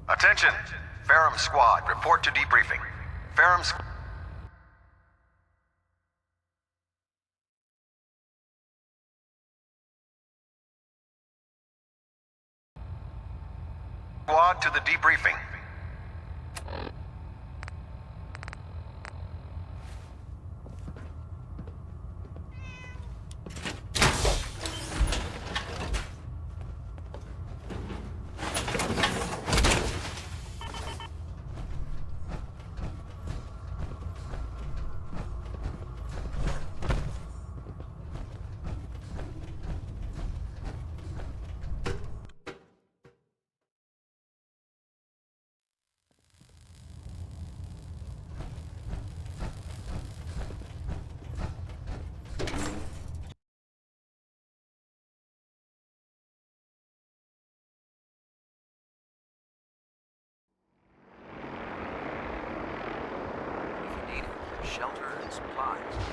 Attention! Ferrum Squad, report to debriefing. Ferrum Squad to the debriefing. Shelter and supplies.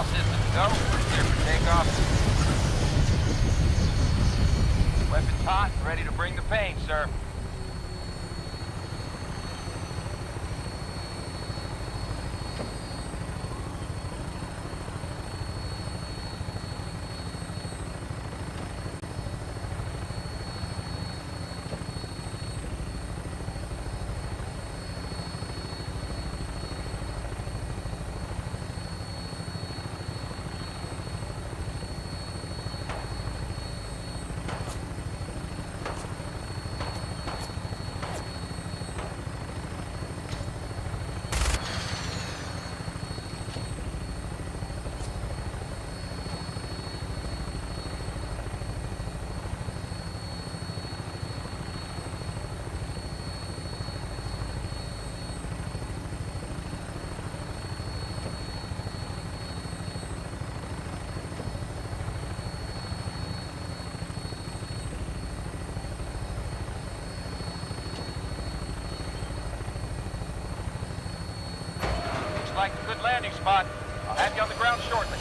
systems go. Clear for takeoff. Weapons hot and ready to bring the pain, sir. Like a good landing spot. I'll have you on the ground shortly.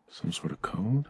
Some sort of code?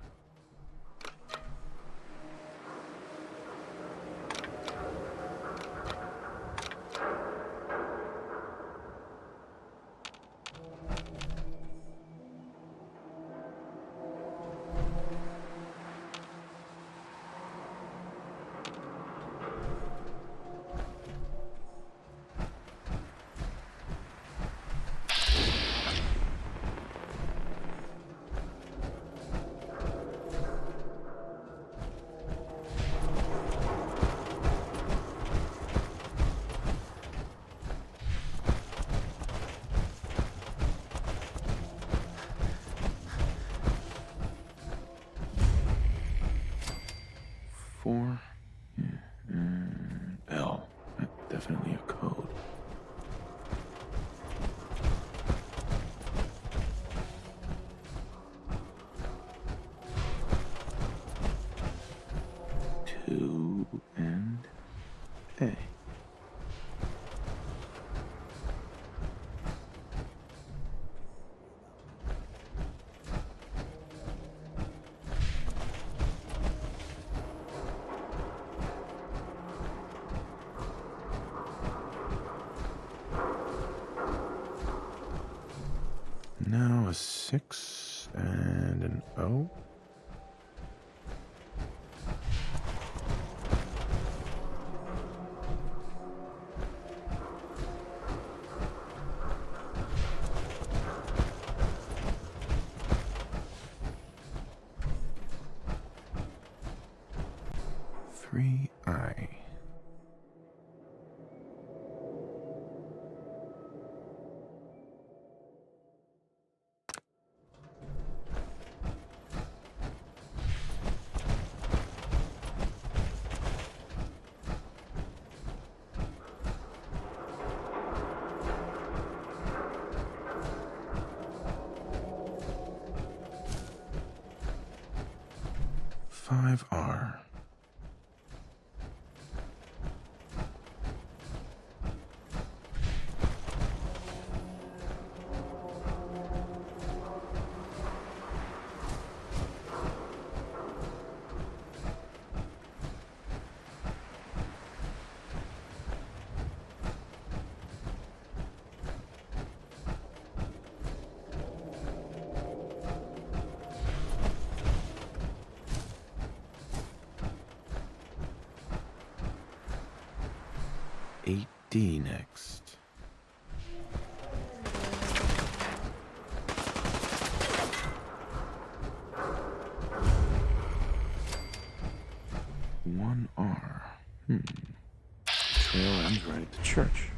L. Definitely a code. Two and A. 6 and an O. Three I. Five R. Eight D next. One R. The trail ends right at the church.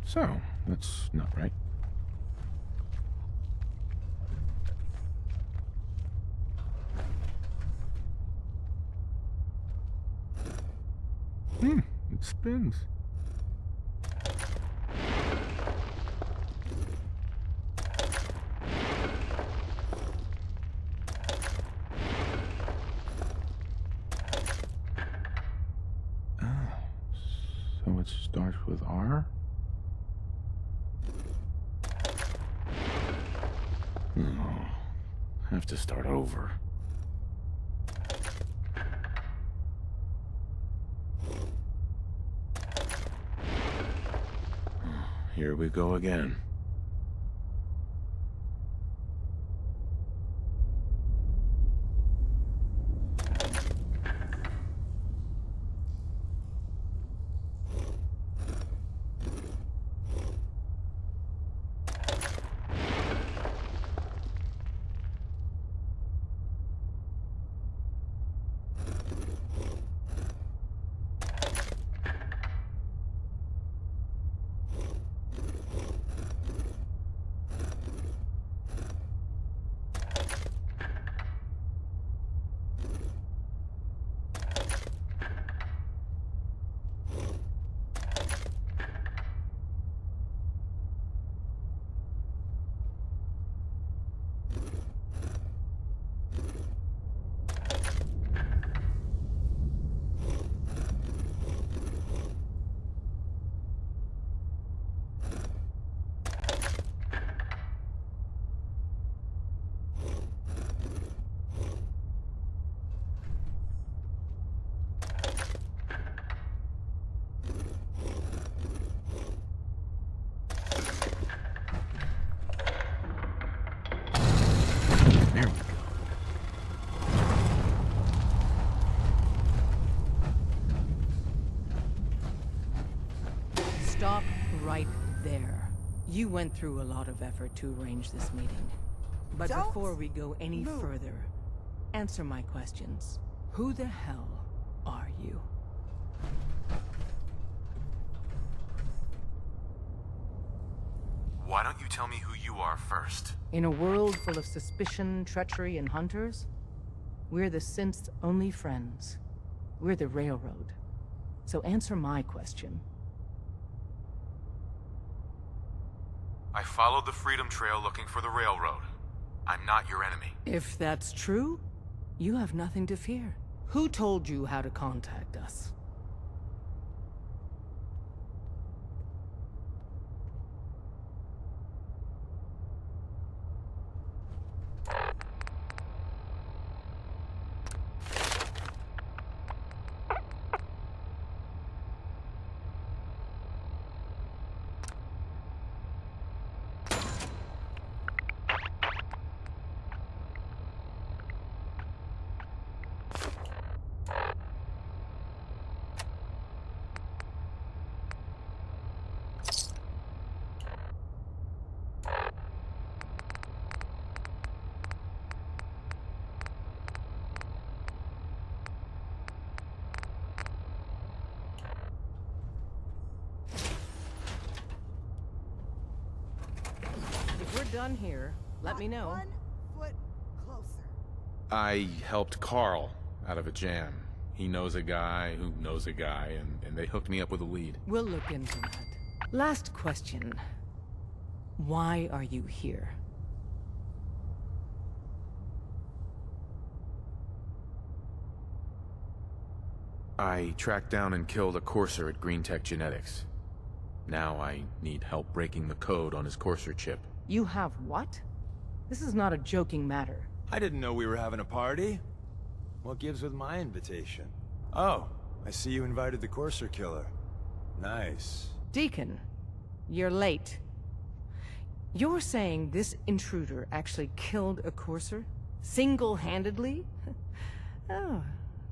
So, that's not right. It spins. So it starts with R? Oh, have to start over. Here we go again. There we go. Stop right there. You went through a lot of effort to arrange this meeting. But before we go any further, answer my questions. Who the hell are you? Why don't you tell me who you are first? In a world full of suspicion, treachery, and hunters, we're the synth's only friends. We're the Railroad. So answer my question. I followed the Freedom Trail looking for the Railroad. I'm not your enemy. If that's true, you have nothing to fear. Who told you how to contact us? If we're done here, let me know. 1 foot closer. I helped Carl out of a jam. He knows a guy who knows a guy, and they hooked me up with a lead. We'll look into that. Last question. Why are you here? I tracked down and killed a Courser at Green Tech Genetics. Now I need help breaking the code on his Courser chip. You have what? This is not a joking matter. I didn't know we were having a party. What gives with my invitation? Oh, I see you invited the Courser killer. Nice. Deacon, you're late. You're saying this intruder actually killed a Courser? Single-handedly? Oh,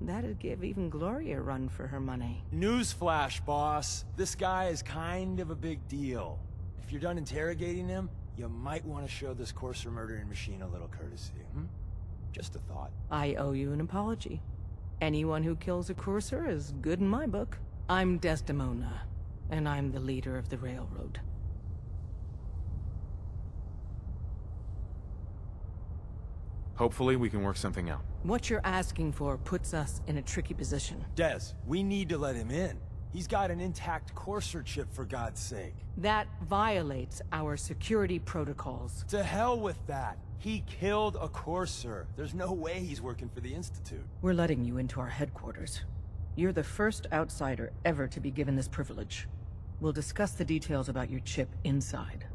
that'd give even Gloria a run for her money. Newsflash, boss. This guy is kind of a big deal. If you're done interrogating him, you might want to show this Courser murdering machine a little courtesy, Just a thought. I owe you an apology. Anyone who kills a Courser is good in my book. I'm Desdemona, and I'm the leader of the Railroad. Hopefully we can work something out. What you're asking for puts us in a tricky position. Des, we need to let him in. He's got an intact Courser chip, for God's sake. That violates our security protocols. To hell with that. He killed a Courser. There's no way he's working for the Institute. We're letting you into our headquarters. You're the first outsider ever to be given this privilege. We'll discuss the details about your chip inside.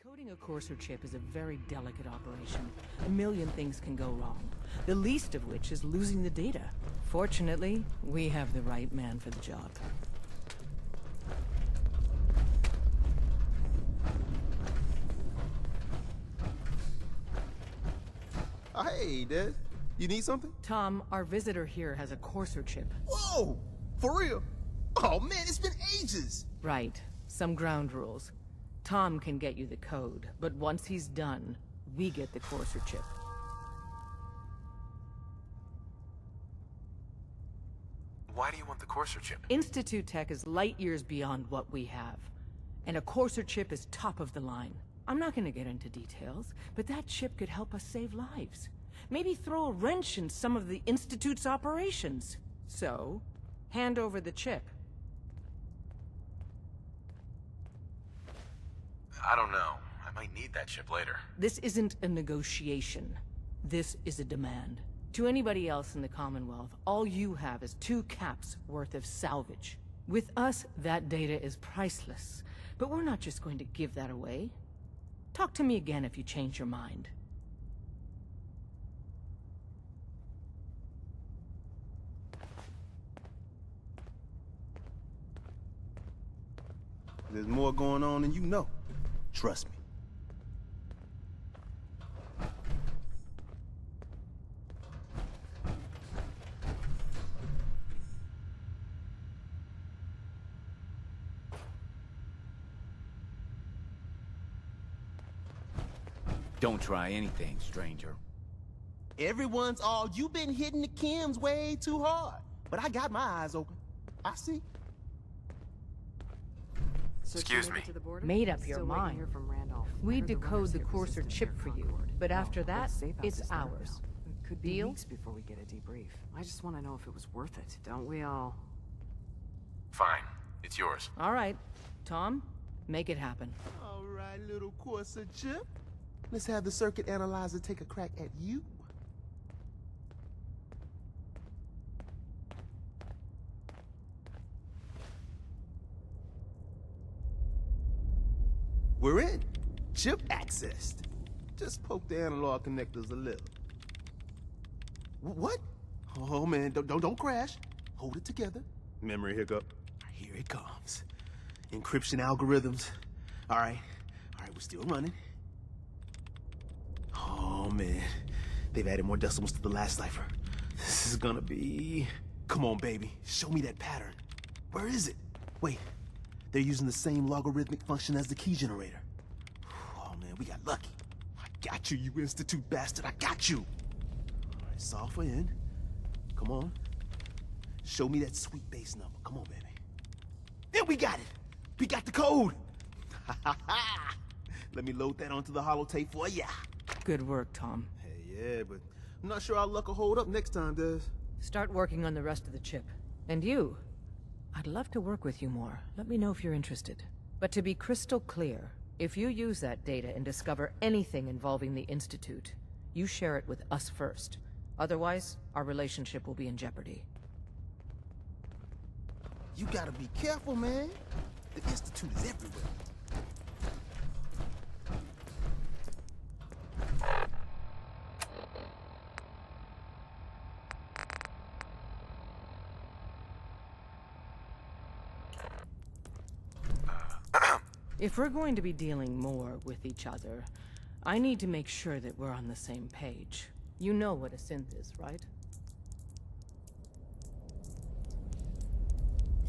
Decoding a Courser chip is a very delicate operation. A million things can go wrong, the least of which is losing the data. Fortunately, we have the right man for the job. Hey, Des. You need something? Tom, our visitor here has a Courser chip. Whoa! For real? Oh man, it's been ages! Right. Some ground rules. Tom can get you the code, but once he's done, we get the Courser chip. Why do you want the Courser chip? Institute tech is light years beyond what we have. And a Courser chip is top of the line. I'm not gonna get into details, but that chip could help us save lives. Maybe throw a wrench in some of the Institute's operations. So, hand over the chip. I don't know. I might need that chip later. This isn't a negotiation. This is a demand. To anybody else in the Commonwealth, all you have is 2 caps worth of salvage. With us, that data is priceless. But we're not just going to give that away. Talk to me again if you change your mind. There's more going on than you know. Trust me. Don't try anything, stranger. Everyone's all, you've been hitting the chems way too hard. But I got my eyes open. I see. Excuse me. Made up your mind. We decode the Courser chip for you, but after that, it's ours. Could be Deal? weeks before we get a debrief. I just want to know if it was worth it. Don't we all? Fine. It's yours. All right. Tom, make it happen. All right, little Courser chip. Let's have the circuit analyzer take a crack at you. We're in. Chip accessed. Just poke the analog connectors a little. What? Oh man, don't crash. Hold it together. Memory hiccup. Here it comes. Encryption algorithms. All right, we're still running. Oh man, they've added more decimals to the last cipher. This is gonna be... Come on, baby, show me that pattern. Where is it? Wait, they're using the same logarithmic function as the key generator. Oh man, we got lucky. I got you, you Institute bastard, I got you. All right, solve for n. Come on. Show me that sweet base number. Come on, baby. Yeah, we got it. We got the code. Let me load that onto the holotape for ya. Good work, Tom. Hey, yeah, but I'm not sure our luck will hold up next time, Des. Start working on the rest of the chip. And you, I'd love to work with you more. Let me know if you're interested. But to be crystal clear, if you use that data and discover anything involving the Institute, you share it with us first. Otherwise, our relationship will be in jeopardy. You gotta be careful, man. The Institute is everywhere. If we're going to be dealing more with each other, I need to make sure that we're on the same page. You know what a synth is, right?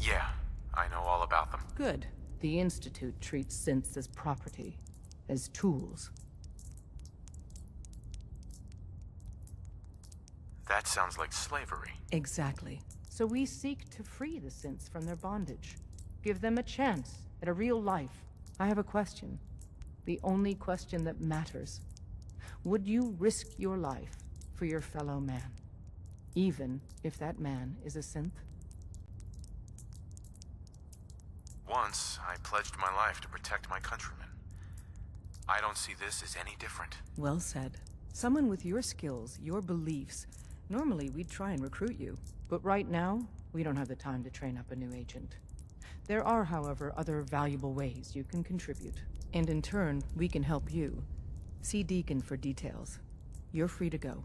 Yeah, I know all about them. Good. The Institute treats synths as property, as tools. That sounds like slavery. Exactly. So we seek to free the synths from their bondage. Give them a chance at a real life. I have a question. The only question that matters. Would you risk your life for your fellow man? Even if that man is a synth? Once, I pledged my life to protect my countrymen. I don't see this as any different. Well said. Someone with your skills, your beliefs. Normally, we'd try and recruit you. But right now, we don't have the time to train up a new agent. There are, however, other valuable ways you can contribute. And in turn, we can help you. See Deacon for details. You're free to go.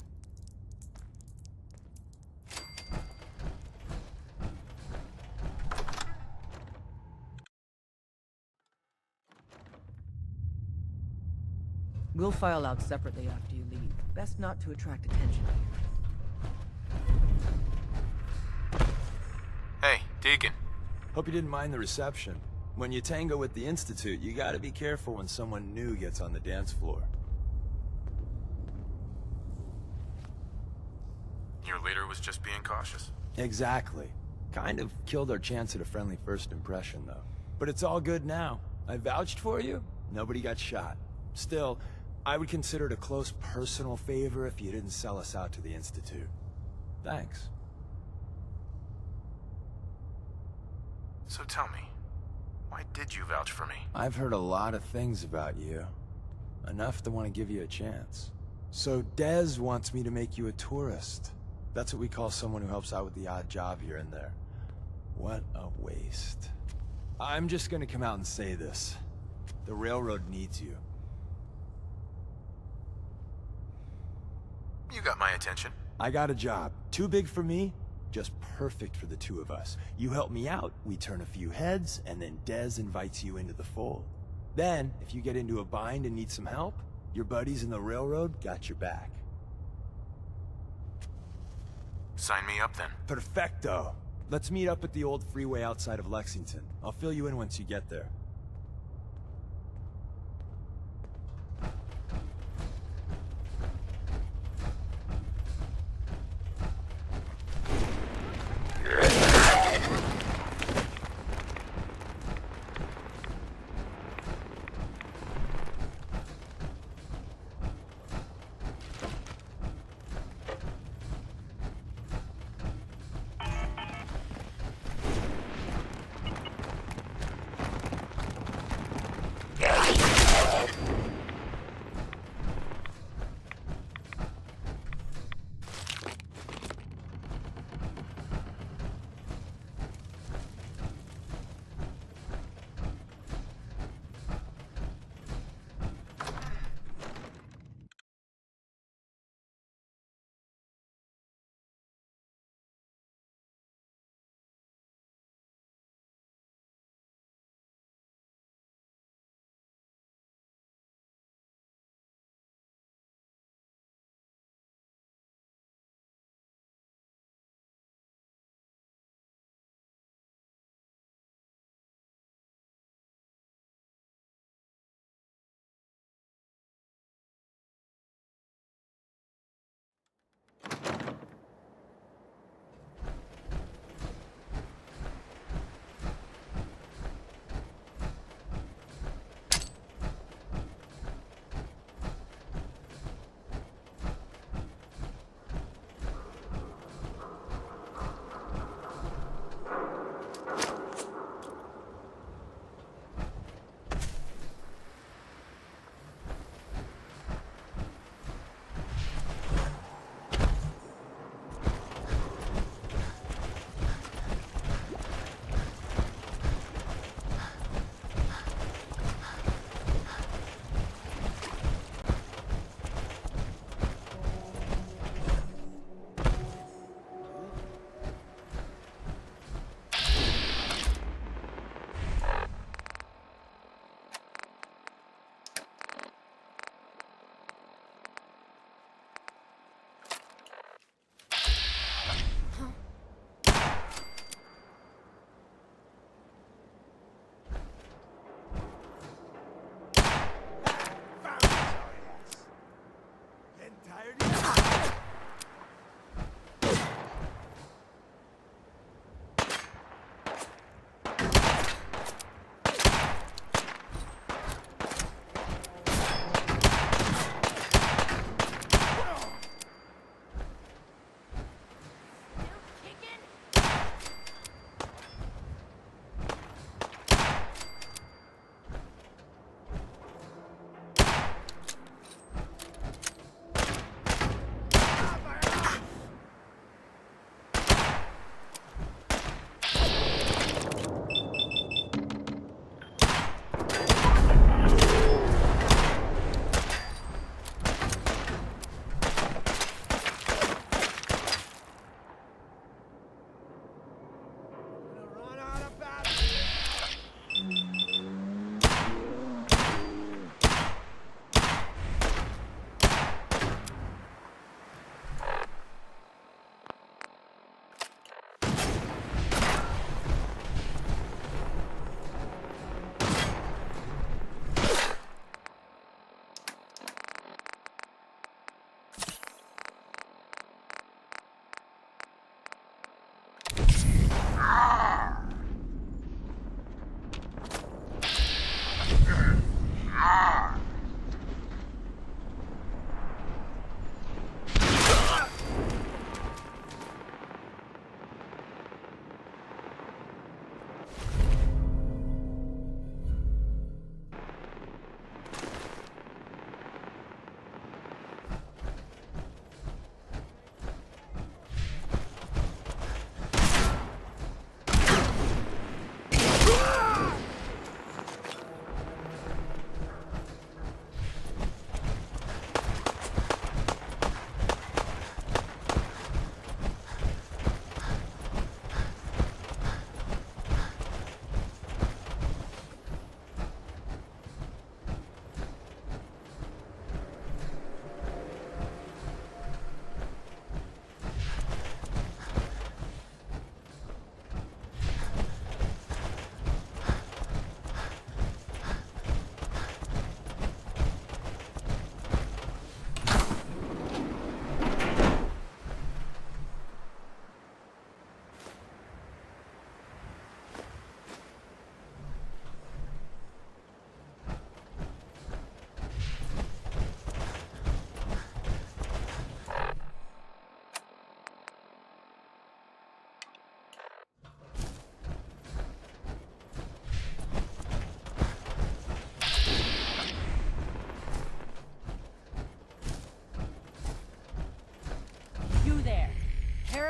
We'll file out separately after you leave. Best not to attract attention here. Hey, Deacon. Hope you didn't mind the reception. When you tango with the Institute, you gotta be careful when someone new gets on the dance floor. Your leader was just being cautious. Exactly. Kind of killed our chance at a friendly first impression, though. But it's all good now. I vouched for you. Nobody got shot. Still, I would consider it a close personal favor if you didn't sell us out to the Institute. Thanks. So tell me, why did you vouch for me? I've heard a lot of things about you. Enough to want to give you a chance. So Dez wants me to make you a tourist. That's what we call someone who helps out with the odd job here and there. What a waste. I'm just gonna come out and say this. The railroad needs you. You got my attention. I got a job. Too big for me, just perfect for the two of us. You help me out, we turn a few heads, and then Dez invites you into the fold. Then, if you get into a bind and need some help, your buddies in the railroad got your back. Sign me up then. Perfecto. Let's meet up at the old freeway outside of Lexington. I'll fill you in once you get there.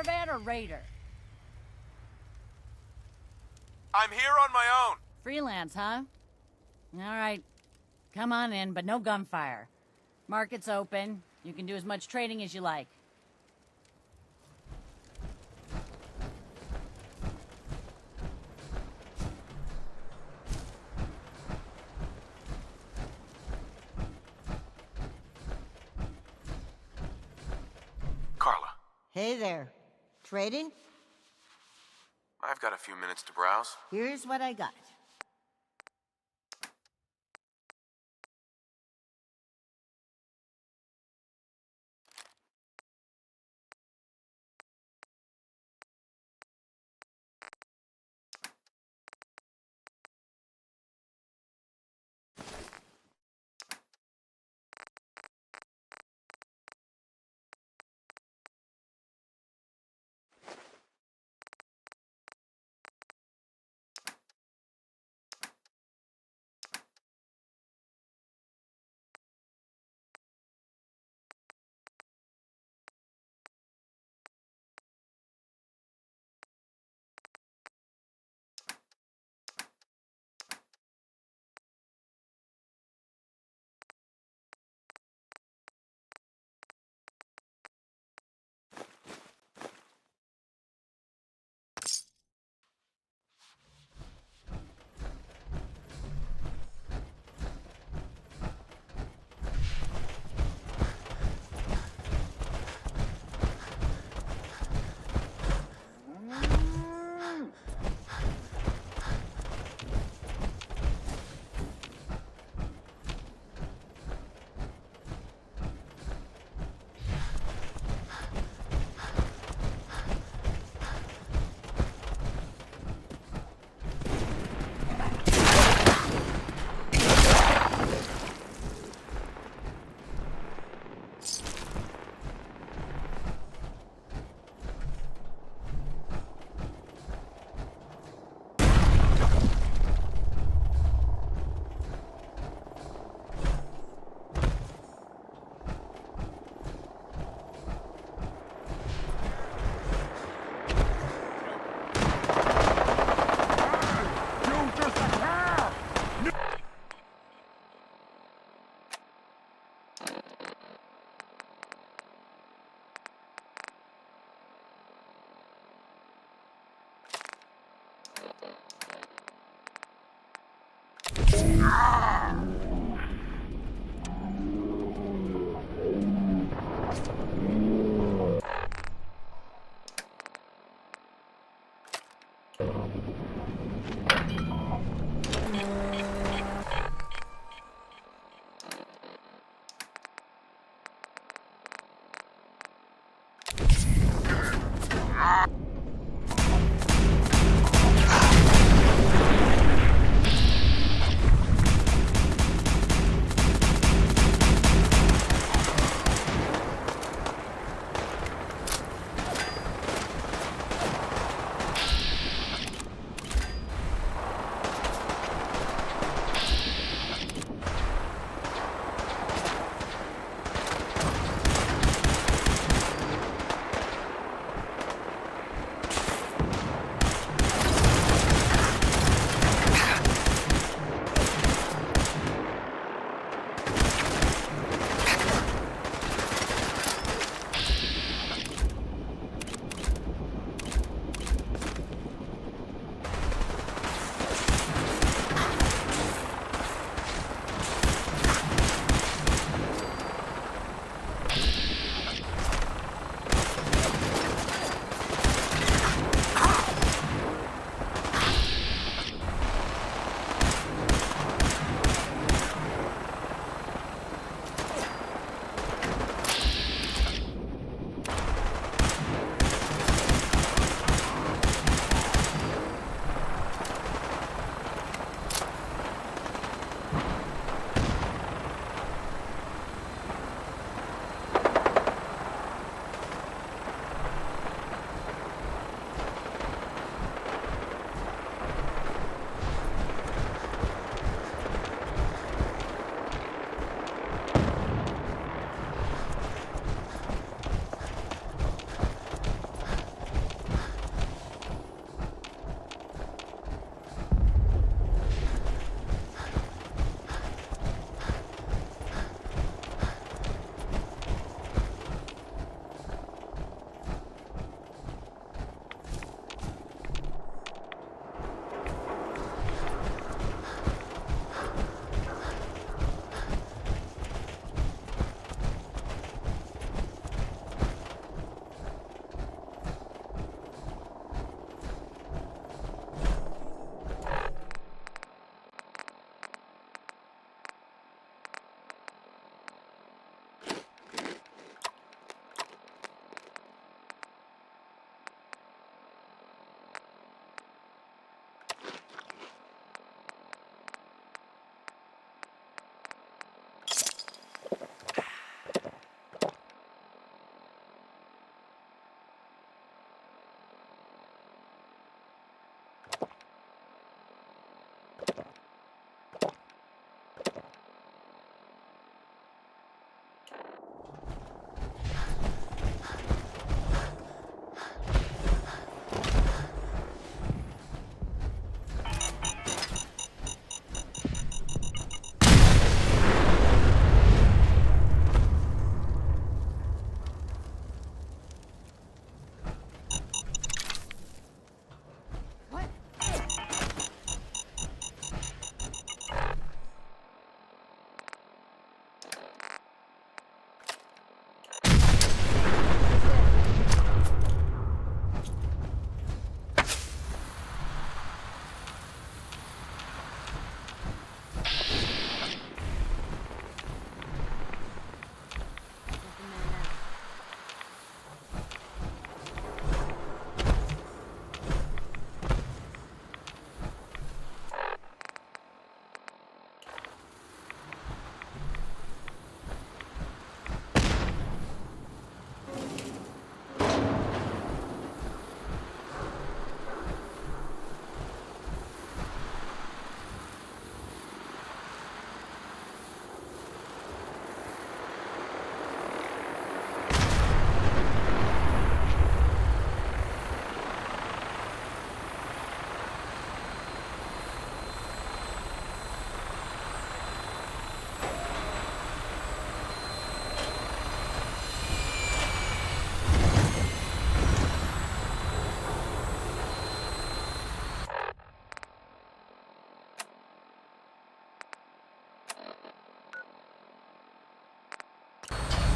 Caravan or Raider? I'm here on my own. Freelance, huh? All right. Come on in, but no gunfire. Market's open. You can do as much trading as you like. Carla, Hey there. Trading? I've got a few minutes to browse. Here's what I got.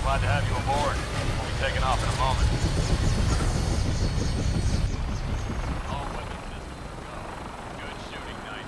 Glad to have you aboard. We'll be taking off in a moment. All weapon systems are go. Good shooting night.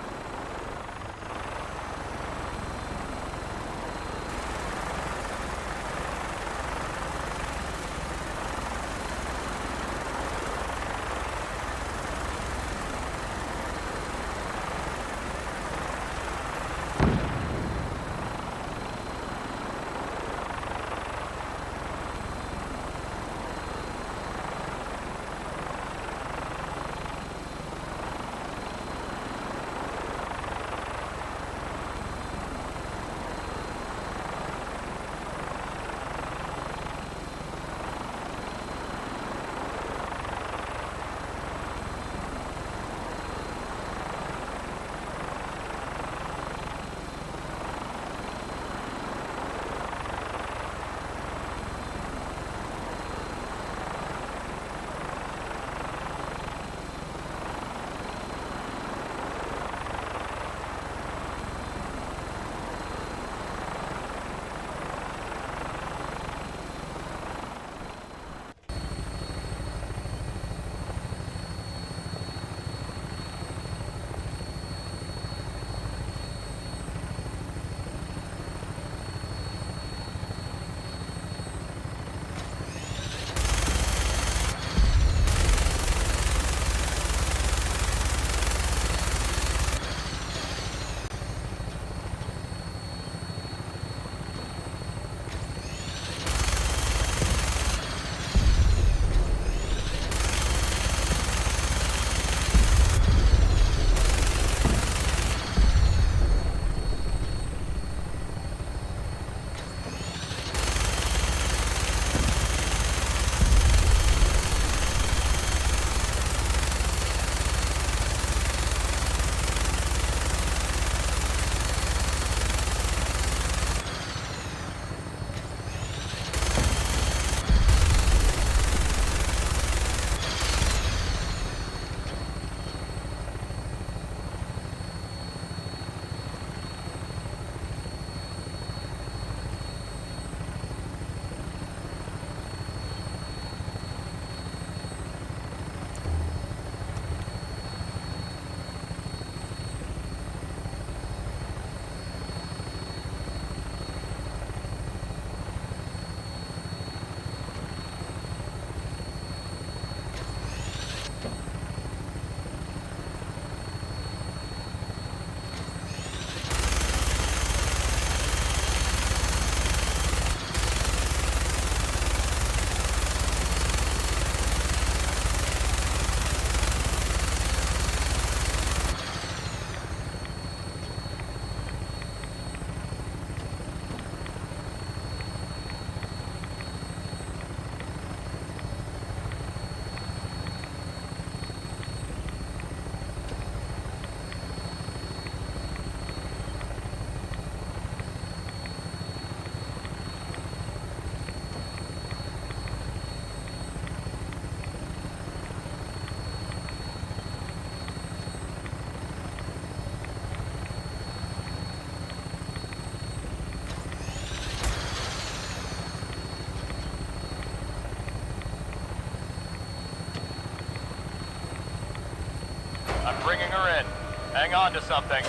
I'm bringing her in. Hang on to something.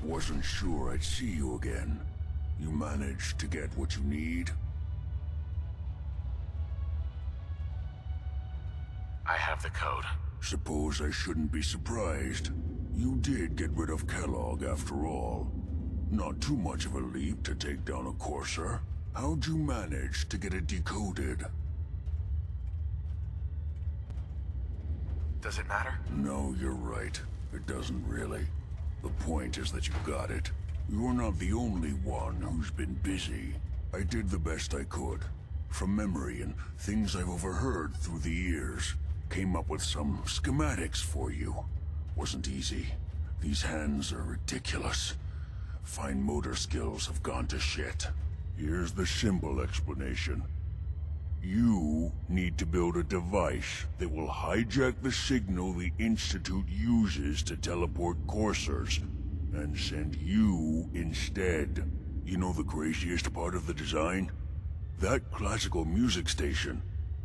Wasn't sure I'd see you again. You managed to get what you need? I have the code. Suppose I shouldn't be surprised. You did get rid of Kellogg after all. Not too much of a leap to take down a Courser. How'd you manage to get it decoded? Does it matter? No, you're right. It doesn't really. The point is that you got it. You're not the only one who's been busy. I did the best I could. From memory and things I've overheard through the years. came up with some schematics for you. Wasn't easy. These hands are ridiculous. Fine motor skills have gone to shit. Here's the simple explanation. You need to build a device that will hijack the signal the Institute uses to teleport coursers, and send you instead. You know the craziest part of the design? That classical music station.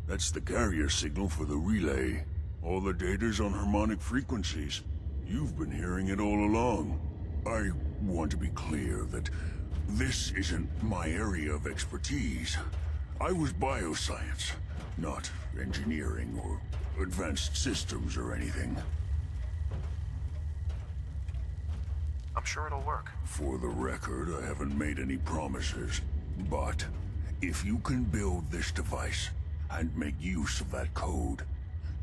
That's the carrier signal for the relay. All the data's on harmonic frequencies. You've been hearing it all along. I want to be clear that this isn't my area of expertise. I was bioscience, not engineering or advanced systems or anything. I'm sure it'll work. For the record, I haven't made any promises, but if you can build this device and make use of that code,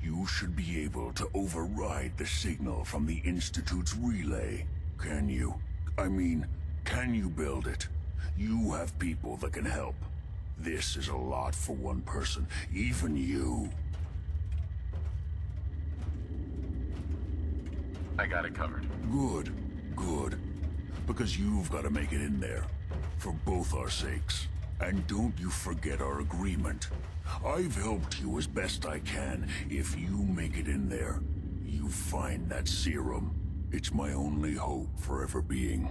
you should be able to override the signal from the Institute's relay. Can you? I mean, can you build it? You have people that can help. This is a lot for one person, even you. I got it covered. Good, good. Because you've got to make it in there. For both our sakes. And don't you forget our agreement. I've helped you as best I can. If you make it in there, you find that serum. It's my only hope for ever being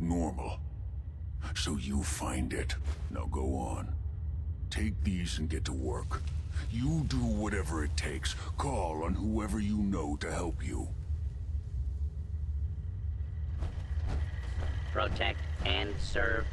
normal. So you find it. Now go on. Take these and get to work. You do whatever it takes. Call on whoever you know to help you. Protect and serve.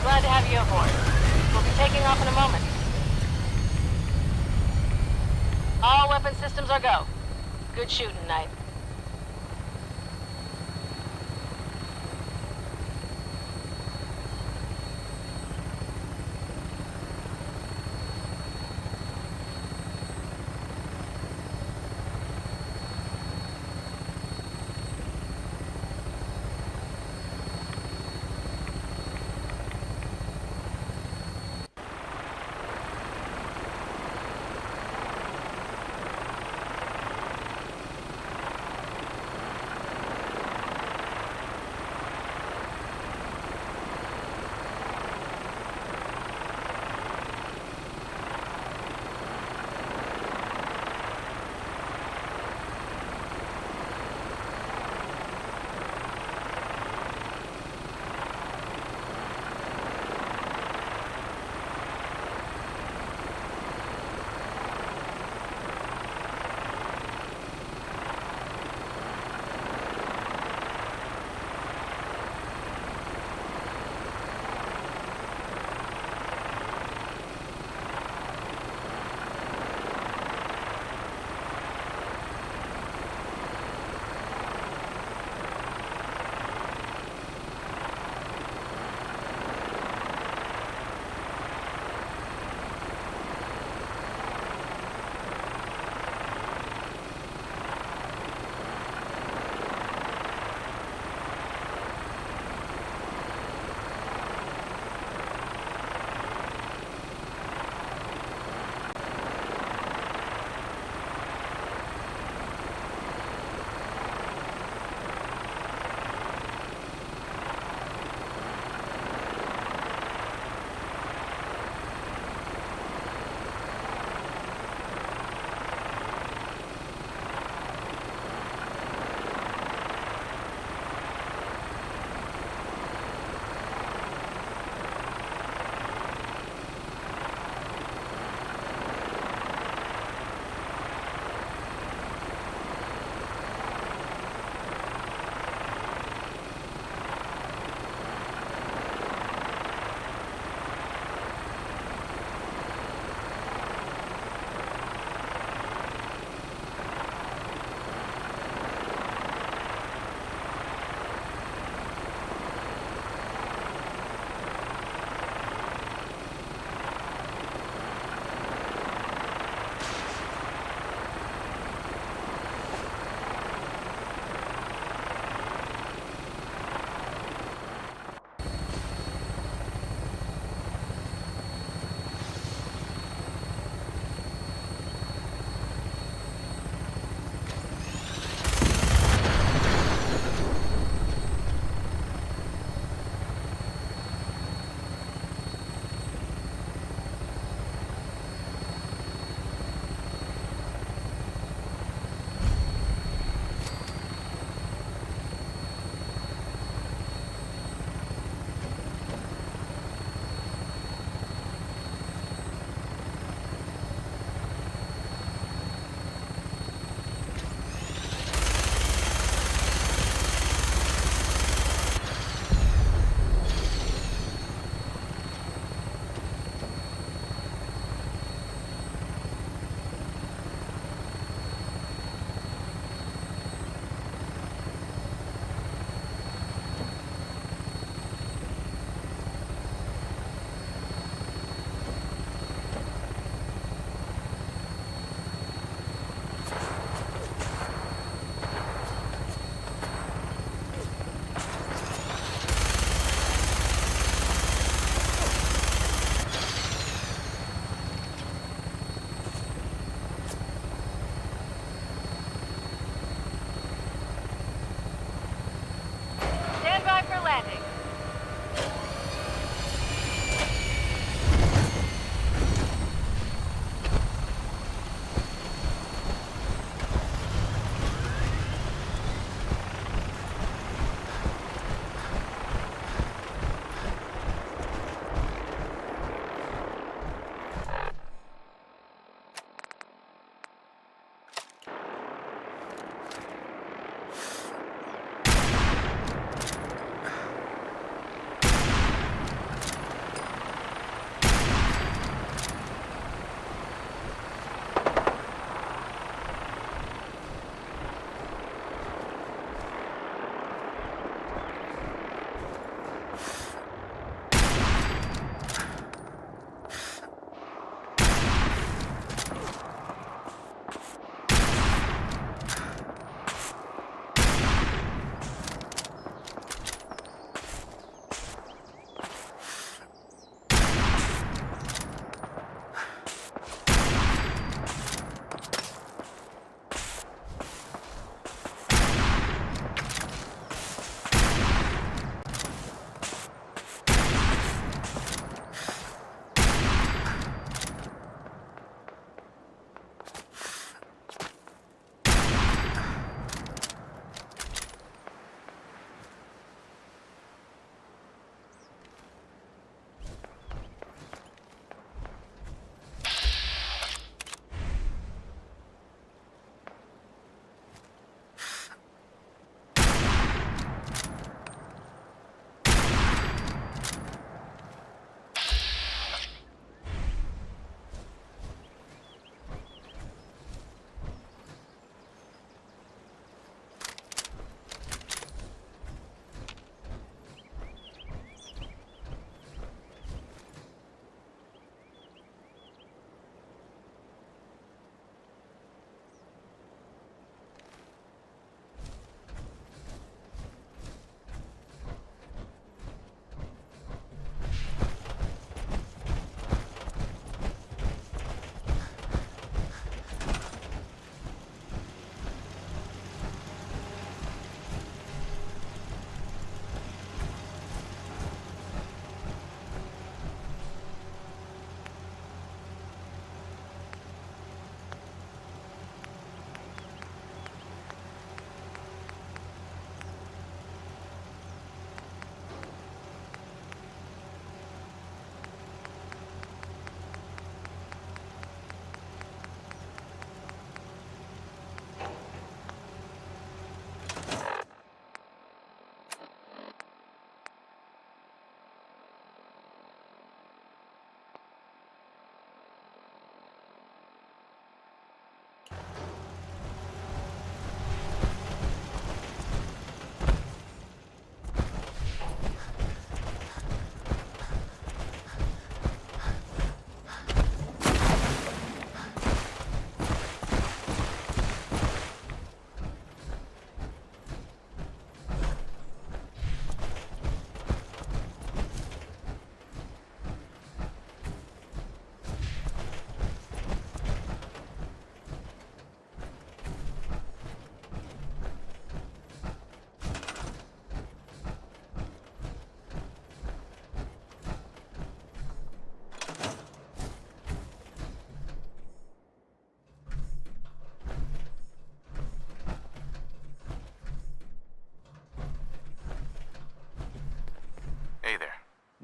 Glad to have you aboard. We'll be taking off in a moment. All weapon systems are go. Good shooting, Knight.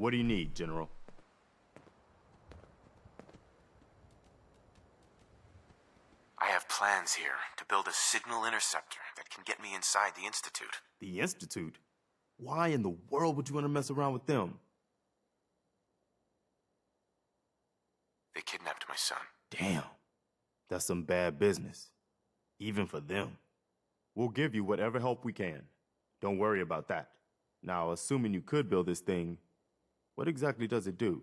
What do you need, General? I have plans here to build a signal interceptor that can get me inside the Institute. The Institute? Why in the world would you want to mess around with them? They kidnapped my son. Damn. That's some bad business. Even for them. We'll give you whatever help we can. Don't worry about that. Now, assuming you could build this thing, what exactly does it do?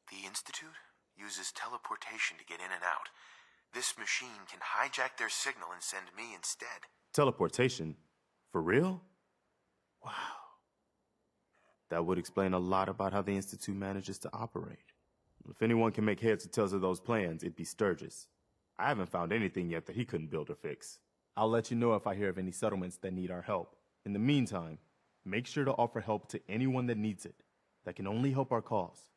The Institute uses teleportation to get in and out. This machine can hijack their signal and send me instead. Teleportation? For real? Wow. That would explain a lot about how the Institute manages to operate. If anyone can make heads or tails of those plans, it'd be Sturgis. I haven't found anything yet that he couldn't build or fix. I'll let you know if I hear of any settlements that need our help. In the meantime, make sure to offer help to anyone that needs it. That can only help our cause.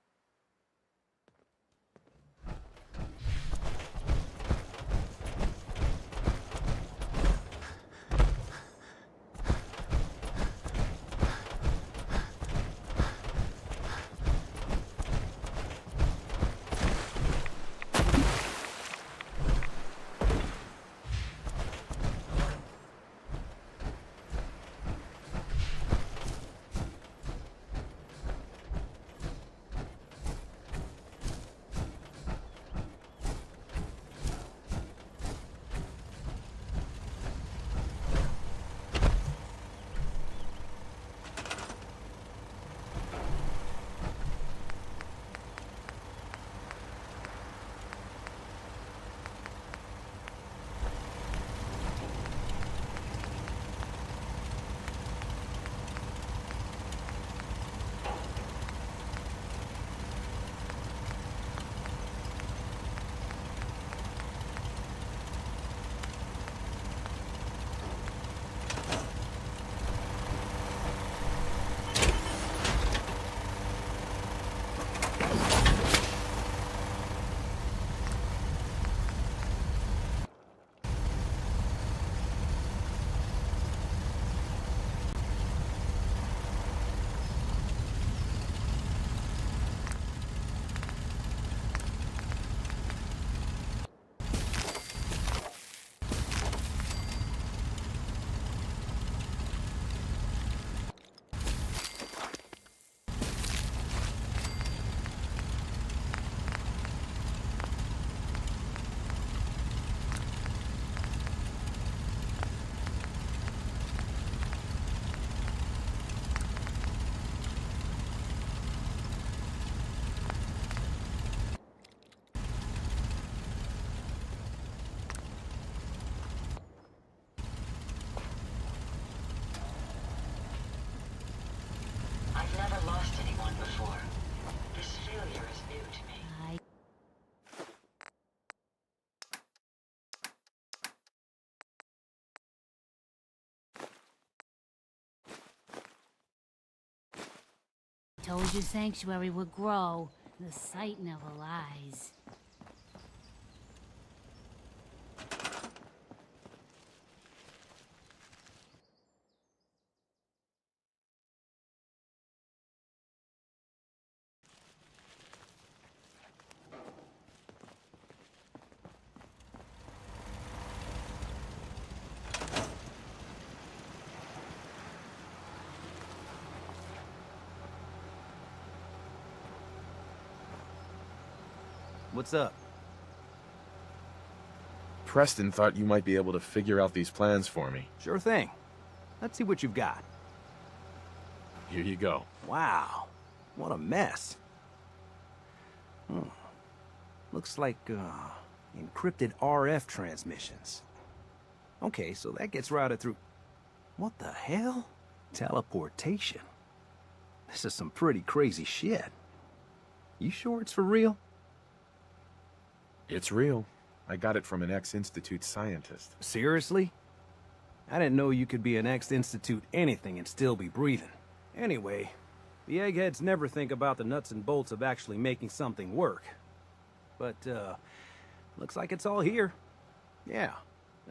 I've never lost anyone before. This failure is new to me. Told you Sanctuary would grow. The site never lies. What's up? Preston thought you might be able to figure out these plans for me. Sure thing. Let's see what you've got. Here you go. Wow. What a mess. Looks like, encrypted RF transmissions. Okay, so that gets routed through... What the hell? Teleportation. This is some pretty crazy shit. You sure it's for real? It's real. I got it from an ex-Institute scientist. Seriously? I didn't know you could be an ex-Institute anything and still be breathing. Anyway, the eggheads never think about the nuts and bolts of actually making something work. But, looks like it's all here. Yeah,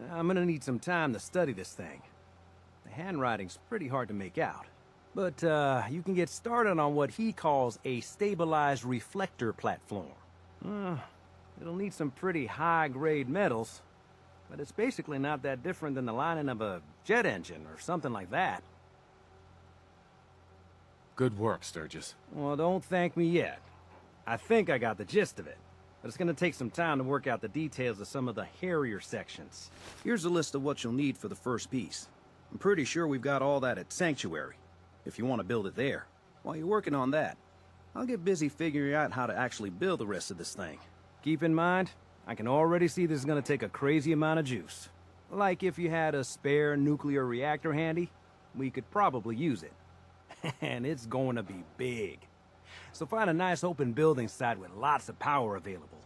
I'm gonna need some time to study this thing. The handwriting's pretty hard to make out. But, you can get started on what he calls a stabilized reflector platform. It'll need some pretty high-grade metals, but it's basically not that different than the lining of a jet engine or something like that. Good work, Sturgis. Well, don't thank me yet. I think I got the gist of it, but it's gonna take some time to work out the details of some of the hairier sections. Here's a list of what you'll need for the first piece. I'm pretty sure we've got all that at Sanctuary, if you want to build it there. While you're working on that, I'll get busy figuring out how to actually build the rest of this thing. Keep in mind, I can already see this is gonna take a crazy amount of juice. Like if you had a spare nuclear reactor handy, we could probably use it. And it's going to be big. So find a nice open building site with lots of power available.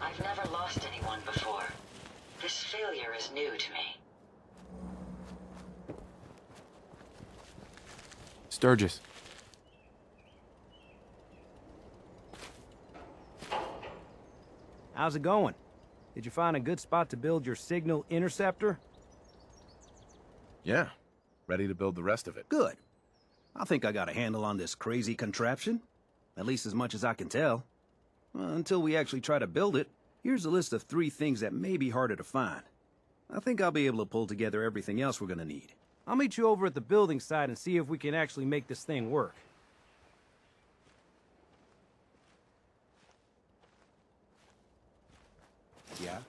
I've never lost anyone before. This failure is new to me. Sturgis. How's it going? Did you find a good spot to build your signal interceptor? Yeah. Ready to build the rest of it. Good. I think I got a handle on this crazy contraption. At least as much as I can tell. Until we actually try to build it, here's a list of 3 things that may be harder to find. I think I'll be able to pull together everything else we're gonna need. I'll meet you over at the building site and see if we can actually make this thing work. Yeah?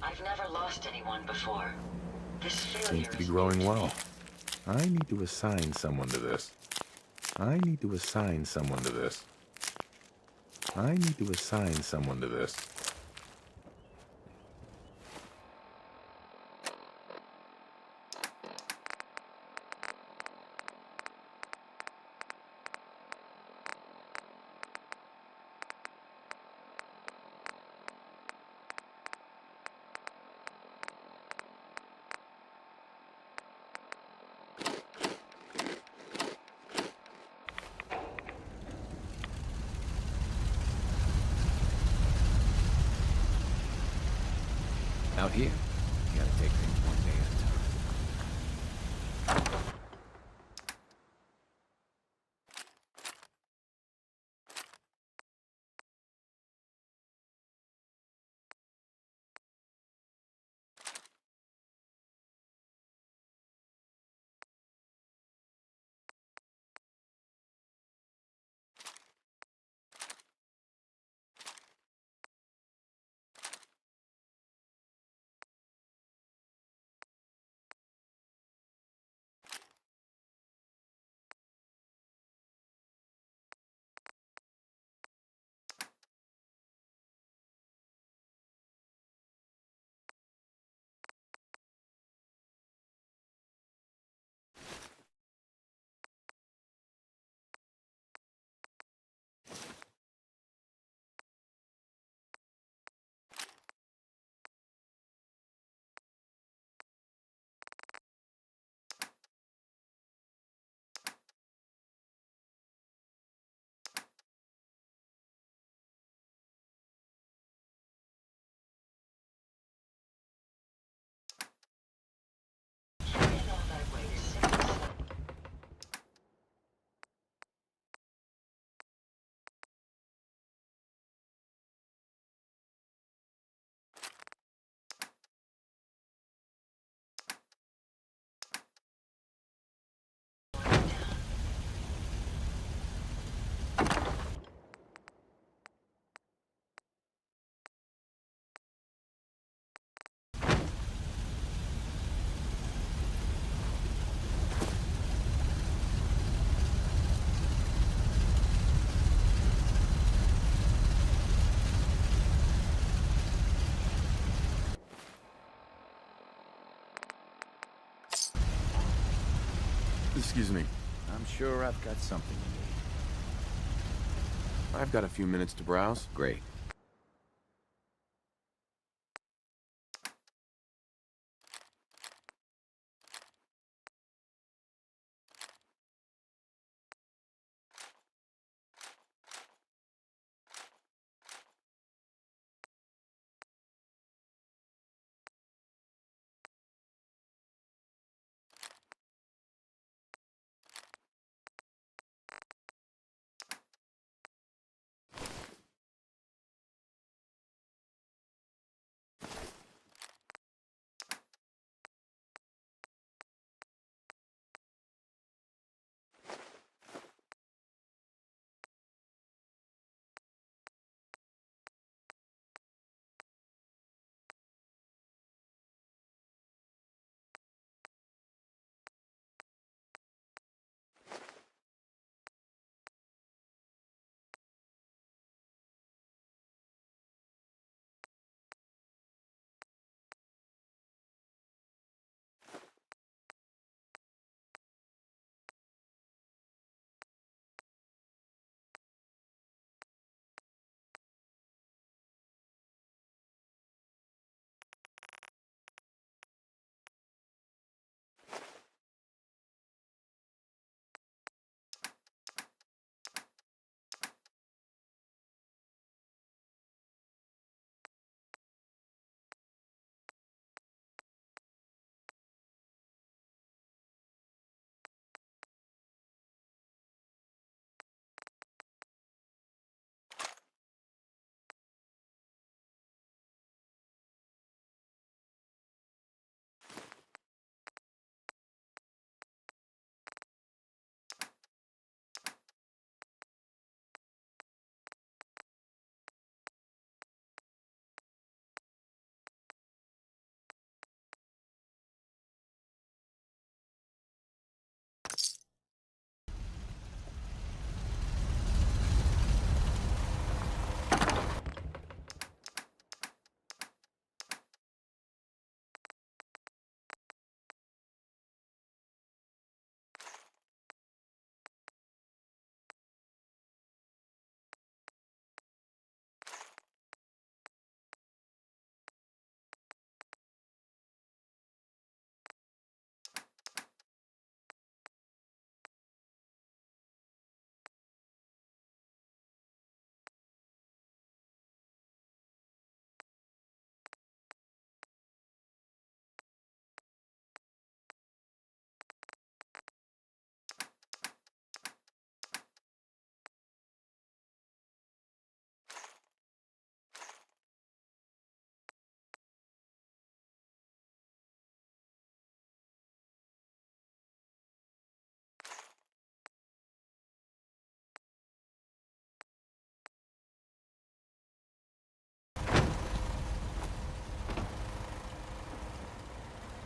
I've never lost anyone before. This Seems failure to be is growing well. I need to assign someone to this. I need to assign someone to this. I need to assign someone to this. Out here, you gotta take things one day at a time. Excuse me. I'm sure I've got something you need. I've got a few minutes to browse. Great.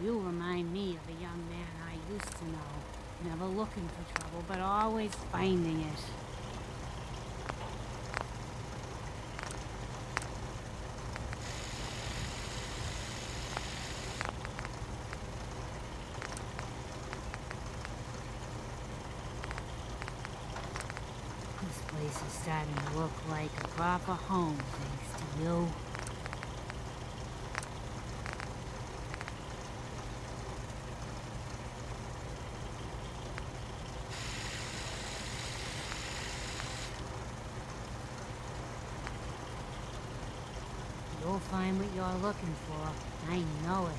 You remind me of a young man I used to know. Never looking for trouble, but always finding it. This place is starting to look like a proper home, thanks to you. You'll find what you're looking for. I know it.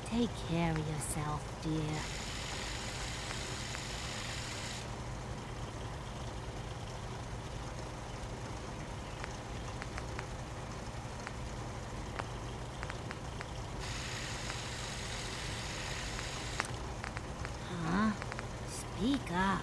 Take care of yourself, dear. Huh? Speak up.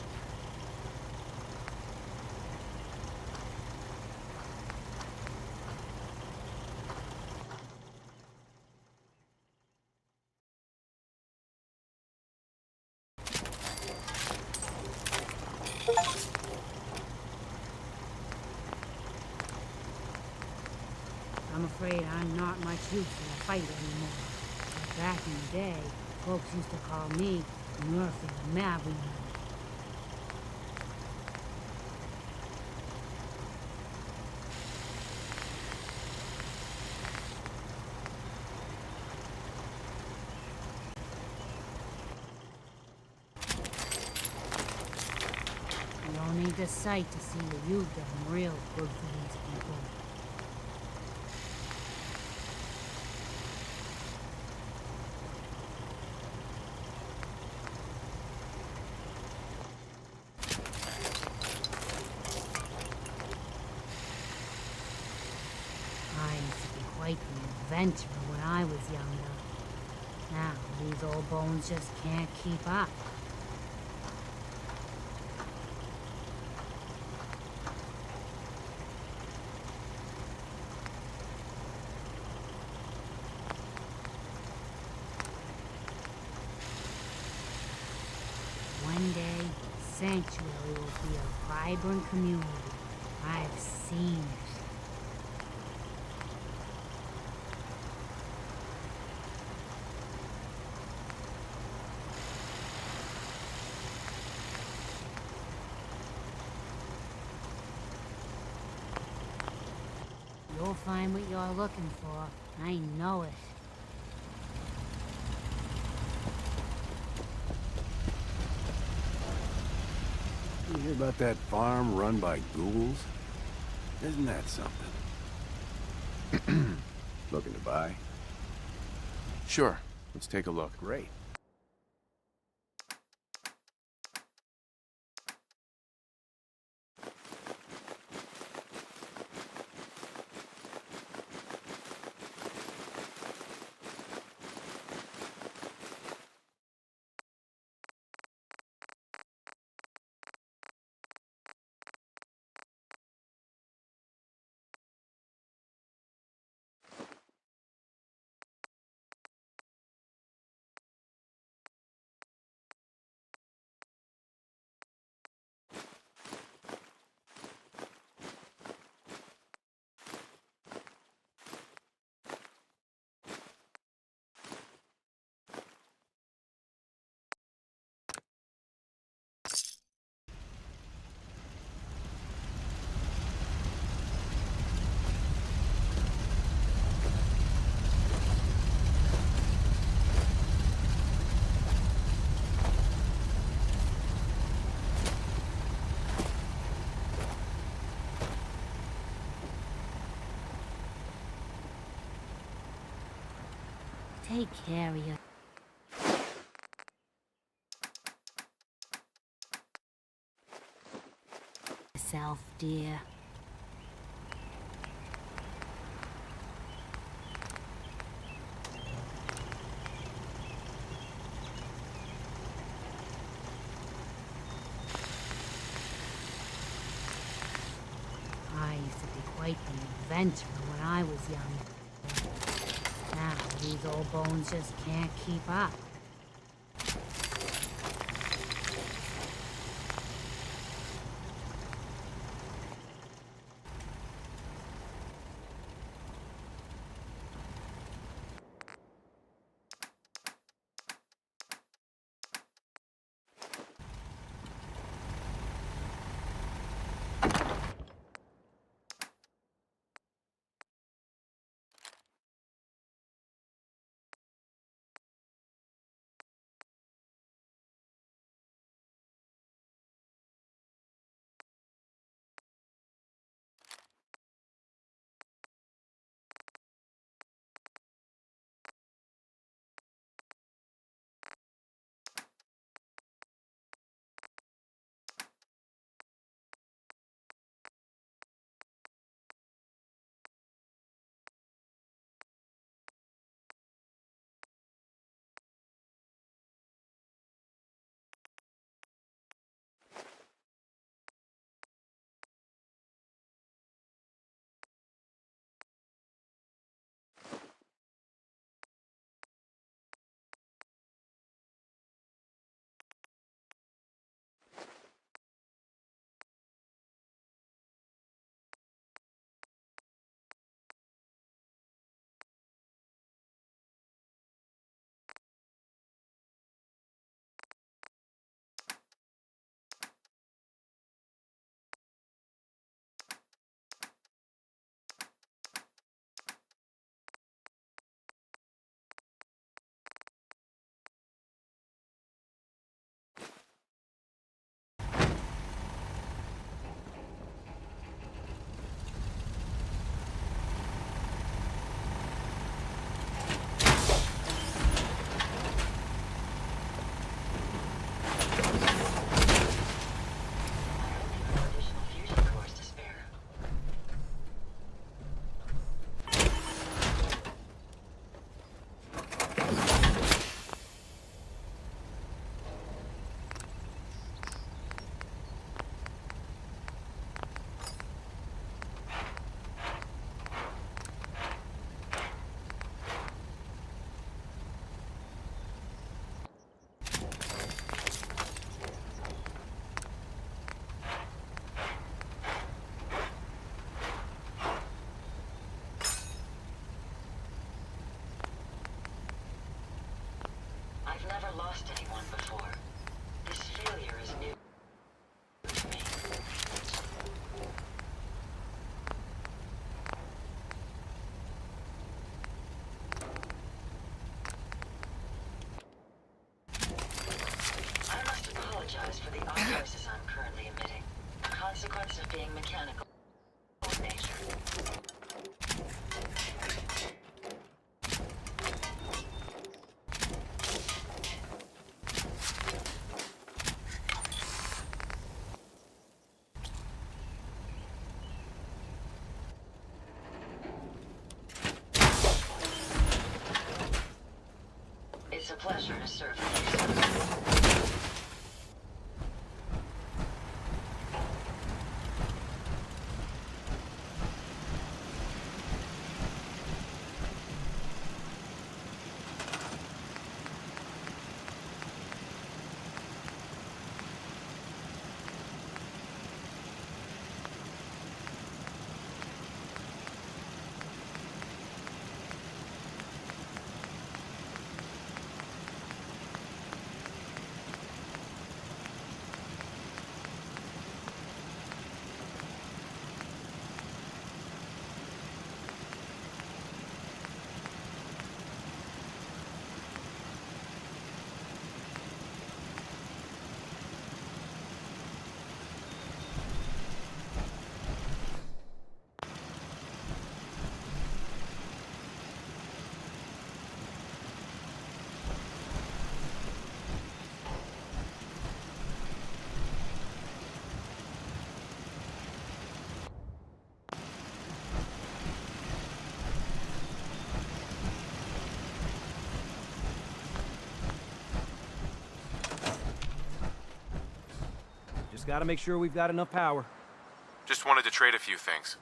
I'm afraid I'm not much use in a fight anymore. But back in the day, folks used to call me Murphy the Maverick. You don't need the sight to see that you've done real good for these people. I used to be quite the adventurer when I was younger. Now, these old bones just can't keep up. One day, Sanctuary will be a vibrant community. I've seen it. You'll find what you're looking for. I know it. You hear about that farm run by ghouls? Isn't that something? Looking to buy? Sure. Let's take a look. Great. Take care of yourself, dear. I used to be quite the adventurer when I was young. Now, these old bones just can't keep up. I've never lost anyone before. This failure is new to me. I must apologize for the odd voices I'm currently emitting, a consequence of being mechanical in nature. Just gotta make sure we've got enough power. Just wanted to trade a few things.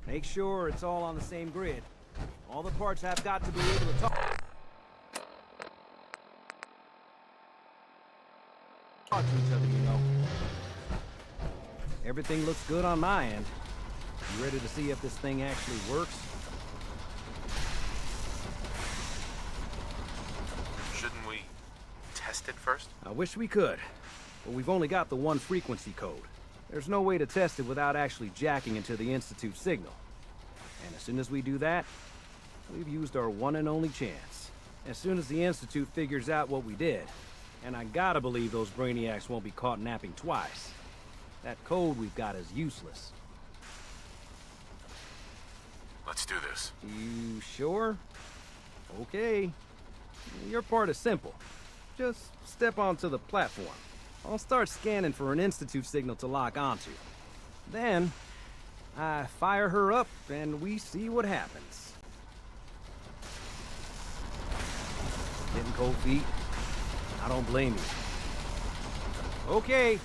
Make sure it's all on the same grid. All the parts have got to be able to talk to each other, you know. Everything looks good on my end. You ready to see if this thing actually works? Shouldn't we test it first? I wish we could, but we've only got the one frequency code. There's no way to test it without actually jacking into the Institute signal. And as soon as we do that, we've used our one and only chance. As soon as the Institute figures out what we did, and I gotta believe those brainiacs won't be caught napping twice, that code we've got is useless. Let's do this. You sure? Okay. Your part is simple. Just step onto the platform. I'll start scanning for an Institute signal to lock onto. Then, I fire her up and we see what happens. Getting cold feet? I don't blame you. Okay,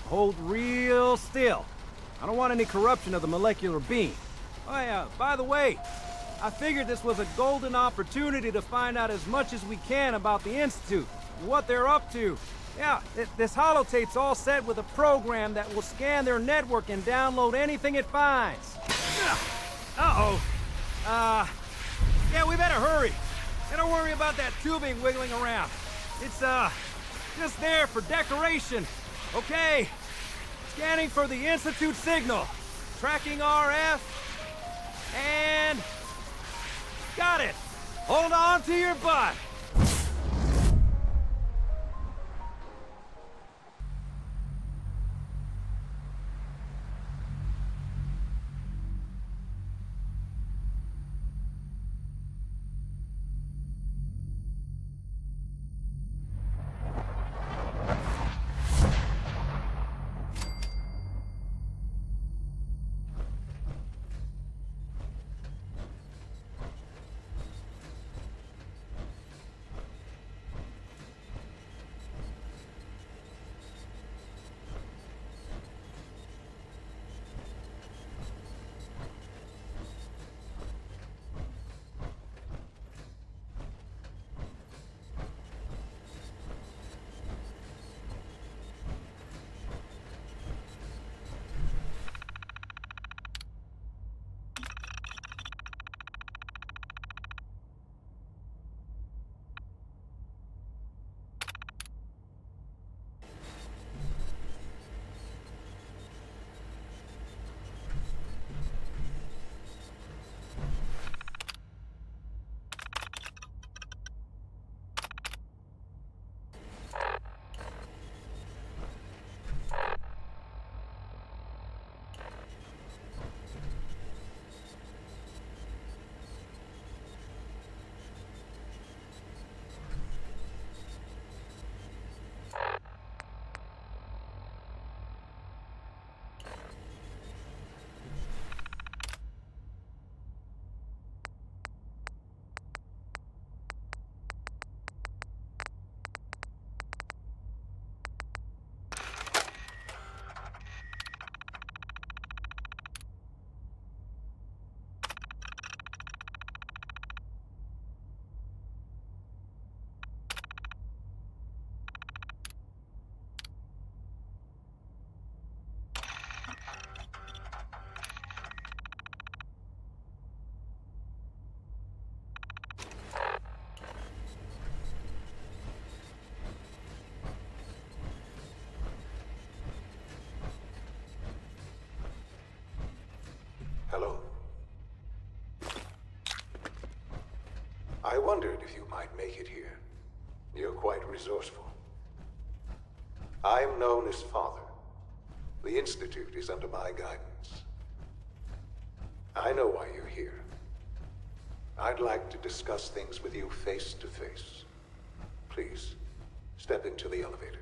hold real still. I don't want any corruption of the molecular beam. Oh yeah, by the way, I figured this was a golden opportunity to find out as much as we can about the Institute, what they're up to. Yeah, this holotape's all set with a program that will scan their network and download anything it finds. Uh-oh. Yeah, we better hurry. And don't worry about that tubing wiggling around. It's, just there for decoration. Okay. Scanning for the Institute signal. Tracking RF. And... got it. Hold on to your butt. Hello. I wondered if you might make it here. You're quite resourceful. I'm known as Father. The Institute is under my guidance. I know why you're here. I'd like to discuss things with you face to face. Please, step into the elevator.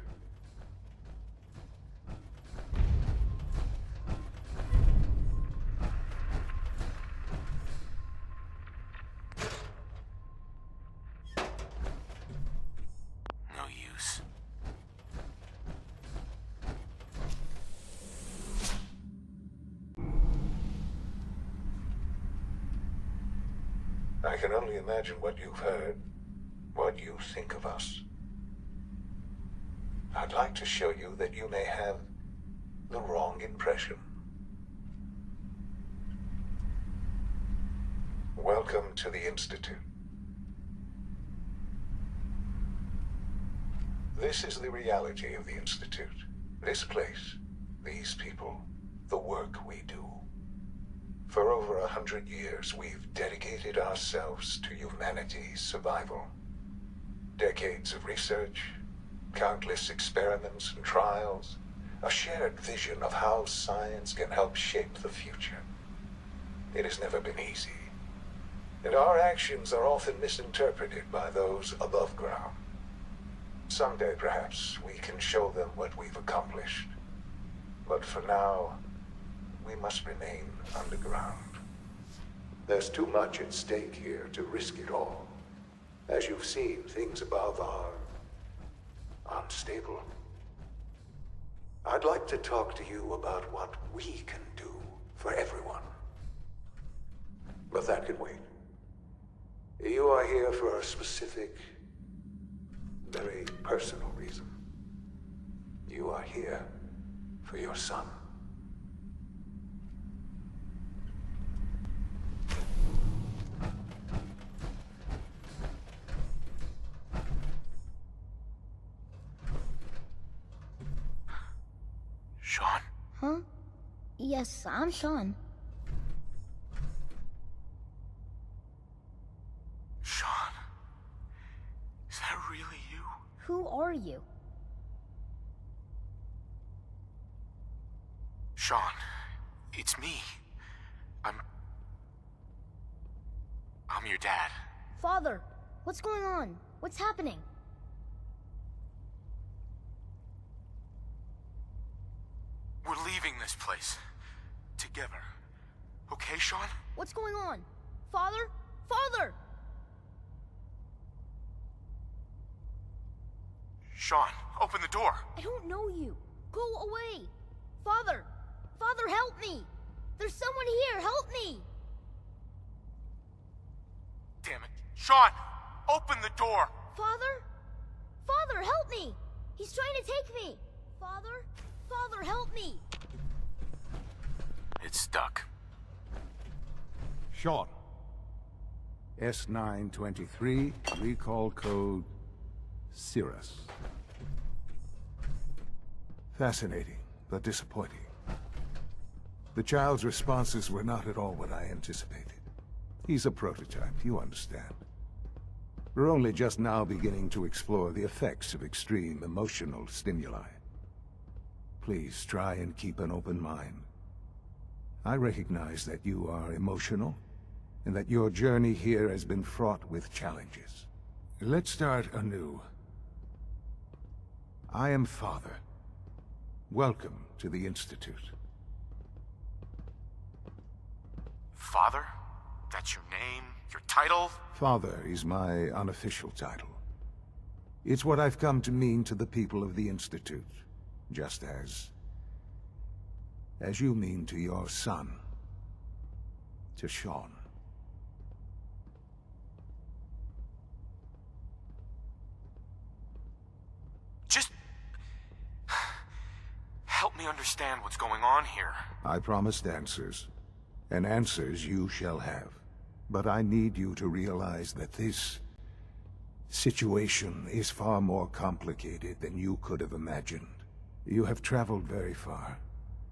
I can only imagine what you've heard, what you think of us. I'd like to show you that you may have the wrong impression. Welcome to the Institute. This is the reality of the Institute. This place, these people, the work we do. For over 100 years, we've dedicated ourselves to humanity's survival. Decades of research, countless experiments and trials, a shared vision of how science can help shape the future. It has never been easy, and our actions are often misinterpreted by those above ground. Someday, perhaps, we can show them what we've accomplished. But for now, we must remain underground. There's too much at stake here to risk it all. As you've seen, things above are unstable. I'd like to talk to you about what we can do for everyone. But that can wait. You are here for a specific, very personal reason. You are here for your son. Sean? Huh? Yes, I'm Sean. Sean? Is that really you? Who are you? Sean, it's me. I'm your dad. Father, what's going on? What's happening? We're leaving this place. Together. Okay, Sean? What's going on? Father? Father! Sean, open the door. I don't know you. Go away. Father! Father, help me! There's someone here, help me! Damn it. Sean, open the door. Father? Father, help me! He's trying to take me! Father? Father, help me! It's stuck. Sean. S923, recall code Cirrus. Fascinating, but disappointing. The child's responses were not at all what I anticipated. He's a prototype, you understand. We're only just now beginning to explore the effects of extreme emotional stimuli. Please try and keep an open mind. I recognize that you are emotional, and that your journey here has been fraught with challenges. Let's start anew. I am Father. Welcome to the Institute. Father? That's your name? Your title? Father is my unofficial title. It's what I've come to mean to the people of the Institute, just as you mean to your son, to Sean. Just help me understand what's going on here. I promised answers, and answers you shall have. But I need you to realize that this situation is far more complicated than you could have imagined. You have traveled very far,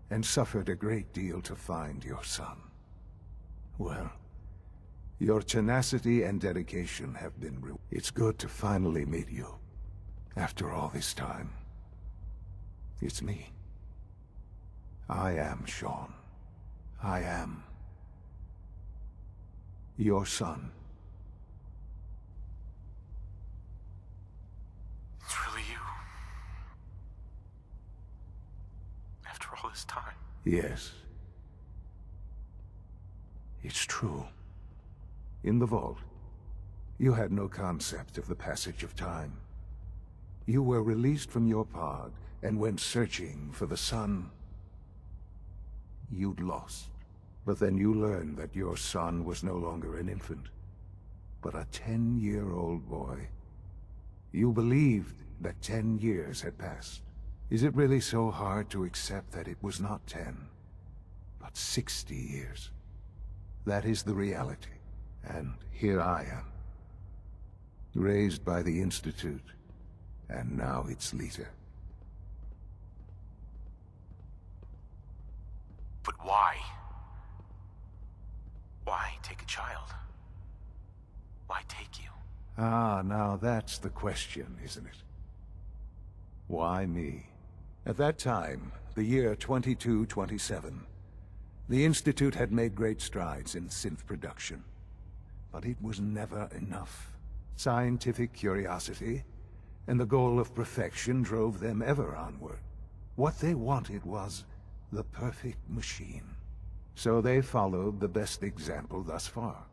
and suffered a great deal to find your son. Well, your tenacity and dedication have been rewarded. It's good to finally meet you, after all this time. It's me. I am Sean. I am your son. It's really you. After all this time. Yes. It's true. In the vault, you had no concept of the passage of time. You were released from your pod and went searching for the son you'd lost. But then you learned that your son was no longer an infant. but a 10-year-old boy. You believed that 10 years had passed. Is it really so hard to accept that it was not 10, but 60 years? That is the reality, and here I am. Raised by the Institute, and now its leader. But why? Why take a child? Why take you? Ah, now that's the question, isn't it? Why me? At that time, the year 2227, the Institute had made great strides in synth production. But it was never enough. Scientific curiosity and the goal of perfection drove them ever onward. What they wanted was the perfect machine. So they followed the best example thus far.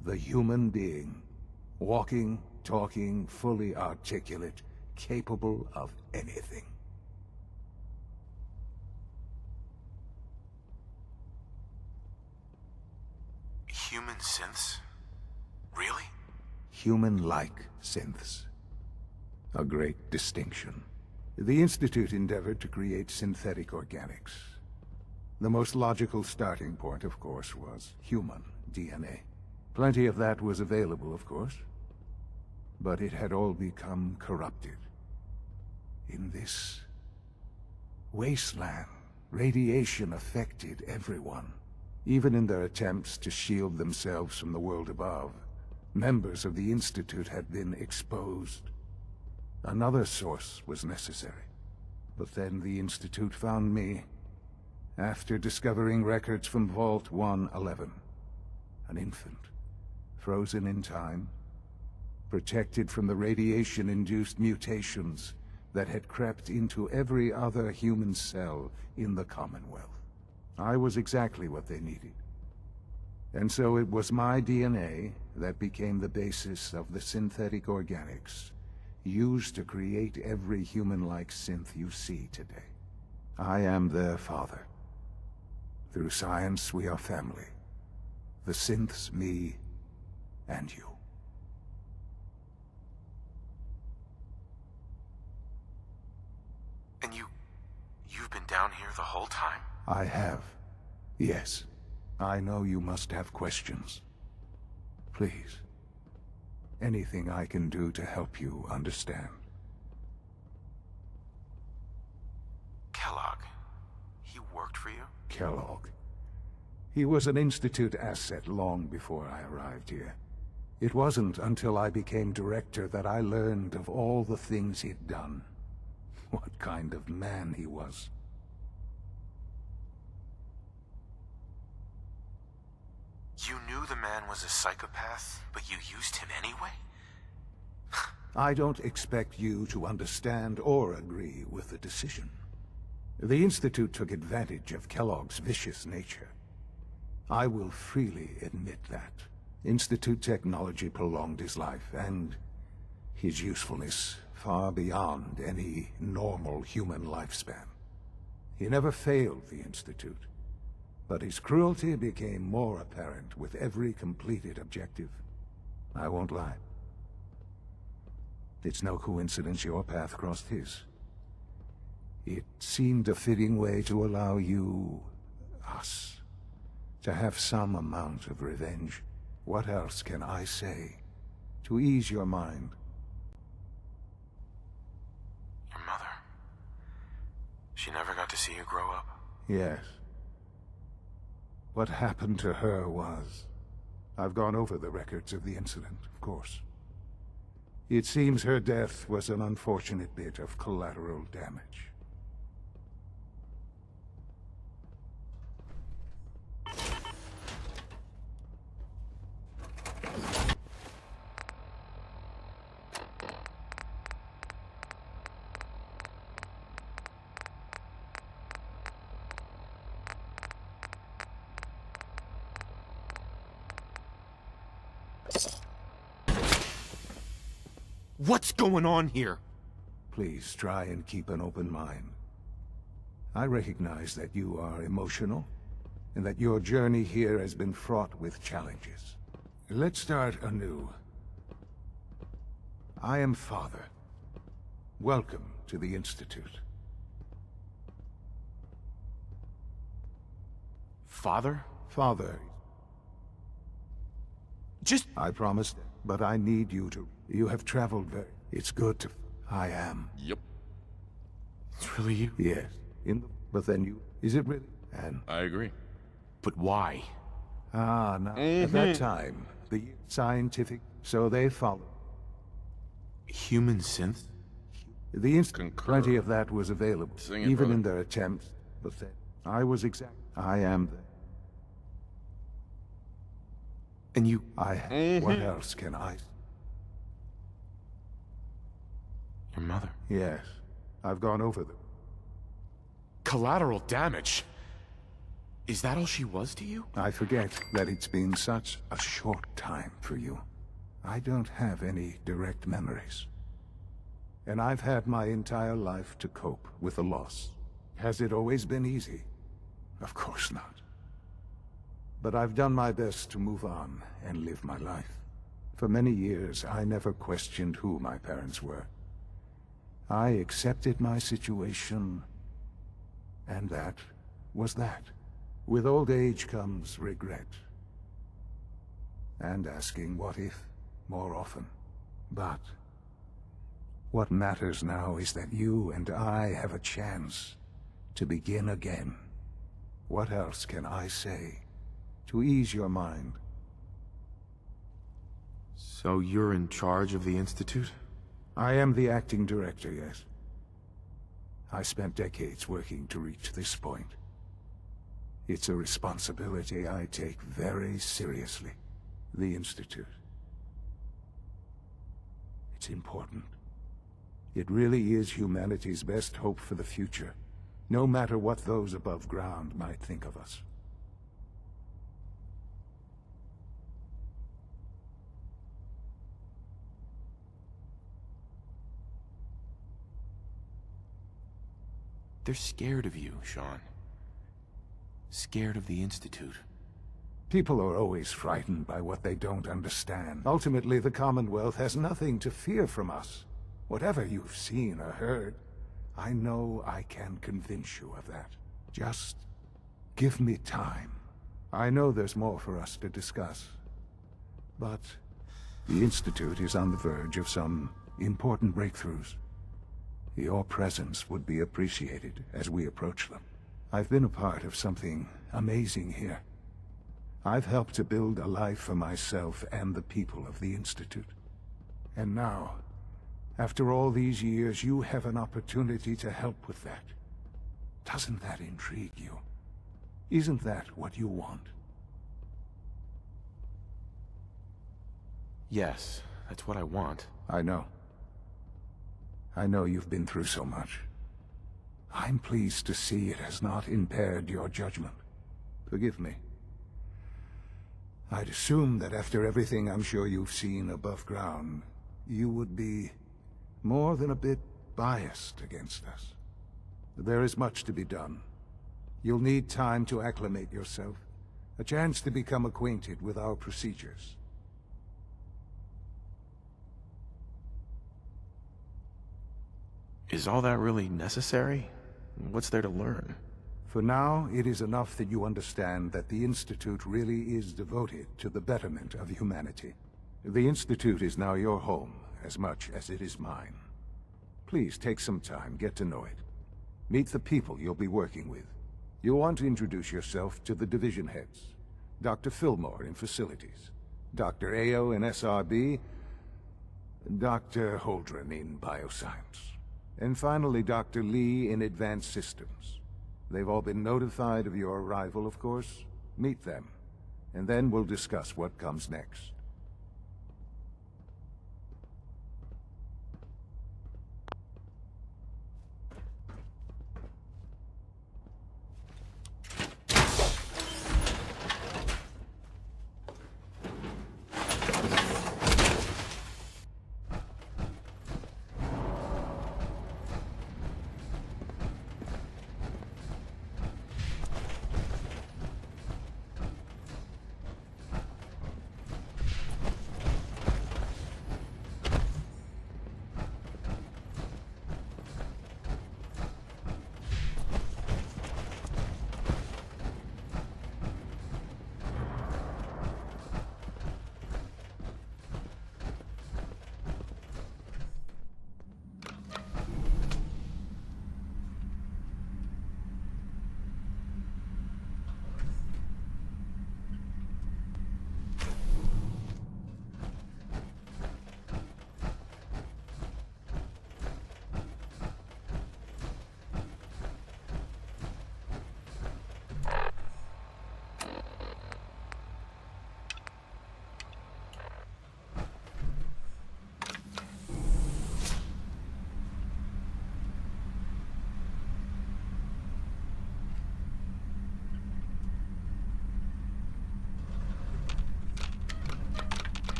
The human being. Walking, talking, fully articulate, capable of anything. Human synths? Really? Human-like synths. A great distinction. The Institute endeavored to create synthetic organics. The most logical starting point, of course, was human DNA. Plenty of that was available, of course. But it had all become corrupted. In this wasteland, radiation affected everyone. Even in their attempts to shield themselves from the world above, members of the Institute had been exposed. Another source was necessary. But then the Institute found me, after discovering records from Vault 111. An infant, frozen in time, protected from the radiation-induced mutations that had crept into every other human cell in the Commonwealth. I was exactly what they needed. And so it was my DNA that became the basis of the synthetic organics used to create every human-like synth you see today. I am their father. Through science, we are family. The synths, me, and you. And you've been down here the whole time? I have. Yes. I know you must have questions. Please. Anything I can do to help you understand. Kellogg. He worked for you? Kellogg. He was an Institute asset long before I arrived here. It wasn't until I became director that I learned of all the things he'd done. What kind of man he was. You knew the man was a psychopath, but you used him anyway? I don't expect you to understand or agree with the decision. The Institute took advantage of Kellogg's vicious nature. I will freely admit that. Institute technology prolonged his life, and his usefulness far beyond any normal human lifespan. He never failed the Institute, but his cruelty became more apparent with every completed objective. I won't lie. It's no coincidence your path crossed his. It seemed a fitting way to allow you, us, to have some amount of revenge. What else can I say to ease your mind? Your mother. She never got to see you grow up? Yes. What happened to her was... I've gone over the records of the incident, of course. It seems her death was an unfortunate bit of collateral damage. What's going on here? Please try and keep an open mind. I recognize that you are emotional, and that your journey here has been fraught with challenges. Let's start anew. I am Father. Welcome to the Institute. Father? Father. Just... I promised, but I need you to... You have traveled very... It's good to... I am. Yep. It's really you? Yes. But then you... Is it really? And... I agree. But why? Ah, no. At that time, the scientific... So they follow. Human synth? The instant plenty of that was available, Sing it, even brother. in their attempts. But then, I was exact. I am the... And you... What else can I... Your mother? Yes. I've gone over them. Collateral damage? Is that all she was to you? I forget that it's been such a short time for you. I don't have any direct memories. And I've had my entire life to cope with the loss. Has it always been easy? Of course not. But I've done my best to move on and live my life. For many years, I never questioned who my parents were. I accepted my situation, and that was that. With old age comes regret. And asking what if more often. But what matters now is that you and I have a chance to begin again. What else can I say to ease your mind? So you're in charge of the Institute? I am the acting director, yes. I spent decades working to reach this point. It's a responsibility I take very seriously. The Institute. It's important. It really is humanity's best hope for the future, no matter what those above ground might think of us. They're scared of you, Sean. Scared of the Institute. People are always frightened by what they don't understand. Ultimately, the Commonwealth has nothing to fear from us. Whatever you've seen or heard, I know I can convince you of that. Just give me time. I know there's more for us to discuss. But the Institute is on the verge of some important breakthroughs. Your presence would be appreciated as we approach them. I've been a part of something amazing here. I've helped to build a life for myself and the people of the Institute. And now, after all these years, you have an opportunity to help with that. Doesn't that intrigue you? Isn't that what you want? Yes, that's what I want. I know. I know you've been through so much. I'm pleased to see it has not impaired your judgment. Forgive me. I'd assume that after everything I'm sure you've seen above ground, you would be more than a bit biased against us. There is much to be done. You'll need time to acclimate yourself, a chance to become acquainted with our procedures. Is all that really necessary? What's there to learn? For now, it is enough that you understand that the Institute really is devoted to the betterment of humanity. The Institute is now your home, as much as it is mine. Please take some time, get to know it. Meet the people you'll be working with. You'll want to introduce yourself to the division heads. Dr. Fillmore in Facilities, Dr. Ayo in SRB, Dr. Holdren in Bioscience, and finally Dr. Lee in Advanced Systems. They've all been notified of your arrival, of course. Meet them, and then we'll discuss what comes next.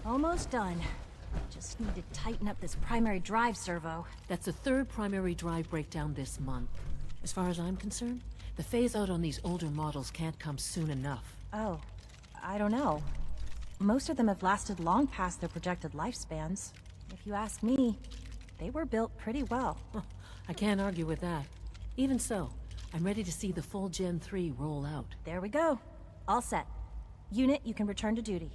Almost done. Just need to tighten up this primary drive servo. That's the third primary drive breakdown this month. As far as I'm concerned, the phase-out on these older models can't come soon enough. Oh, I don't know. Most of them have lasted long past their projected lifespans. If you ask me, they were built pretty well. I can't argue with that. Even so, I'm ready to see the full Gen 3 roll out. There we go. All set. Unit, you can return to duty.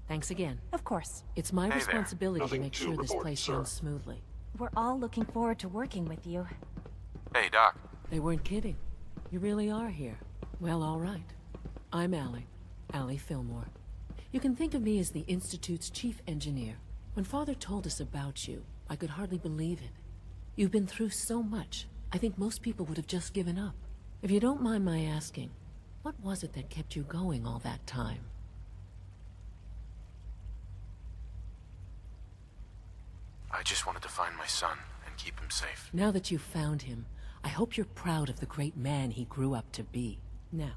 Thanks again. Of course. It's my Hey responsibility there. to make sure this place runs smoothly. We're all looking forward to working with you. Hey, Doc. They weren't kidding. You really are here. Well, all right. I'm Allie Fillmore. You can think of me as the Institute's chief engineer. When Father told us about you, I could hardly believe it. You've been through so much, I think most people would have just given up. If you don't mind my asking, what was it that kept you going all that time? I just wanted to find my son and keep him safe. Now that you've found him, I hope you're proud of the great man he grew up to be. Now,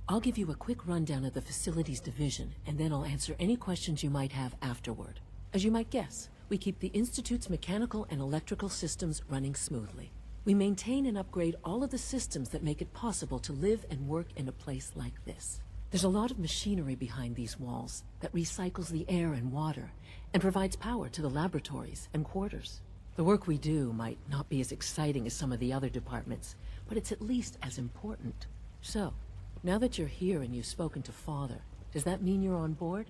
I'll give you a quick rundown of the Facilities Division, and then I'll answer any questions you might have afterward. As you might guess, we keep the Institute's mechanical and electrical systems running smoothly. We maintain and upgrade all of the systems that make it possible to live and work in a place like this. There's a lot of machinery behind these walls that recycles the air and water and provides power to the laboratories and quarters. The work we do might not be as exciting as some of the other departments, but it's at least as important. So, now that you're here and you've spoken to Father, does that mean you're on board?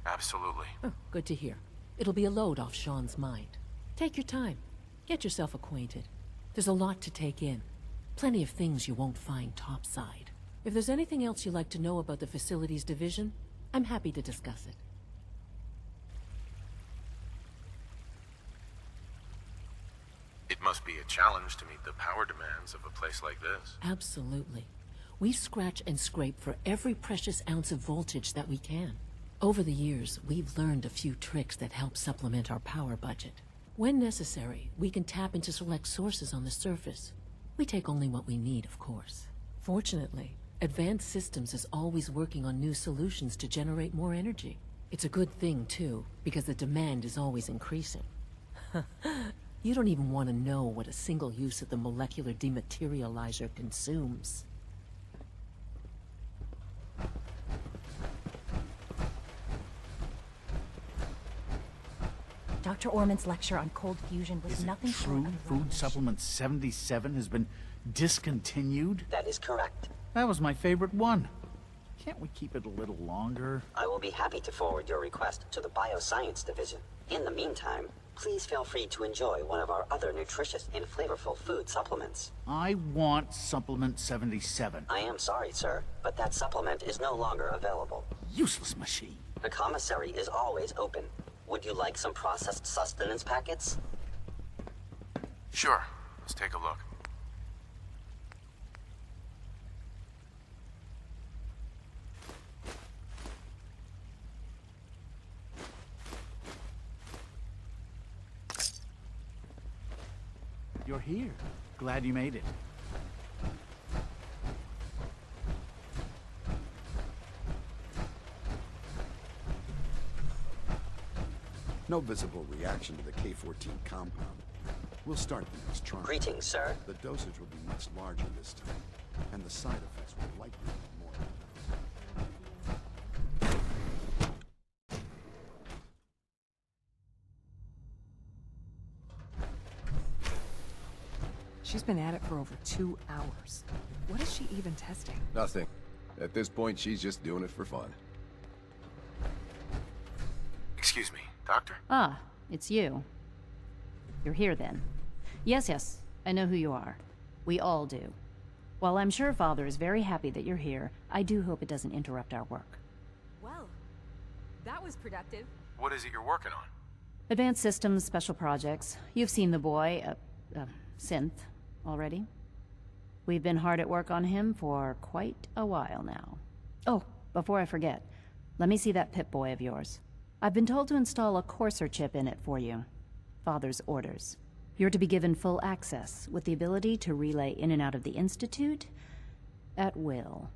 Absolutely. Oh, good to hear. It'll be a load off Sean's mind. Take your time. Get yourself acquainted. There's a lot to take in. Plenty of things you won't find topside. If there's anything else you'd like to know about the Facilities Division, I'm happy to discuss it. It must be a challenge to meet the power demands of a place like this. Absolutely. We scratch and scrape for every precious ounce of voltage that we can. Over the years, we've learned a few tricks that help supplement our power budget. When necessary, we can tap into select sources on the surface. We take only what we need, of course. Fortunately, Advanced Systems is always working on new solutions to generate more energy. It's a good thing, too, because the demand is always increasing. You don't even want to know what a single use of the molecular dematerializer consumes. Dr. Orman's lecture on cold fusion was Is nothing it short true of Food Supplement 77 has been discontinued? That is correct. That was my favorite one. Can't we keep it a little longer? I will be happy to forward your request to the Bioscience Division. In the meantime, please feel free to enjoy one of our other nutritious and flavorful food supplements. I want Supplement 77. I am sorry, sir, but that supplement is no longer available. Useless machine. The commissary is always open. Would you like some processed sustenance packets? Sure. Let's take a look. You're here. Glad you made it. No visible reaction to the K-14 compound. We'll start the next trial. Greetings, sir. The dosage will be much larger this time, and the side effects will likely be more. She's been at it for over 2 hours. What is she even testing? Nothing. At this point, she's just doing it for fun. Excuse me, Doctor? Ah, it's you. You're here then. Yes, I know who you are. We all do. While I'm sure Father is very happy that you're here, I do hope it doesn't interrupt our work. Well, that was productive. What is it you're working on? Advanced Systems, Special Projects. You've seen the boy, Synth, already. We've been hard at work on him for quite a while now. Oh, before I forget, let me see that Pip-Boy of yours. I've been told to install a Courser chip in it for you. Father's orders. You're to be given full access, with the ability to relay in and out of the Institute at will.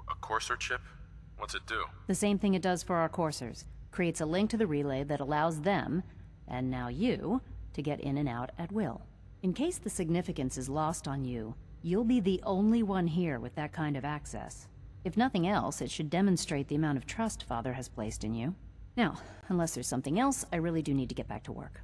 A Courser chip? What's it do? The same thing it does for our coursers. Creates a link to the relay that allows them, and now you, to get in and out at will. In case the significance is lost on you, you'll be the only one here with that kind of access. If nothing else, it should demonstrate the amount of trust Father has placed in you. Now, unless there's something else, I really do need to get back to work.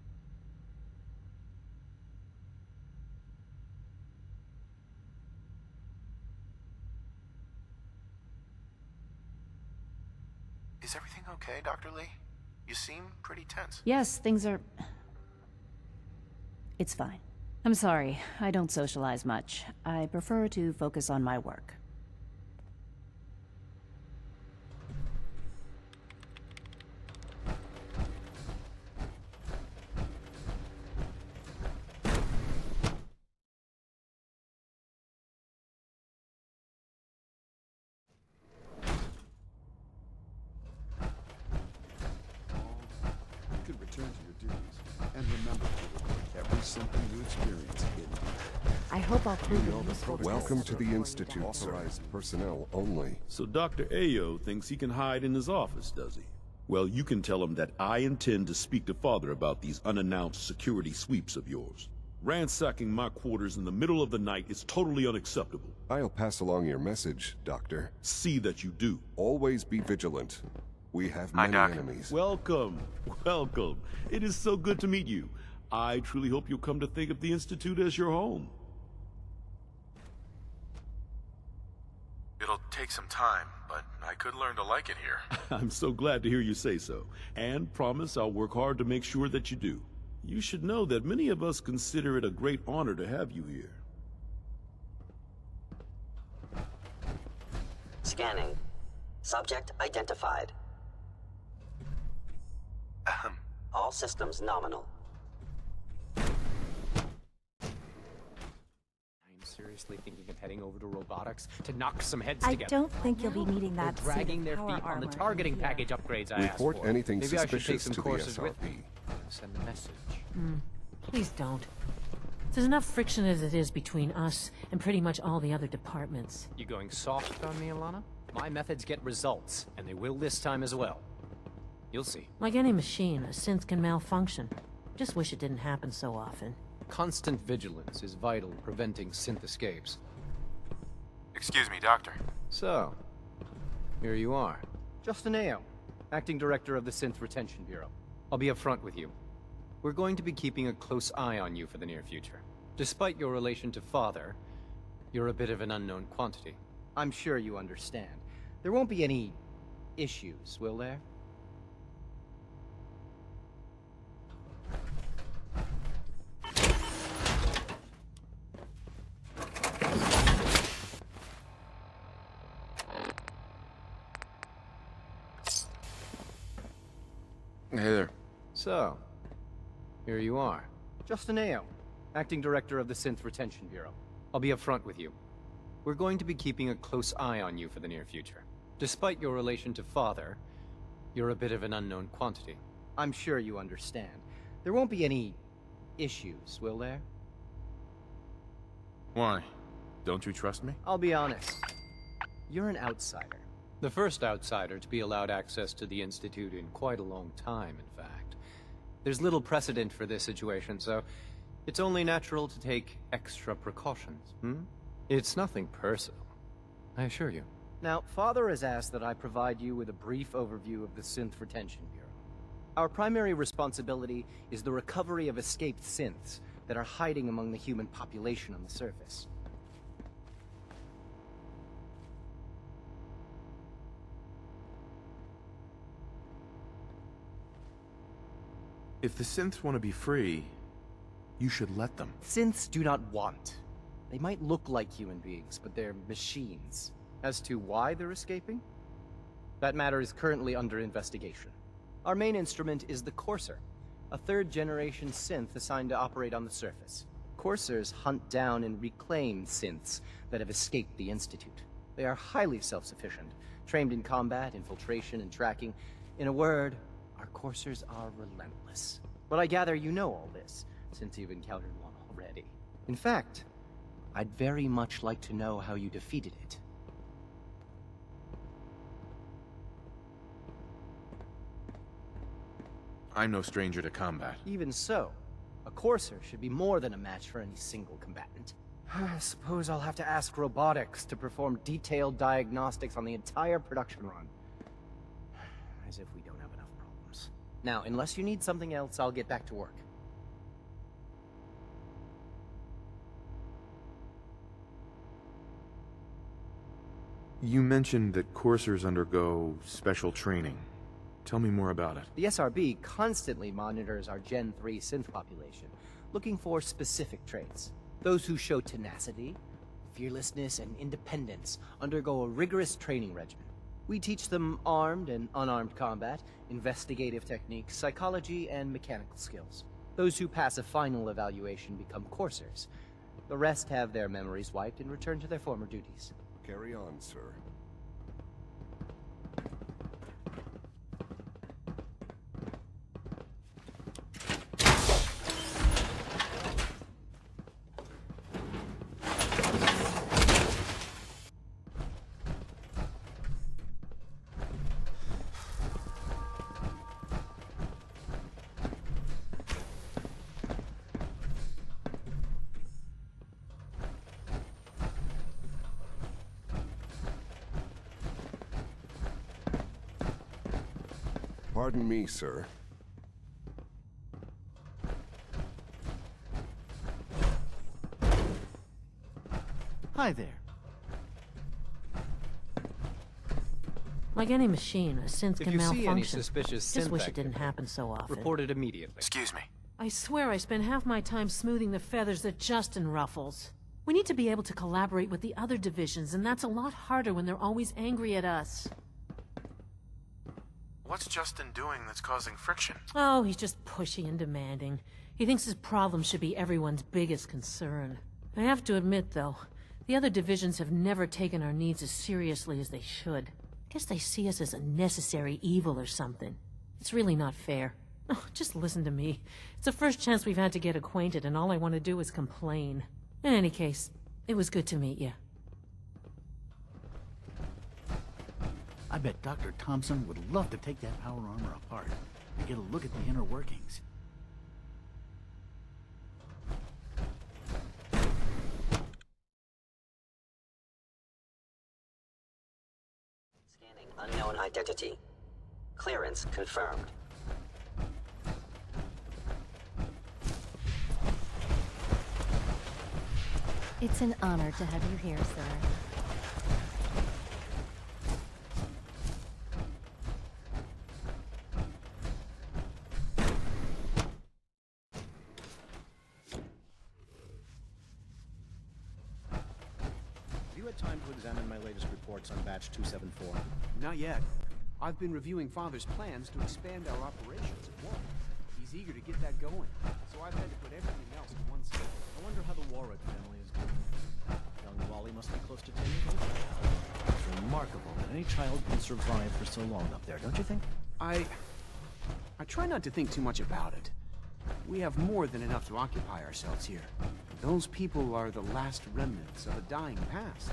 Is everything okay, Dr. Lee? You seem pretty tense. Yes, things are... It's fine. I'm sorry, I don't socialize much. I prefer to focus on my work. Return to your duties, and remember to report every symptom you experience in. I hope I'll prove it. Welcome to the Institute, sir. Authorized personnel only. So Dr. Ayo thinks he can hide in his office, does he? Well, you can tell him that I intend to speak to Father about these unannounced security sweeps of yours. Ransacking my quarters in the middle of the night is totally unacceptable. I'll pass along your message, Doctor. See that you do. Always be vigilant. We have many enemies. Welcome. Welcome. It is so good to meet you. I truly hope you'll come to think of the Institute as your home. It'll take some time, but I could learn to like it here. I'm so glad to hear you say so, and promise I'll work hard to make sure that you do. You should know that many of us consider it a great honor to have you here. Scanning. Subject identified. All systems nominal. I'm seriously thinking of heading over to robotics to knock some heads together. I don't think you'll be needing that. They're dragging their feet on the targeting package upgrades I asked for. Report anything Maybe I should take suspicious some to the courses with SRP. me. Send a message. Please don't. There's enough friction as it is between us and pretty much all the other departments. You going soft on me, Alana? My methods get results, and they will this time as well. You'll see. Like any machine, a synth can malfunction. Just wish it didn't happen so often. Constant vigilance is vital in preventing synth escapes. Excuse me, Doctor. So, here you are. Justin Ayo, Acting Director of the Synth Retention Bureau. I'll be upfront with you. We're going to be keeping a close eye on you for the near future. Despite your relation to Father, you're a bit of an unknown quantity. I'm sure you understand. There won't be any issues, will there? Hey there. So, here you are. Justin Ayo, Acting Director of the Synth Retention Bureau. I'll be upfront with you. We're going to be keeping a close eye on you for the near future. Despite your relation to Father, you're a bit of an unknown quantity. I'm sure you understand. There won't be any issues, will there? Why? Don't you trust me? I'll be honest. You're an outsider. The first outsider to be allowed access to the Institute in quite a long time, in fact. There's little precedent for this situation, so it's only natural to take extra precautions, It's nothing personal, I assure you. Now, Father has asked that I provide you with a brief overview of the Synth Retention Bureau. Our primary responsibility is the recovery of escaped synths that are hiding among the human population on the surface. If the synths want to be free, you should let them. Synths do not want. They might look like human beings, but they're machines. As to why they're escaping? That matter is currently under investigation. Our main instrument is the Courser, a third-generation synth assigned to operate on the surface. Coursers hunt down and reclaim synths that have escaped the Institute. They are highly self-sufficient, trained in combat, infiltration, and tracking, In a word, our coursers are relentless. But I gather you know all this, since you've encountered one already. In fact, I'd very much like to know how you defeated it. I'm no stranger to combat. Even so, a courser should be more than a match for any single combatant. I suppose I'll have to ask robotics to perform detailed diagnostics on the entire production run. As if we don't have enough problems. Now, unless you need something else, I'll get back to work. You mentioned that coursers undergo special training. Tell me more about it. The SRB constantly monitors our Gen 3 synth population, looking for specific traits. Those who show tenacity, fearlessness, and independence undergo a rigorous training regimen. We teach them armed and unarmed combat, investigative techniques, psychology, and mechanical skills. Those who pass a final evaluation become coursers. The rest have their memories wiped and return to their former duties. Carry on, sir. Pardon me, sir. Hi there. Like any machine, a synth If can you malfunction. see any suspicious Just synth wish it didn't activity, happen so often. report it immediately. Excuse me. I swear I spend half my time smoothing the feathers that Justin ruffles. We need to be able to collaborate with the other divisions, and that's a lot harder when they're always angry at us. What's Justin doing that's causing friction? Oh, he's just pushy and demanding. He thinks his problem should be everyone's biggest concern. I have to admit, though, the other divisions have never taken our needs as seriously as they should. Guess they see us as a necessary evil or something. It's really not fair. Oh, just listen to me. It's the first chance we've had to get acquainted, and all I want to do is complain. In any case, it was good to meet you. I bet Dr. Thompson would love to take that power armor apart and get a look at the inner workings. Scanning unknown identity. Clearance confirmed. It's an honor to have you here, sir. Have you had time to examine my latest reports on Batch 274? Not yet. I've been reviewing Father's plans to expand our operations at Warwick. He's eager to get that going, so I've had to put everything else to one side. I wonder how the Warwick family is doing. Young Wally must be close to 10 years old now. It's remarkable that any child can survive for so long up there, don't you think? I try not to think too much about it. We have more than enough to occupy ourselves here. Those people are the last remnants of a dying past.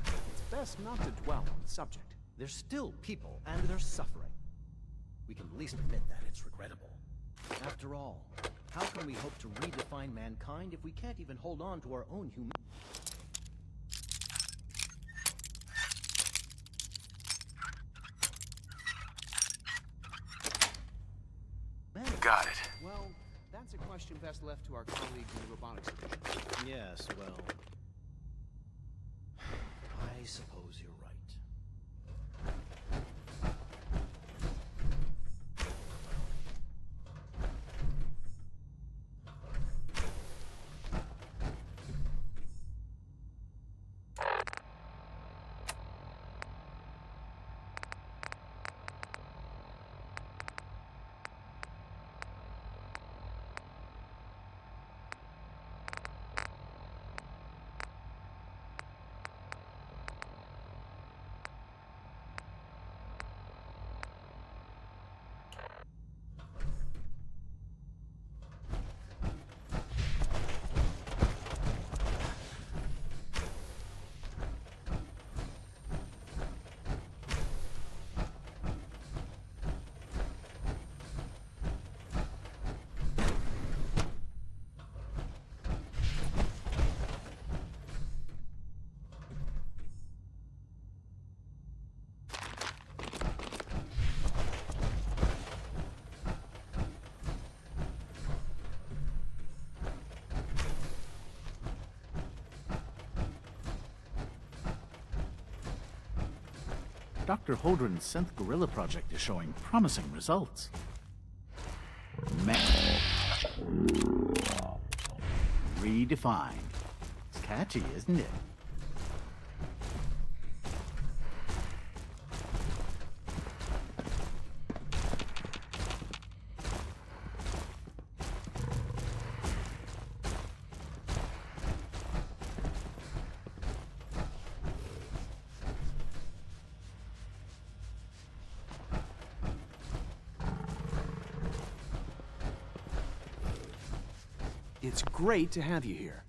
It's best not to dwell on the subject. They're still people, and they're suffering. We can at least admit that it's regrettable. After all, how can we hope to redefine mankind if we can't even hold on to our own human... Got it. Well, that's a question best left to our colleagues in the robotics division. Yes, well... I suppose you're right. Dr. Holdren's synth gorilla project is showing promising results. Redefined. It's catchy, isn't it? It's great to have you here.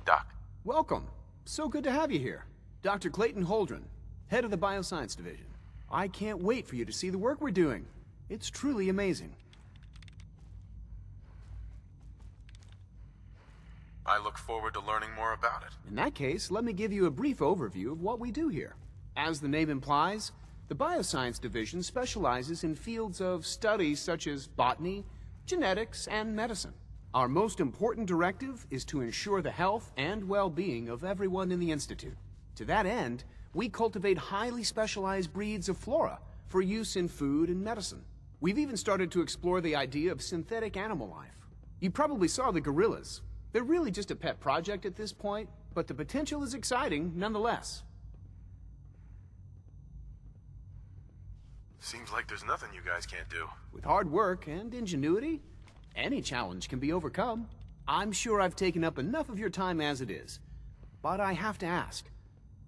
Doc. Welcome. So good to have you here. Dr. Clayton Holdren, head of the Bioscience Division. I can't wait for you to see the work we're doing. It's truly amazing. I look forward to learning more about it. In that case, let me give you a brief overview of what we do here. As the name implies, the Bioscience Division specializes in fields of study such as botany, genetics, and medicine. Our most important directive is to ensure the health and well-being of everyone in the Institute. To that end, we cultivate highly specialized breeds of flora for use in food and medicine. We've even started to explore the idea of synthetic animal life. You probably saw the gorillas. They're really just a pet project at this point, but the potential is exciting nonetheless. Seems like there's nothing you guys can't do. With hard work and ingenuity, any challenge can be overcome. I'm sure I've taken up enough of your time as it is. But I have to ask,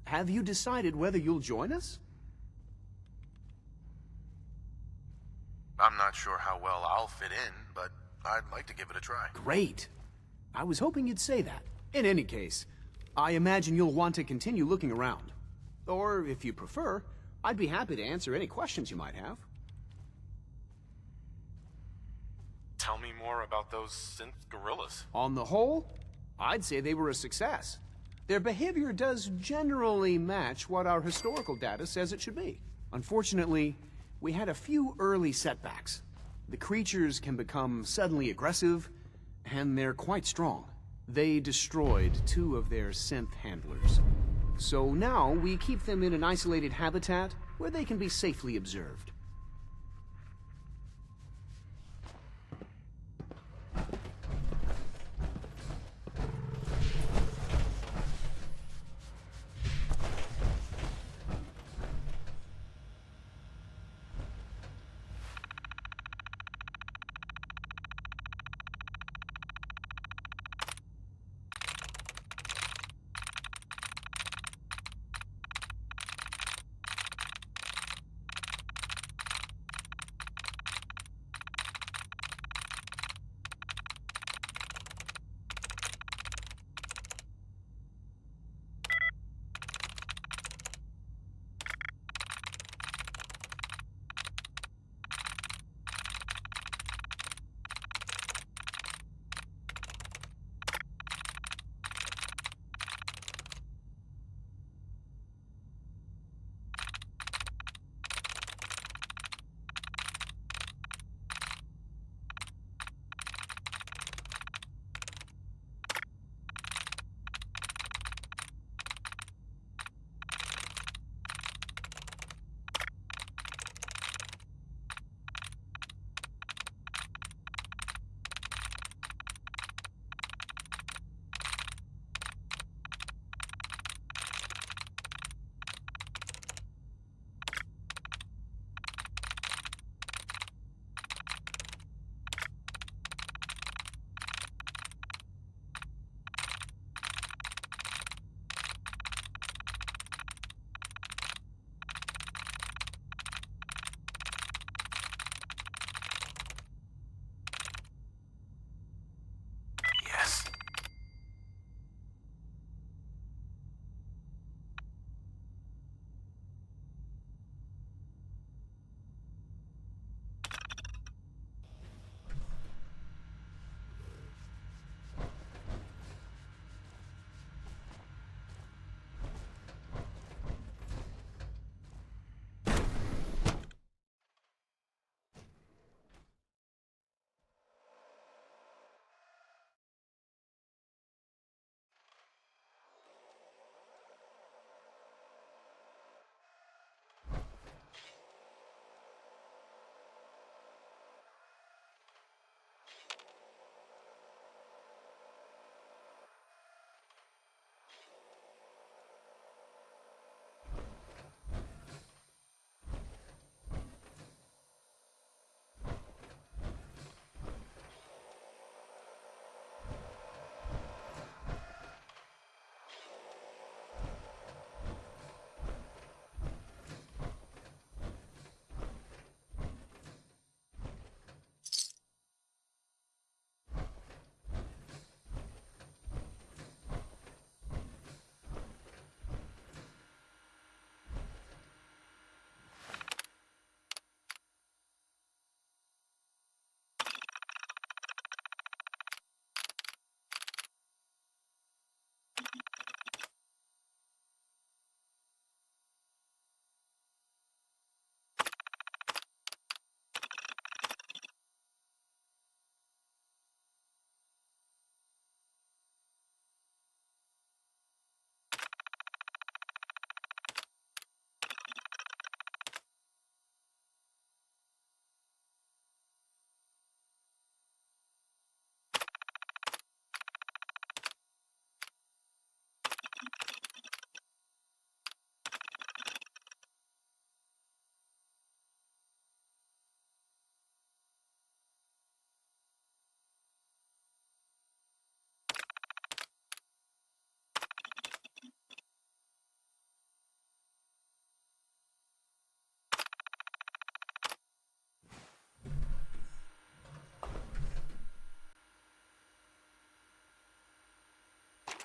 have you decided whether you'll join us? I'm not sure how well I'll fit in, but I'd like to give it a try. Great. I was hoping you'd say that. In any case, I imagine you'll want to continue looking around. Or, if you prefer, I'd be happy to answer any questions you might have. Tell me more about those synth gorillas. On the whole, I'd say they were a success. Their behavior does generally match what our historical data says it should be. Unfortunately, we had a few early setbacks. The creatures can become suddenly aggressive, and they're quite strong. They destroyed 2 of their synth handlers. So now we keep them in an isolated habitat where they can be safely observed.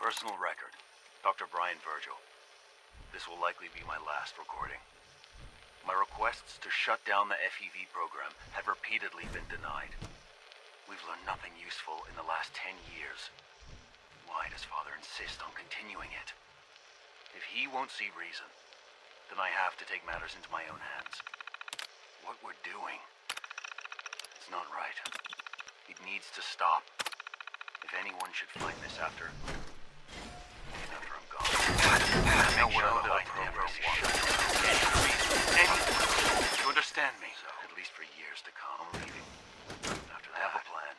Personal record. Dr. Brian Virgil. This will likely be my last recording. My requests to shut down the FEV program have repeatedly been denied. We've learned nothing useful in the last 10 years. Why does Father insist on continuing it? If he won't see reason, then I have to take matters into my own hands. What we're doing, it's not right. It needs to stop. If anyone should find this after I'm gone, I know what I never want. You understand me? So, at least for years to come, I'm leaving. After that, I have a plan.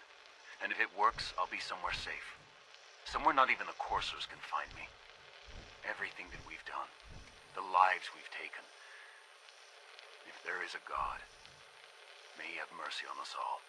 And if it works, I'll be somewhere safe. Somewhere not even the Coursers can find me. Everything that we've done, the lives we've taken. If there is a God, may he have mercy on us all.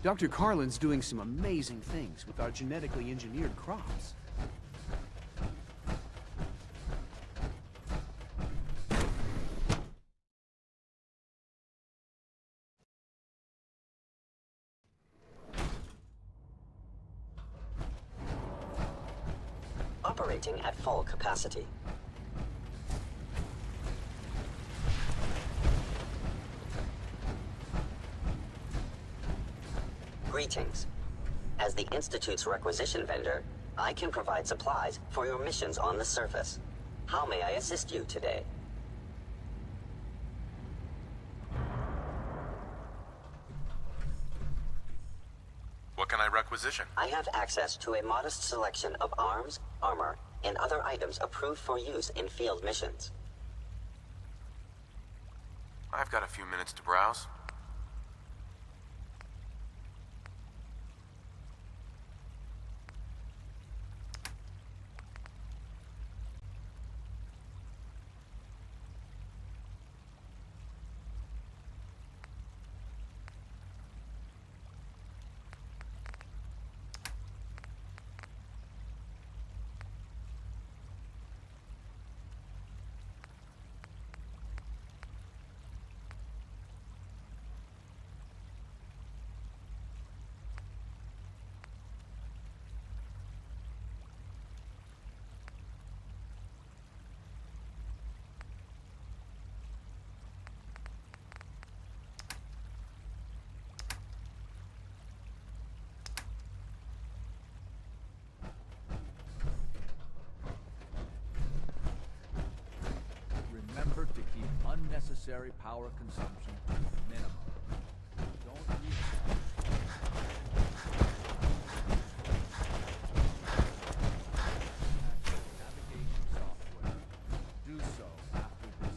Dr. Carlin's doing some amazing things with our genetically engineered crops. Operating at full capacity. Greetings. As the Institute's requisition vendor, I can provide supplies for your missions on the surface. How may I assist you today? What can I requisition? I have access to a modest selection of arms, armor, and other items approved for use in field missions. I've got a few minutes to browse. Remember to keep unnecessary power consumption to a minimum. Don't use navigation software. Do so after this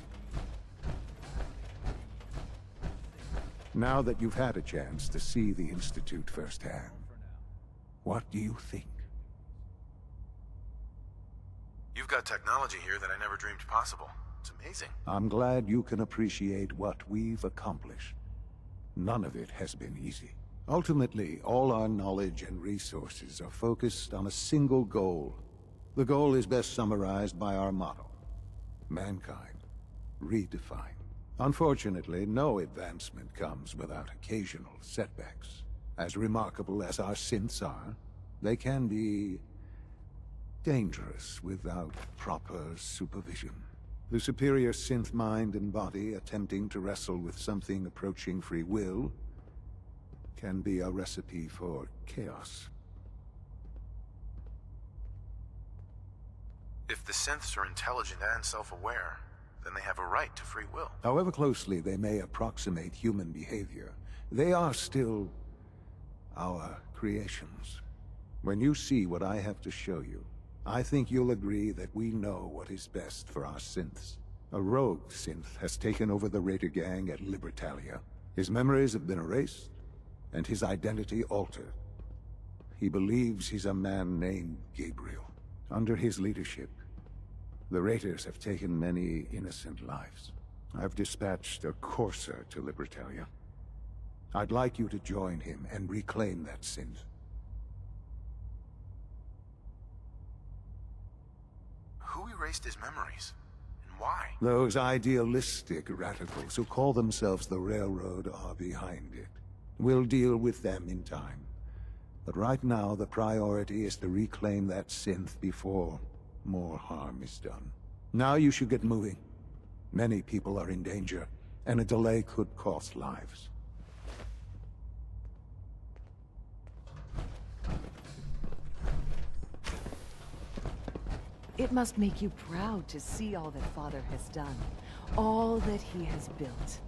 meeting. Now that you've had a chance to see the Institute firsthand, what do you think? You've got technology here that I never dreamed possible. It's amazing. I'm glad you can appreciate what we've accomplished. None of it has been easy. Ultimately, all our knowledge and resources are focused on a single goal. The goal is best summarized by our motto: mankind redefined. Unfortunately, no advancement comes without occasional setbacks. As remarkable as our synths are, they can be dangerous without proper supervision. The superior synth mind and body attempting to wrestle with something approaching free will can be a recipe for chaos. If the synths are intelligent and self-aware, then they have a right to free will. However closely they may approximate human behavior, they are still our creations. When you see what I have to show you, I think you'll agree that we know what is best for our synths. A rogue synth has taken over the Raider gang at Libertalia. His memories have been erased, and his identity altered. He believes he's a man named Gabriel. Under his leadership, the Raiders have taken many innocent lives. I've dispatched a courser to Libertalia. I'd like you to join him and reclaim that synth. Who erased his memories? And why? Those idealistic radicals who call themselves the Railroad are behind it. We'll deal with them in time. But right now, the priority is to reclaim that synth before more harm is done. Now you should get moving. Many people are in danger, and a delay could cost lives. It must make you proud to see all that Father has done, all that he has built.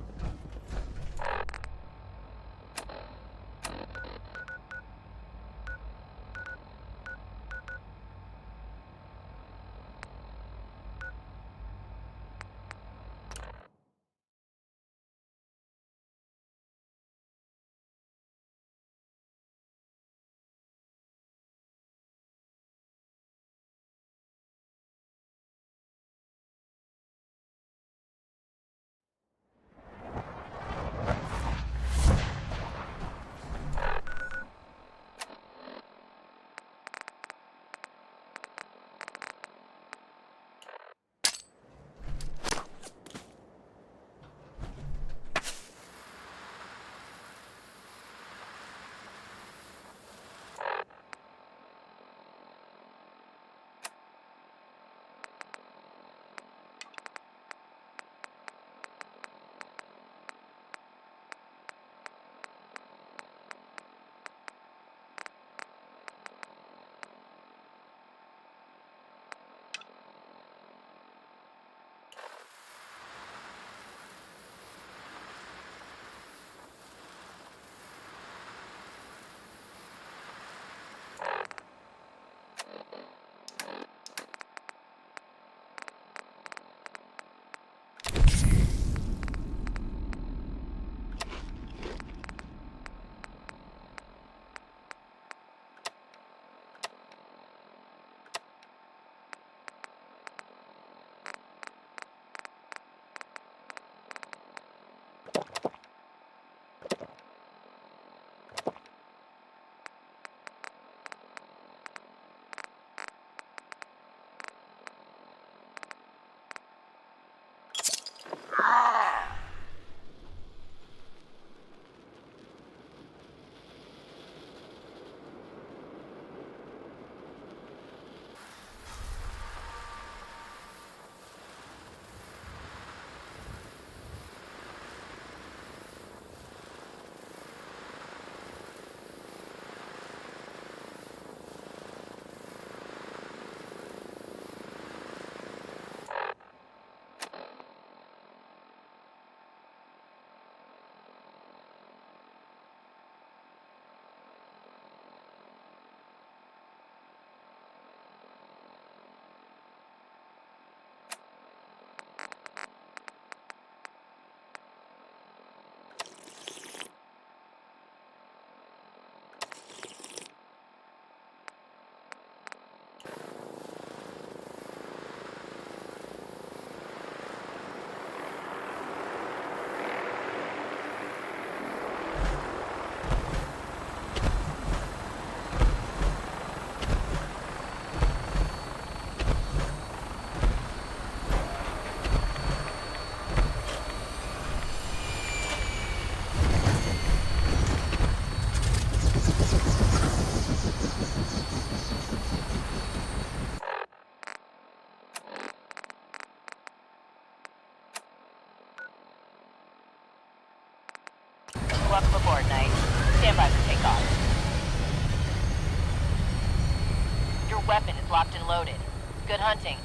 Welcome aboard, Knight. Stand by for takeoff. Your weapon is locked and loaded. Good hunting.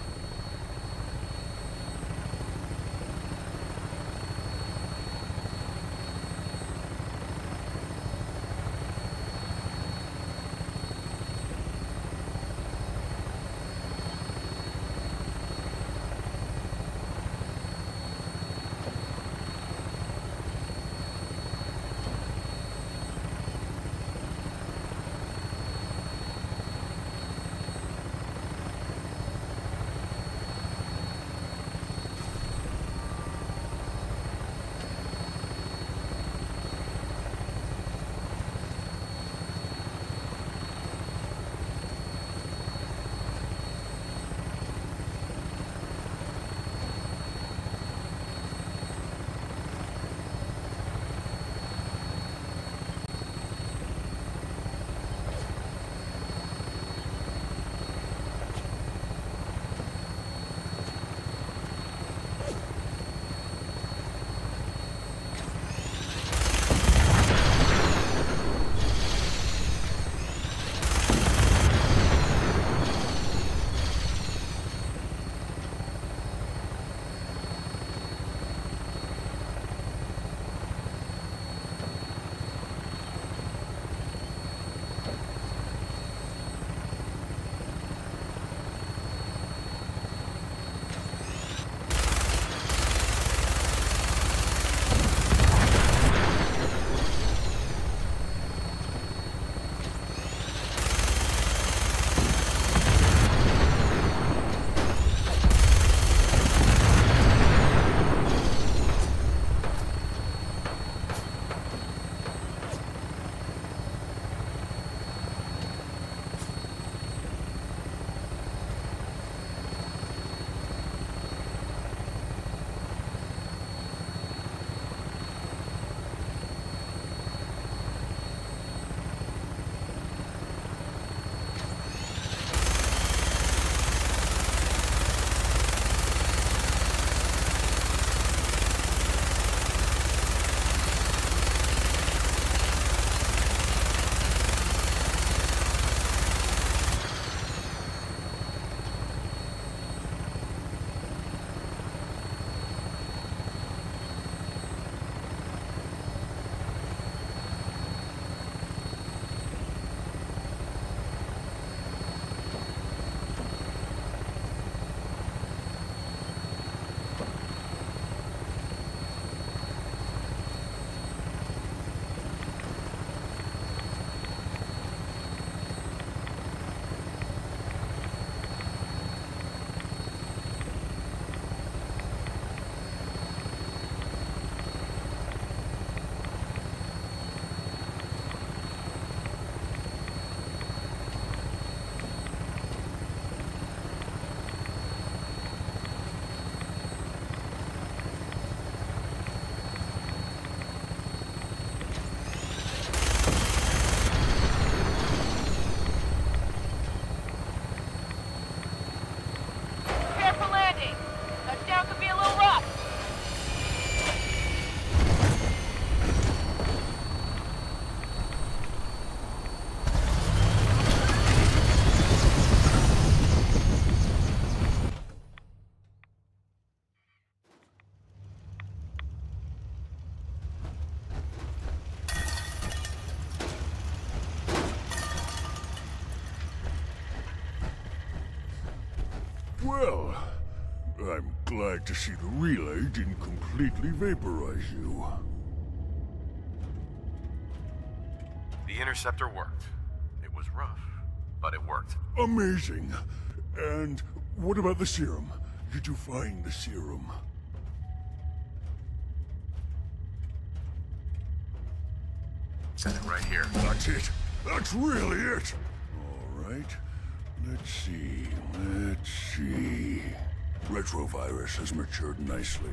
Well, I'm glad to see the relay didn't completely vaporize you. The interceptor worked. It was rough, but it worked. Amazing. And what about the serum? Did you find the serum? Sent it right here. That's it. That's really it. All right. Let's see. Retrovirus has matured nicely.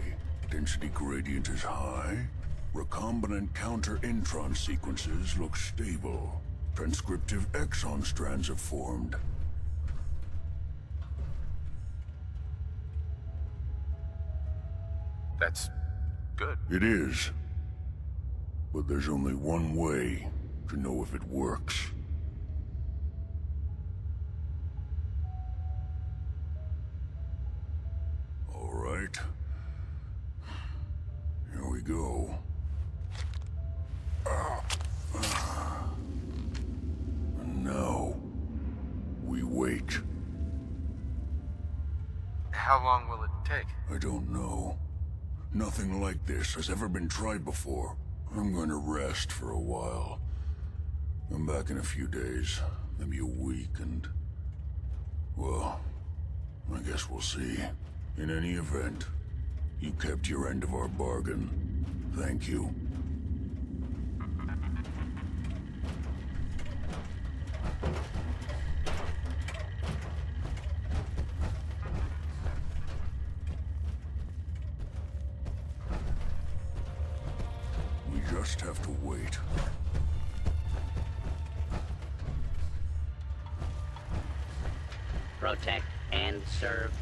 Density gradient is high. Recombinant counter-intron sequences look stable. Transcriptive exon strands have formed. That's good. It is. But there's only one way to know if it works. All right. Here we go. And now, we wait. How long will it take? I don't know. Nothing like this has ever been tried before. I'm going to rest for a while. I'm back in a few days, maybe a week, and... well, I guess we'll see. In any event, you kept your end of our bargain. Thank you. We just have to wait. Protect and serve.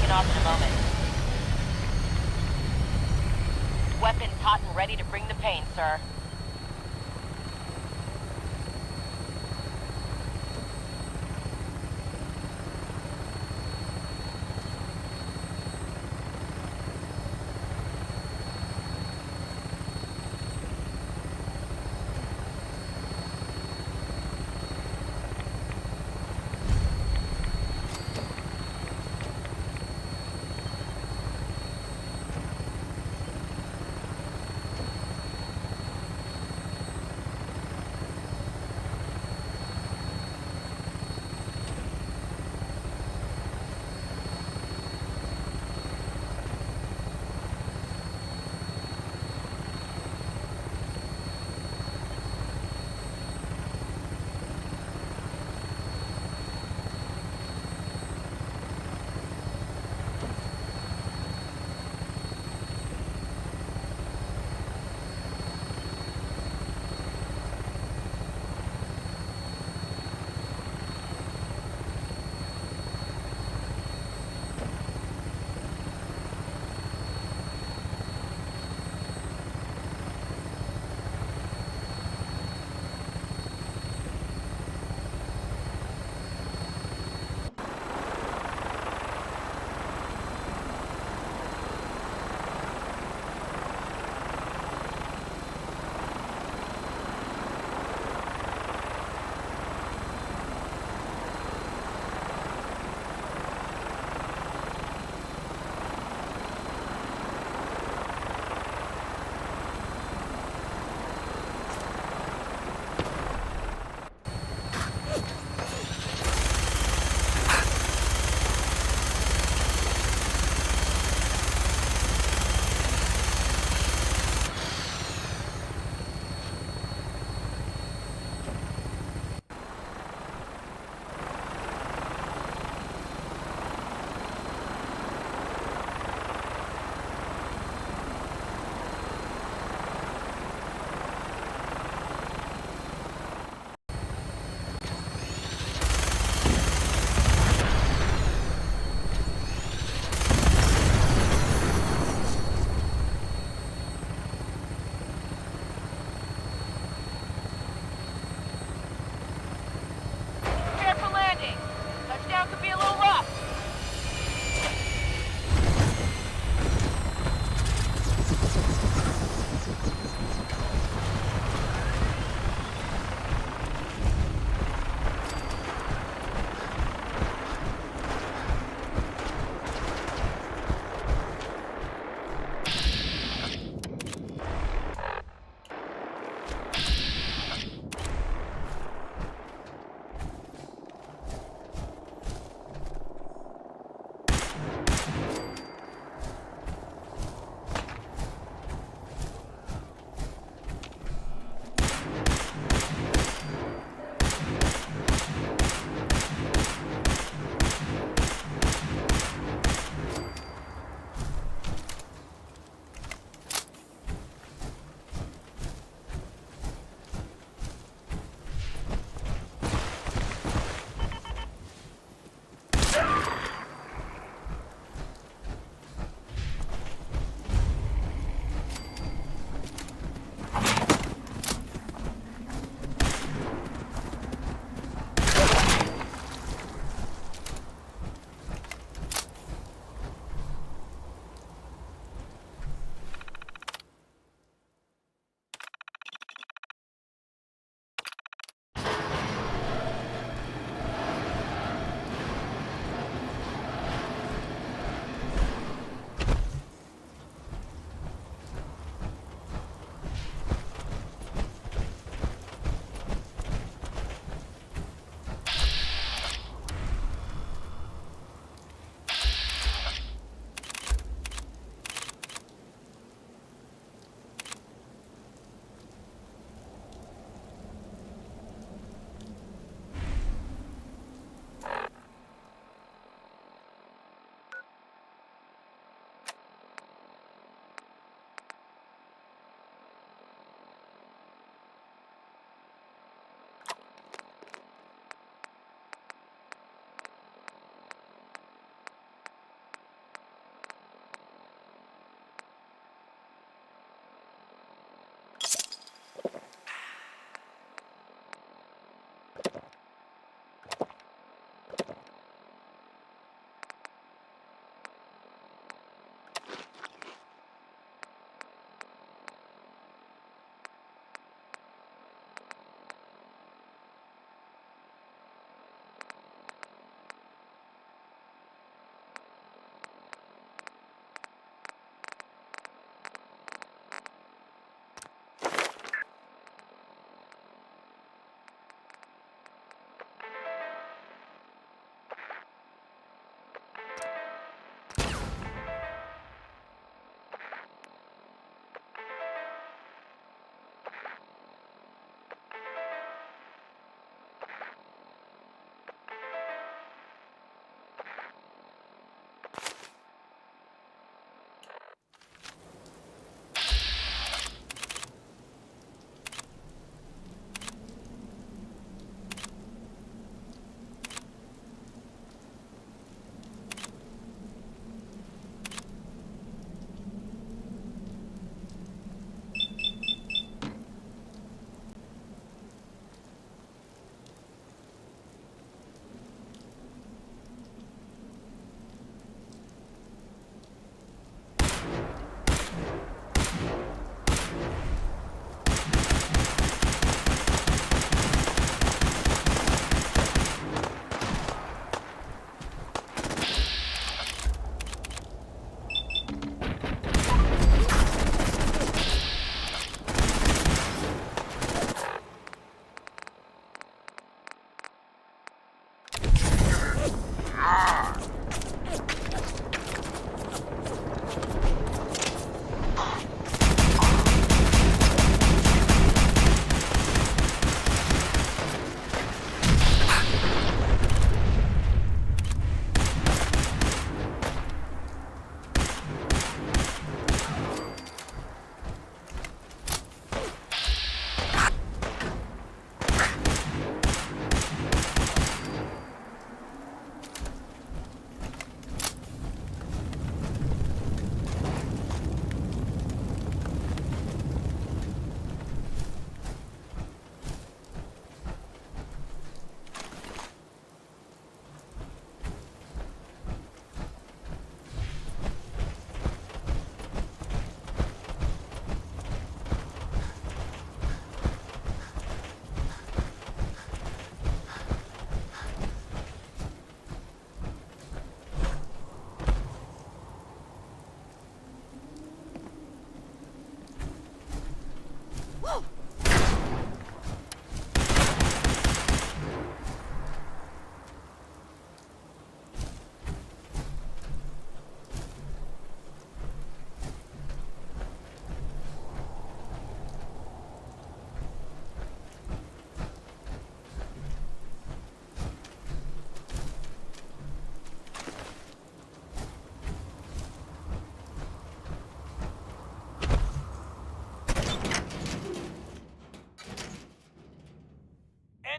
taken off in a moment. Weapons hot and ready to bring the pain, sir.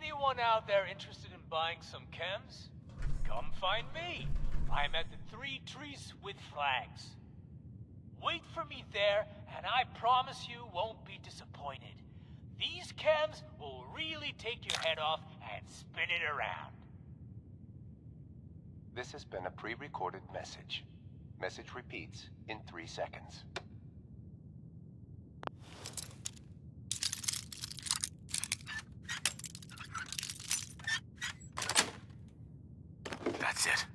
Anyone out there interested in buying some chems? Come find me. I'm at the Three Trees with Flags. Wait for me there, and I promise you won't be disappointed. These chems will really take your head off and spin it around. This has been a pre-recorded message. Message repeats in 3 seconds. That's it.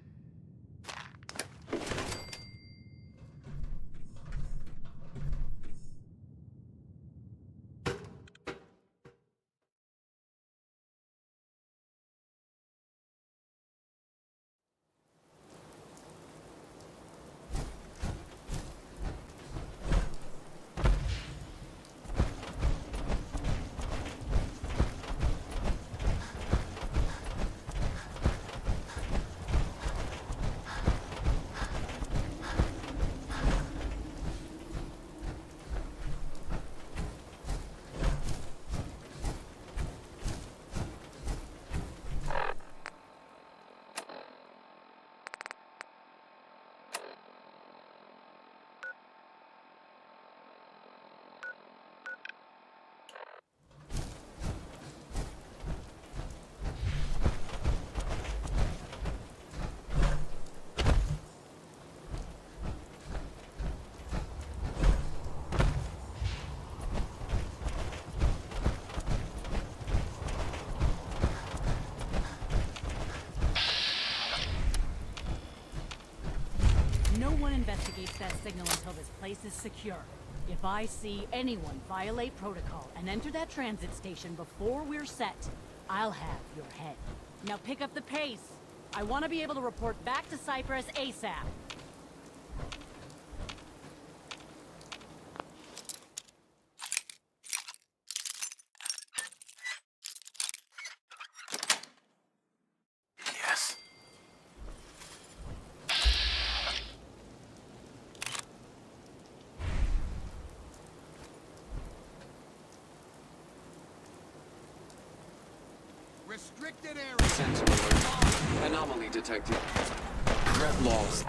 No one investigates that signal until this place is secure. If I see anyone violate protocol and enter that transit station before we're set, I'll have your head. Now pick up the pace. I want to be able to report back to Cyprus ASAP. Yes. Restricted area. Sensor alert. Anomaly detected. Threat lost.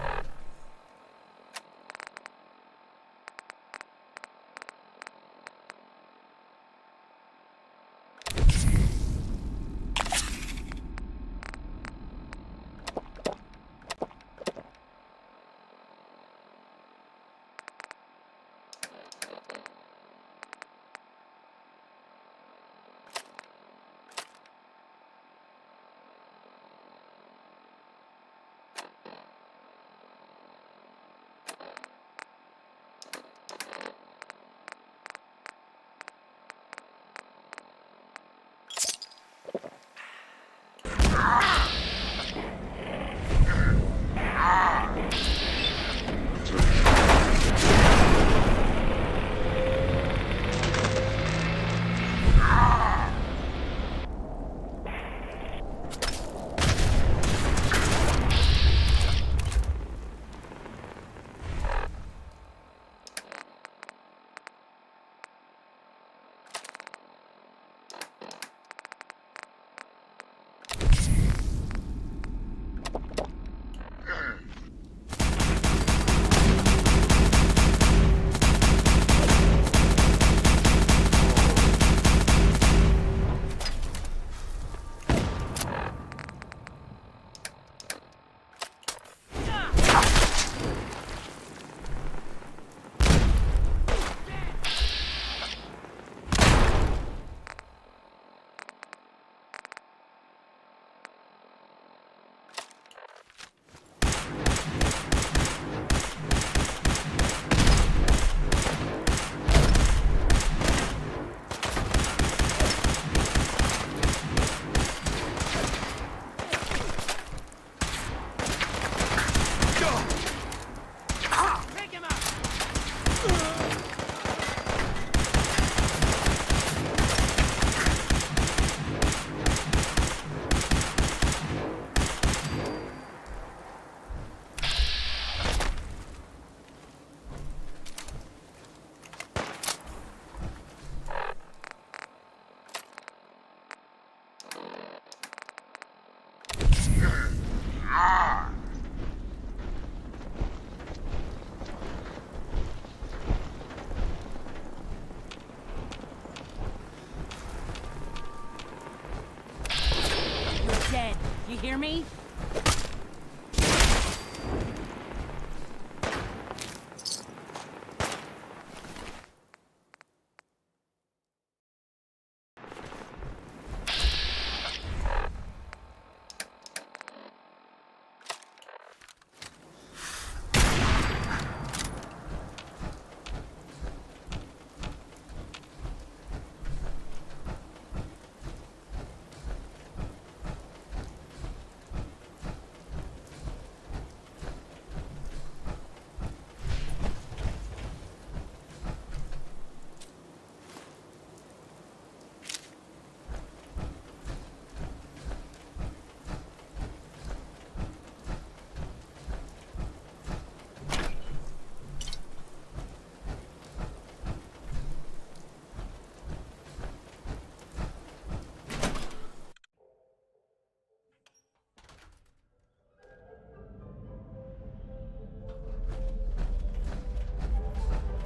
hear me?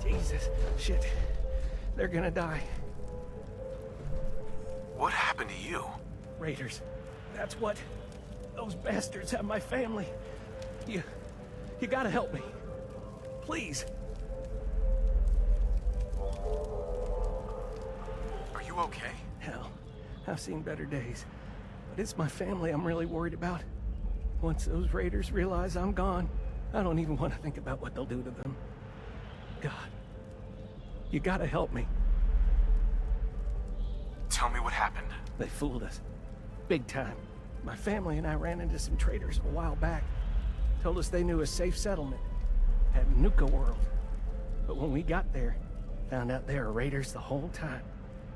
Jesus, shit. They're gonna die. What happened to you? Raiders. That's what. Those bastards have my family. You gotta help me. Please. Are you okay? Hell, I've seen better days. But it's my family I'm really worried about. Once those raiders realize I'm gone, I don't even want to think about what they'll do to them. God. You gotta help me. Tell me what happened. They fooled us. Big time. My family and I ran into some traitors a while back. Told us they knew a safe settlement at Nuka World. But when we got there, found out they were raiders the whole time.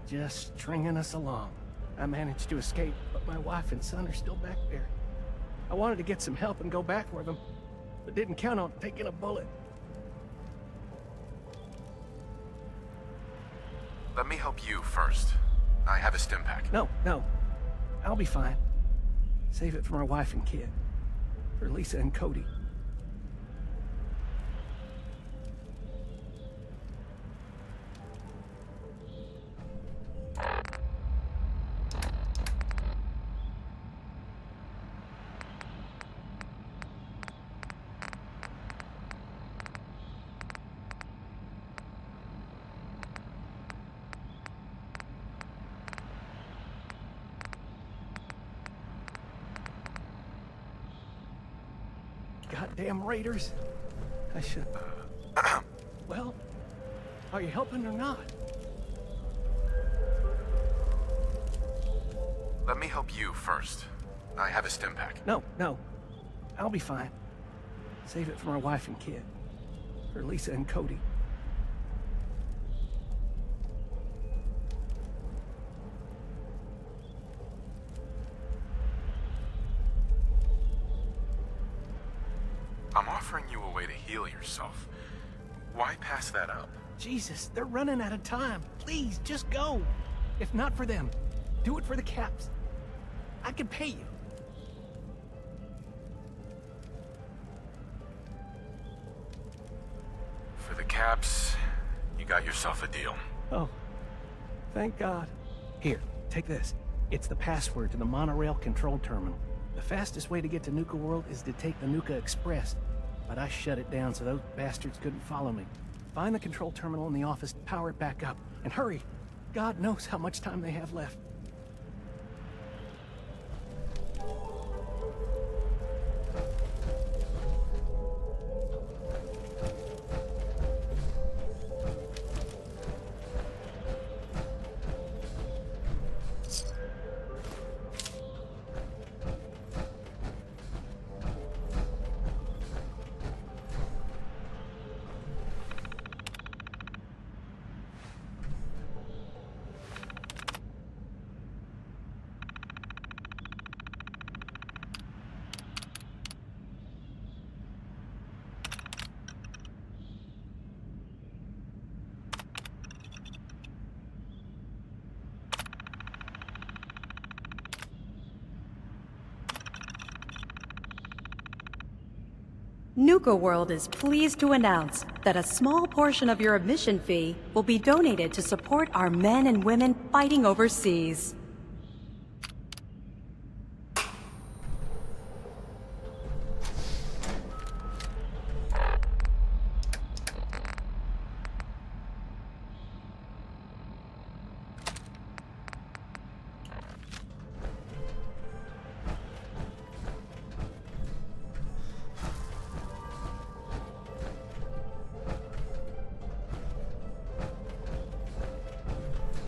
Just stringing us along. I managed to escape, but my wife and son are still back there. I wanted to get some help and go back for them, but didn't count on taking a bullet. Let me help you first. I have a stim pack. No. I'll be fine. Save it for my wife and kid. For Lisa and Cody. Goddamn raiders. I should... Well, are you helping or not? Let me help you first. I have a stim pack. No. I'll be fine. Save it for my wife and kid. For Lisa and Cody. I'm offering you a way to heal yourself. Why pass that up? Jesus, they're running out of time. Please, just go. If not for them, do it for the Caps. I can pay you. For the Caps, you got yourself a deal. Oh, thank God. Here, take this. It's the password to the monorail control terminal. The fastest way to get to Nuka World is to take the Nuka Express, but I shut it down so those bastards couldn't follow me. Find the control terminal in the office, power it back up, and hurry. God knows how much time they have left. Nuka World is pleased to announce that a small portion of your admission fee will be donated to support our men and women fighting overseas.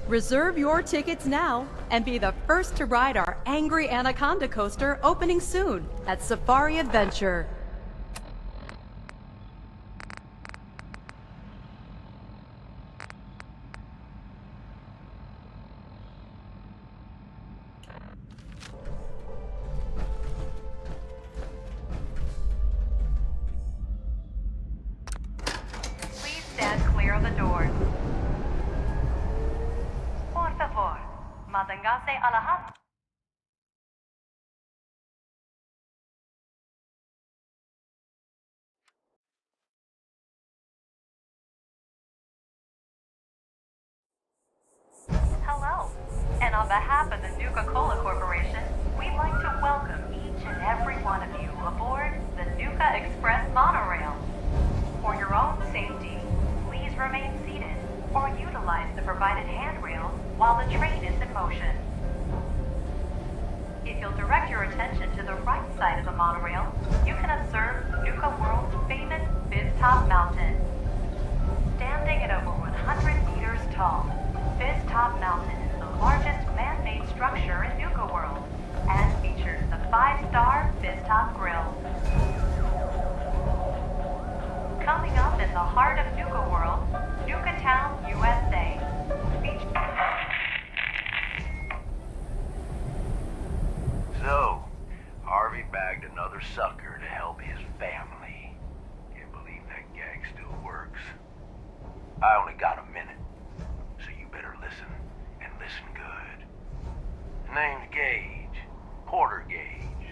Reserve your tickets now and be the first to ride our Angry Anaconda coaster opening soon at Safari Adventure. Please stand clear of the doors. Por favor, manténgase alejado. Hello, and on behalf of the Nuka-Cola Corporation, we'd like to welcome each and every one of you aboard the Nuka Express monorail. For your own safety, please remain seated or utilize the provided handrail while the train is in motion. If you'll direct your attention to the right side of the monorail, you can observe Nuka World's famous Fizz Top Mountain. Standing at over 100 meters tall, Fizz Top Mountain is the largest man-made structure in Nuka World and features the 5-star Fizz Top Grill. Coming up in the heart of Nuka World, Nuka Town, USA. So, Harvey bagged another sucker to help his family. Can't believe that gag still works. I only got a minute, so you better listen, and listen good. The name's Gage, Porter Gage,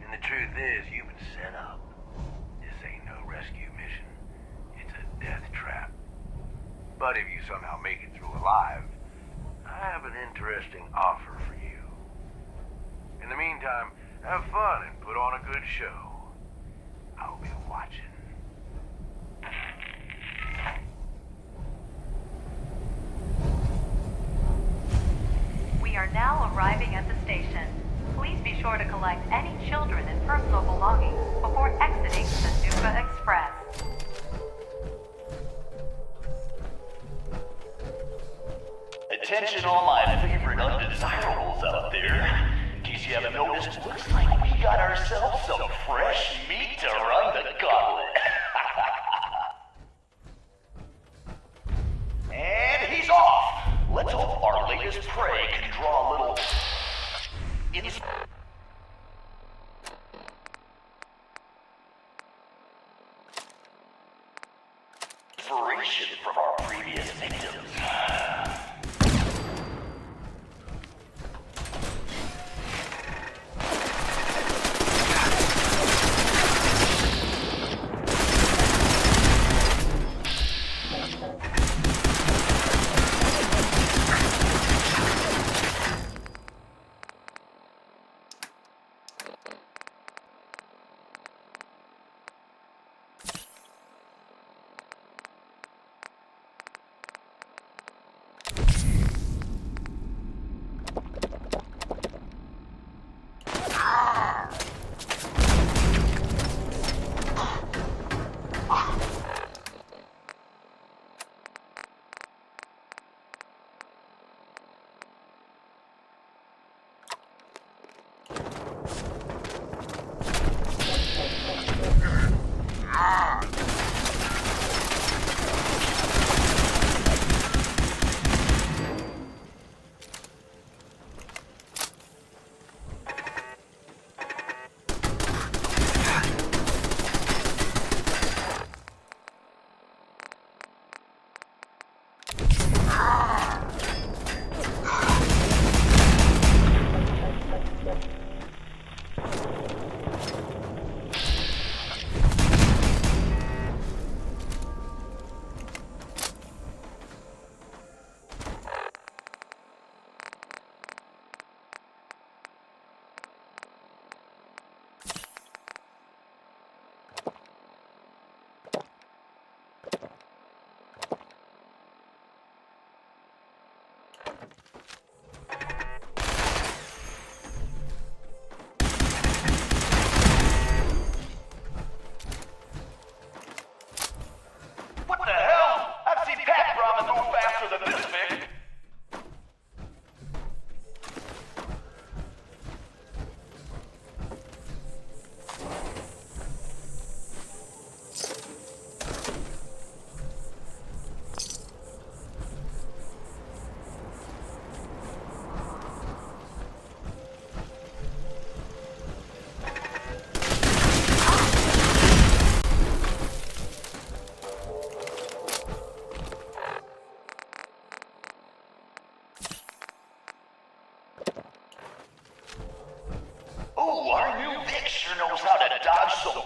and the truth is you've been set up. This ain't no rescue mission. It's a death trap. But if you somehow make it through alive, I have an interesting offer for you. In the meantime, have fun and put on a good show. I'll be watching. We are now arriving at the station. Please be sure to collect any children and personal belongings before exiting the Nuka Express. Attention all my favorite undesirables out there. In case you haven't noticed, looks like we got ourselves some fresh meat to run the gauntlet. And he's off! Let's hope our latest prey can draw a little inspiration from our previous victims.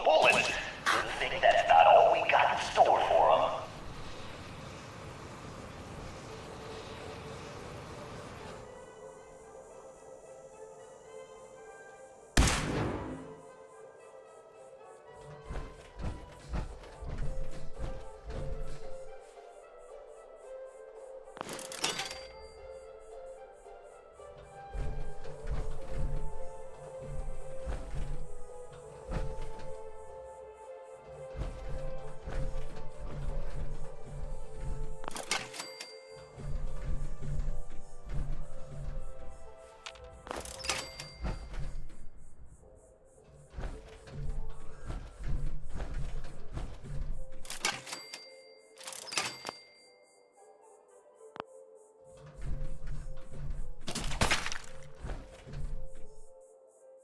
bullets. Good thing that's not all we got in store for them.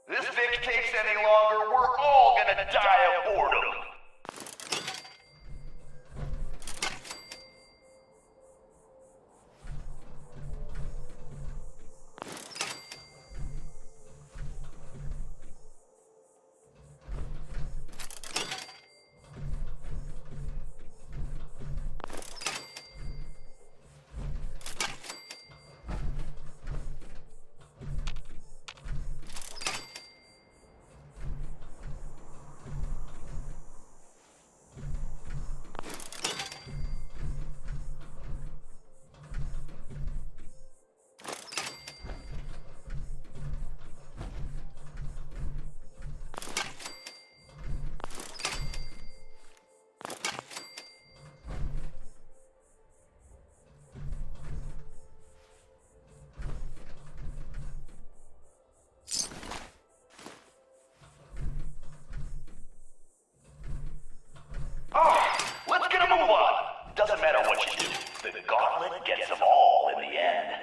This Vic takes any longer, we're all gonna die of boredom. Let's get a move on. Doesn't matter what you do, the gauntlet gets them all in the end.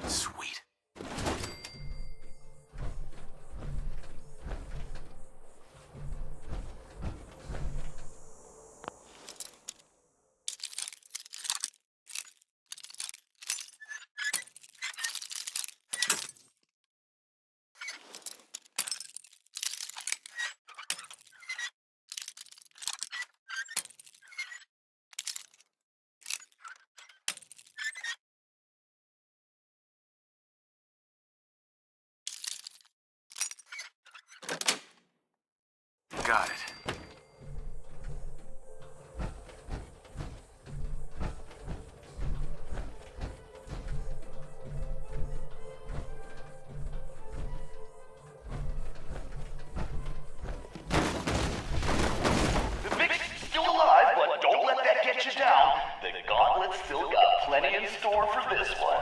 Sweet. Got it. The Vic's still alive, but don't let that get you down. The gauntlet's still got plenty in store for this one.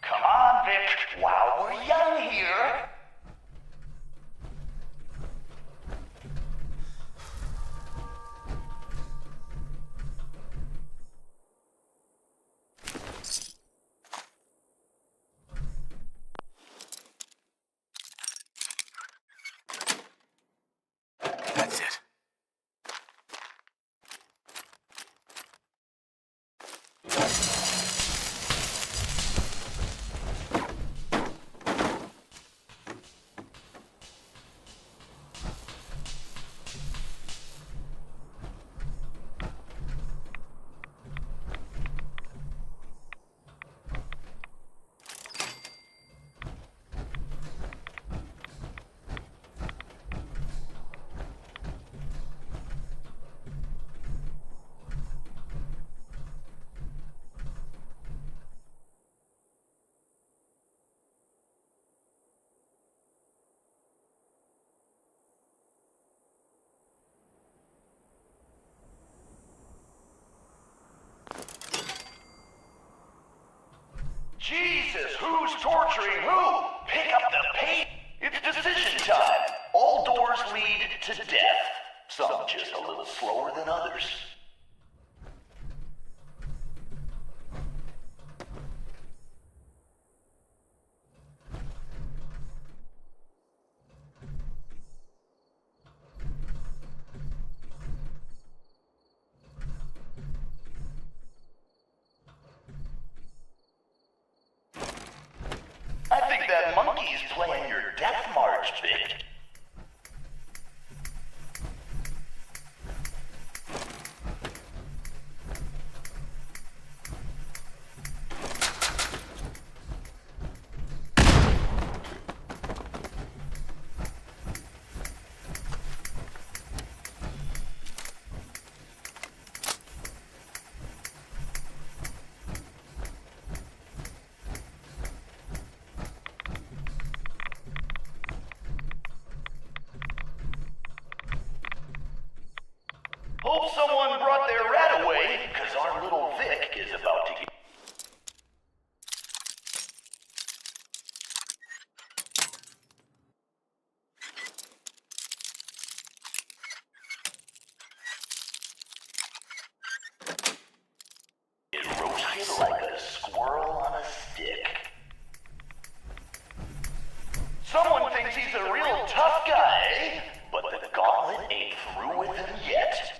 Come on, Vic, while we're young here. That's it. Jesus, who's torturing who? Pick up the pace. It's decision time. All doors lead to death. Some just a little slower than others. I think that monkey's playing your death march, Vic. Hope someone brought their rat away, because our little Vic is about to get... roasted like a squirrel on a stick. Someone thinks he's a real tough guy, eh? But the gauntlet ain't through with him yet.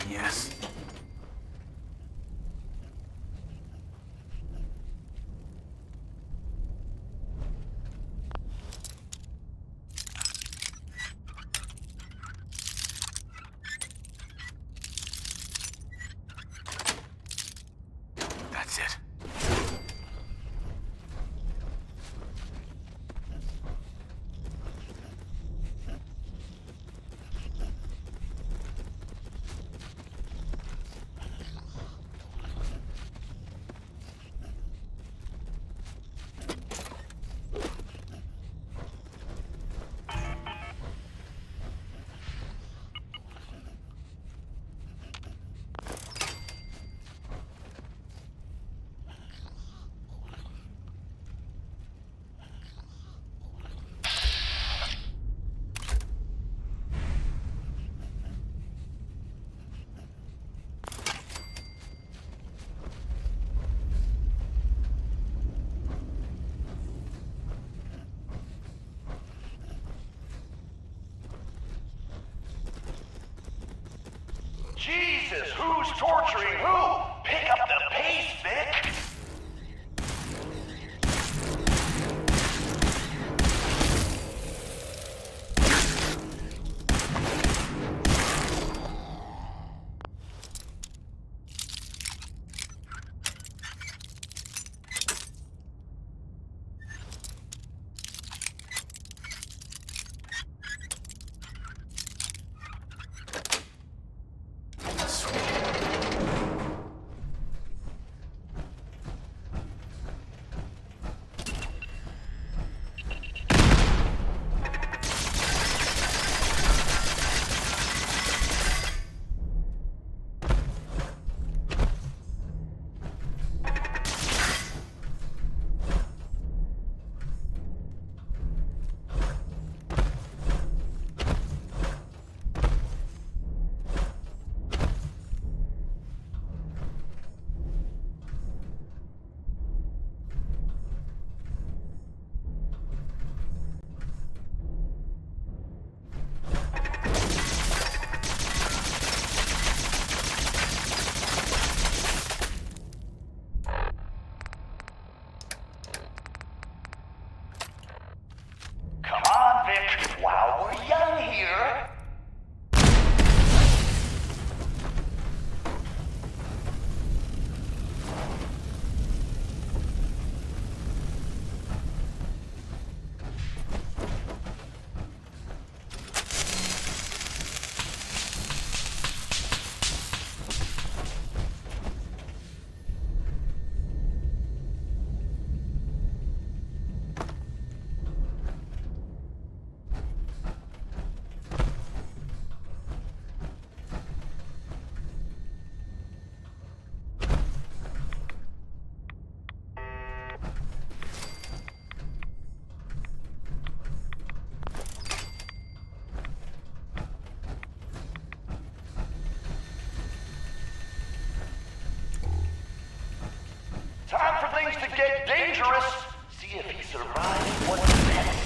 Yes. Jesus, who's torturing who? Pick up the pace, Vic! Come on, Vic, while we're young here. Time for things to get dangerous. See if he survives what's next.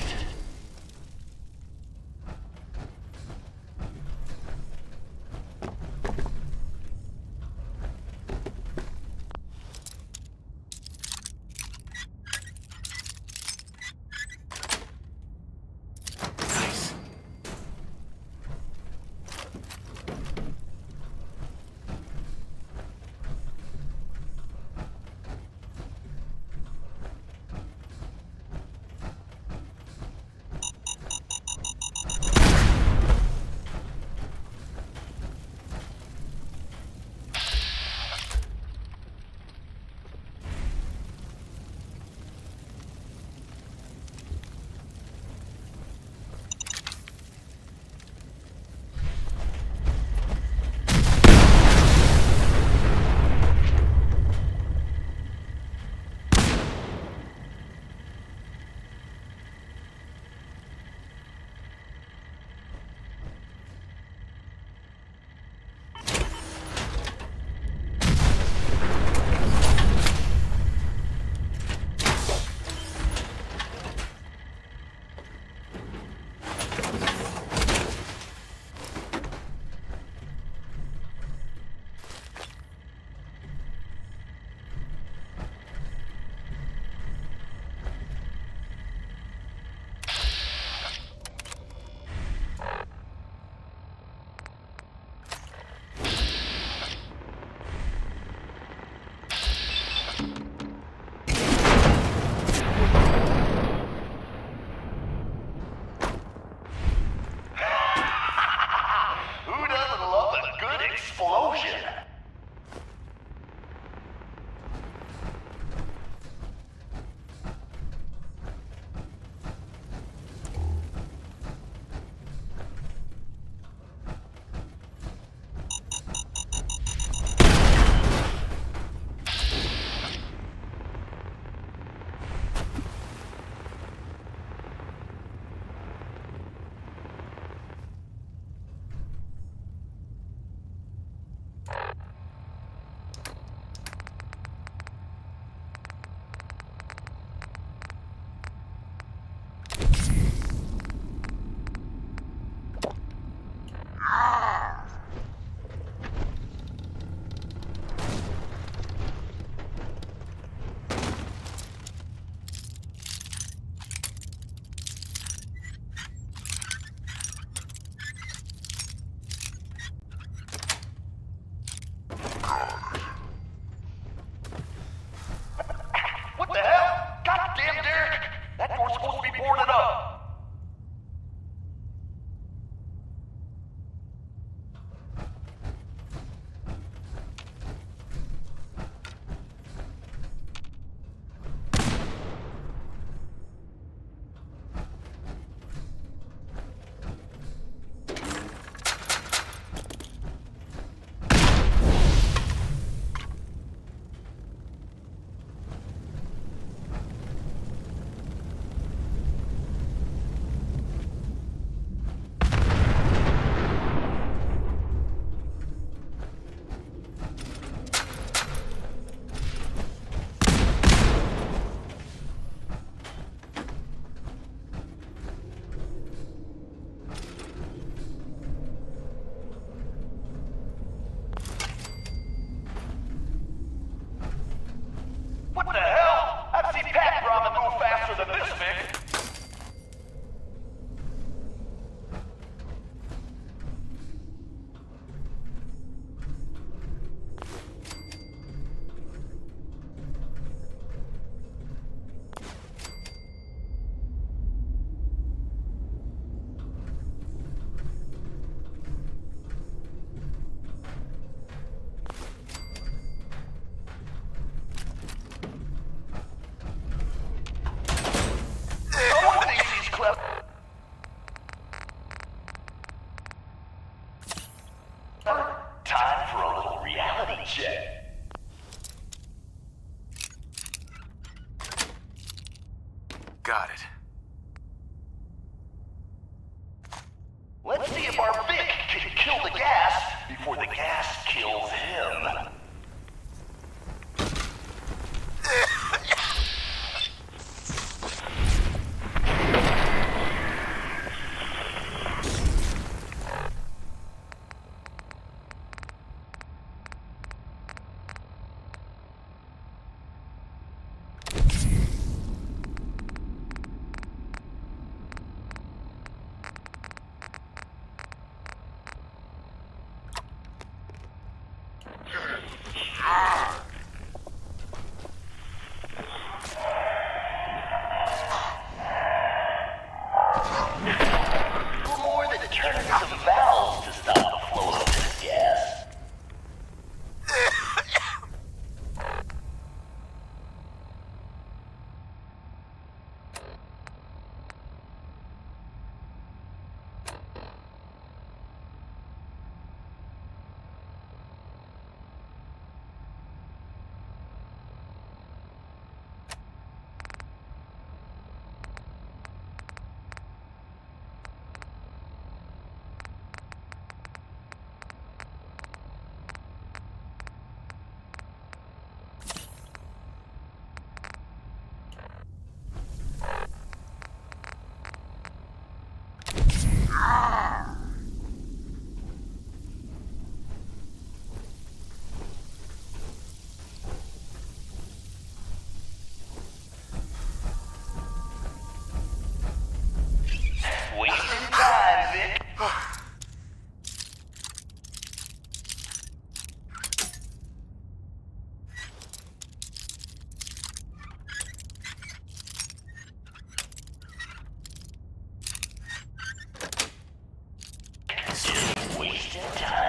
Decision time.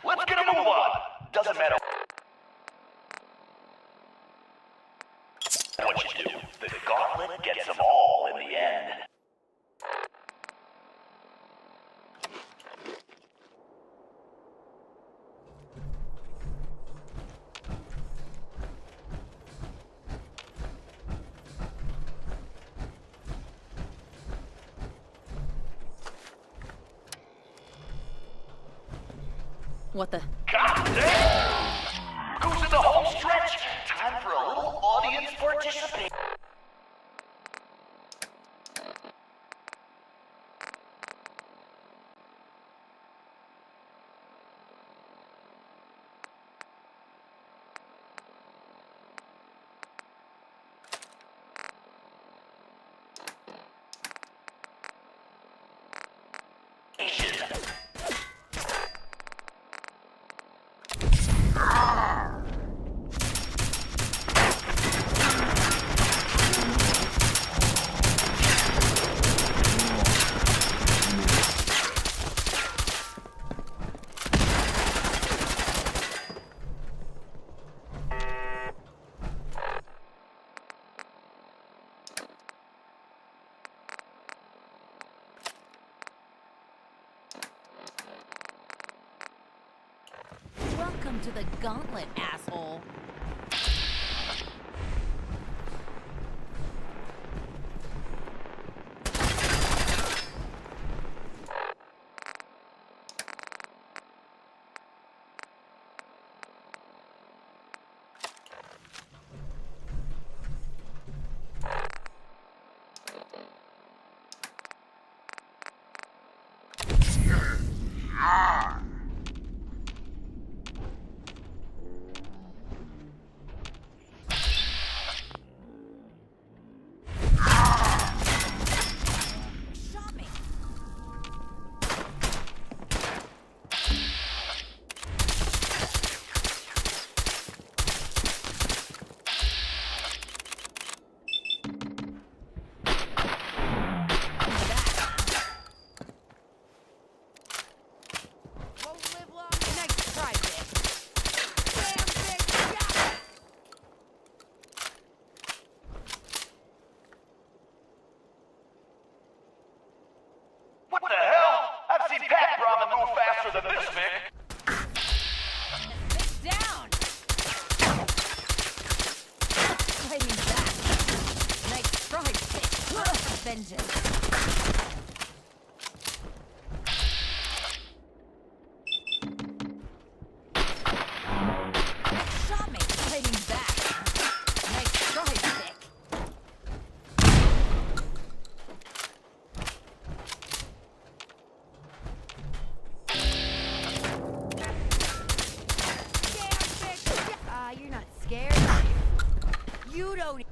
Let's get a move on. Doesn't matter what you do. The gauntlet gets them all in the end. What the? God damn! Who's in the home stretch? Time for a little audience participation. Welcome to the gauntlet, asshole. What the hell? I've seen Pat Brahman move faster than this, Vic. Down! Fighting back. Nice strike, Vic. Vengeance. Shot me. Fighting back. Nice strike, Vic. You're not scared, are you? You don't.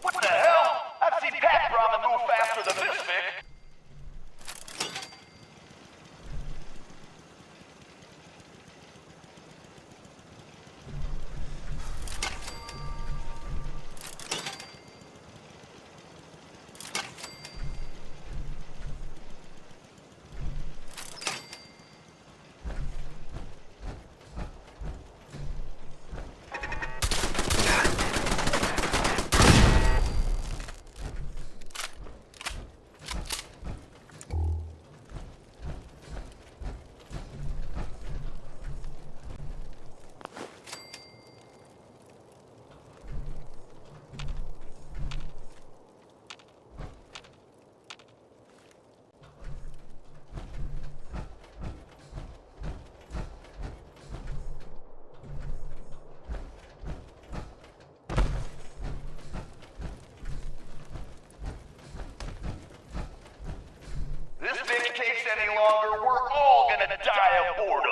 What the hell? I've seen Pat Brahman move faster than this, Vic. any longer, we're all gonna die of boredom.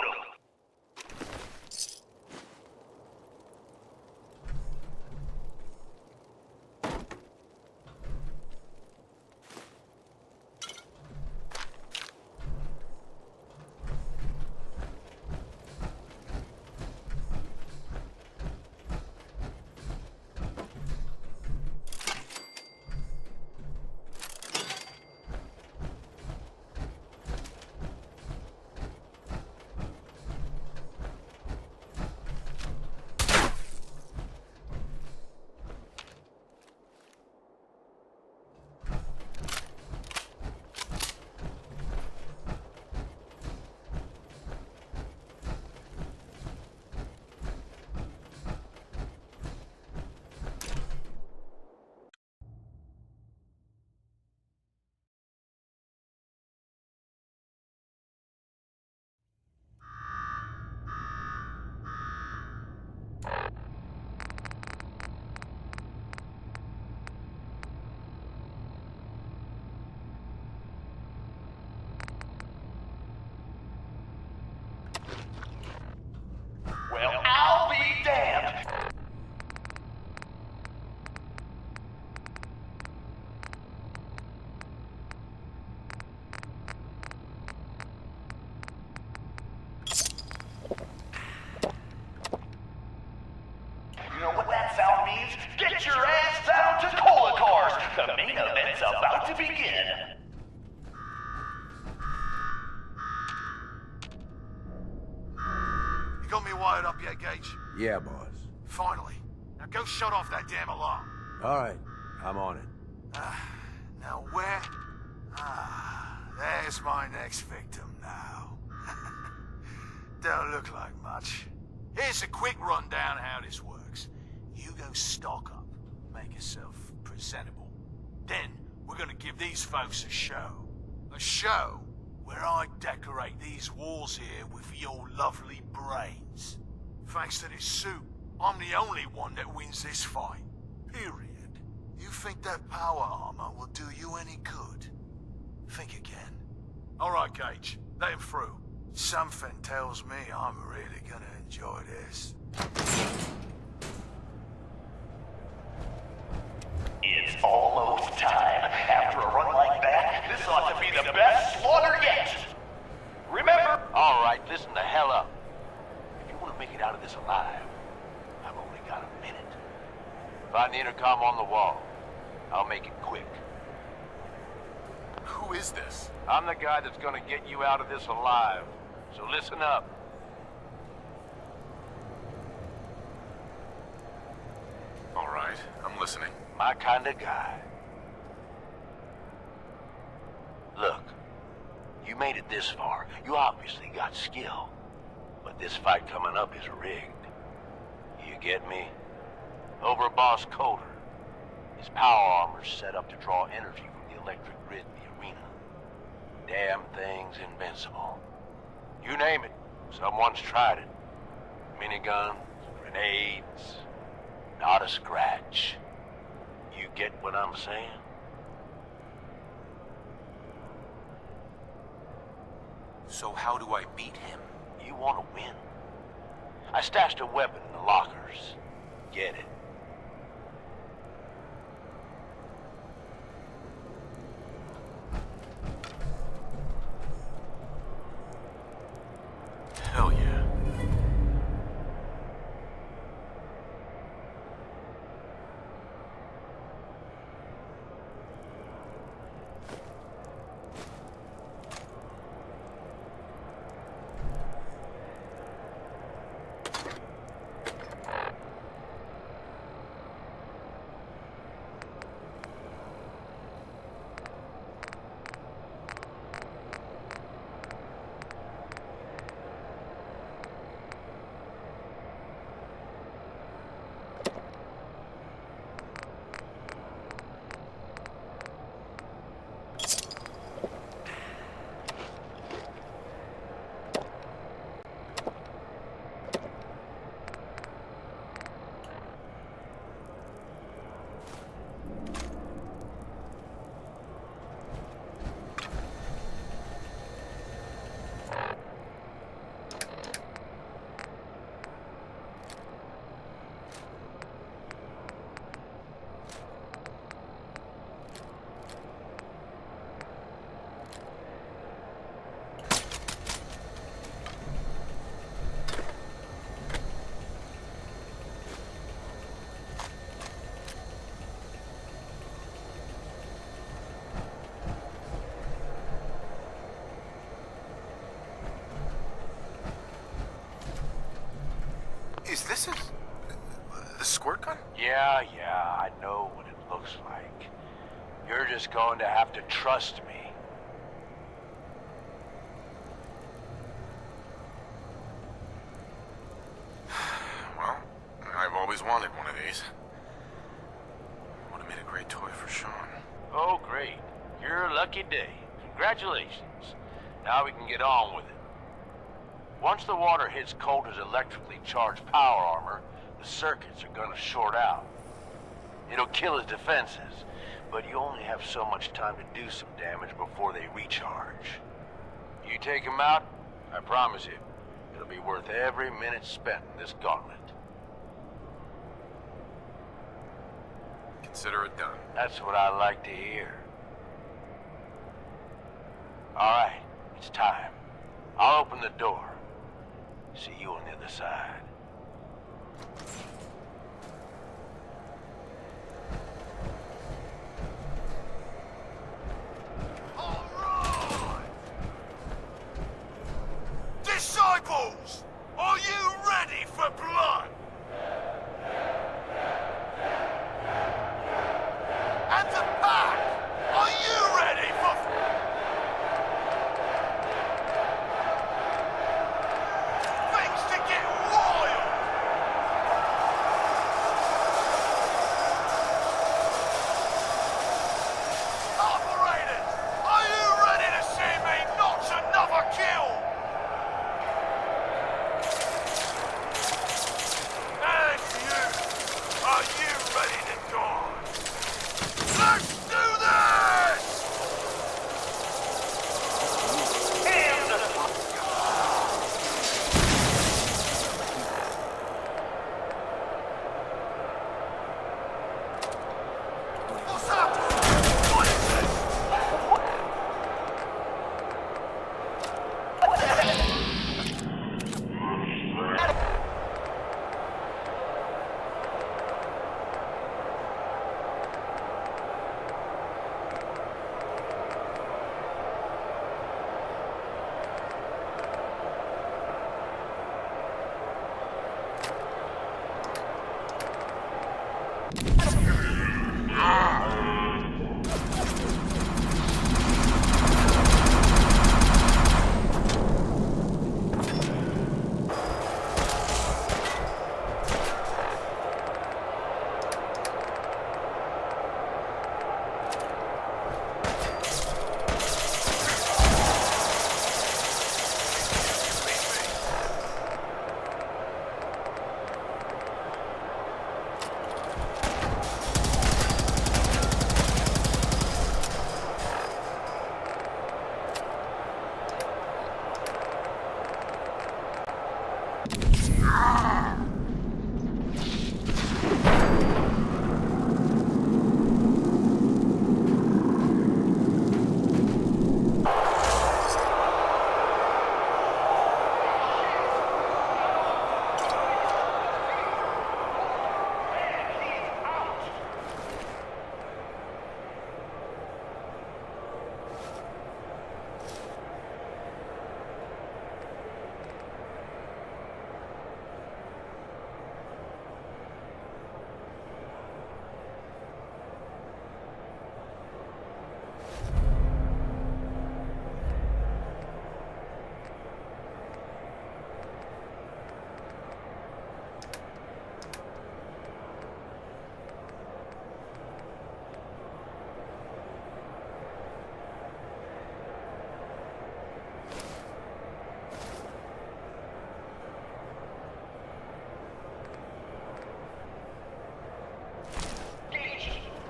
Well, I'll be damned! You know what that sound means? Get your ass down to Cola Cars! The main event's about to begin! You got me wired up yet, Gage? Yeah, boss. Finally. Now go shut off that damn alarm. All right, I'm on it. Now where? There's my next victim now. Don't look like much. Here's a quick rundown how this works. You go stock up, make yourself presentable. Then we're gonna give these folks a show. A show where I decorate these walls here with your lovely brains. Thanks to this suit, I'm the only one that wins this fight. Period. You think that power armor will do you any good? Think again. Alright, Gage. Let him through. Something tells me I'm really gonna enjoy this. It's almost time. After a run like that, this ought to be the best slaughter yet! Remember? Alright, listen the hell up. If you want to make it out of this alive, I've only got a minute. Find the intercom on the wall. I'll make it quick. Who is this? I'm the guy that's gonna get you out of this alive. So listen up. All right, I'm listening. My kind of guy. Look, you made it this far. You obviously got skill. But this fight coming up is rigged. You get me? Over Boss Coder. His power armor's set up to draw energy from the electric grid in the arena. Damn thing's invincible. You name it, someone's tried it. Miniguns, grenades, not a scratch. You get what I'm saying? So how do I beat him? You want to win? I stashed a weapon in the lockers. Get it. Hell yeah. squirt gun? Yeah, I know what it looks like. You're just going to have to trust me. Well, I've always wanted one of these. Would have made a great toy for Sean. Oh, great. You're a lucky day. Congratulations. Now we can get on with it. Once the water hits Coulter's electrically charged power armor, the circuits are gonna short out. It'll kill his defenses, but you only have so much time to do some damage before they recharge. You take him out, I promise you, it'll be worth every minute spent in this gauntlet. Consider it done. That's what I like to hear. All right, it's time. I'll open the door. See you on the other side. All right! Disciples, are you ready for blood? And the pack, are you ready for... things to get wild? Operators, are you ready to see me notch another kill? And you, are you ready to die? Let's do this! Hands up! What's up? What is this?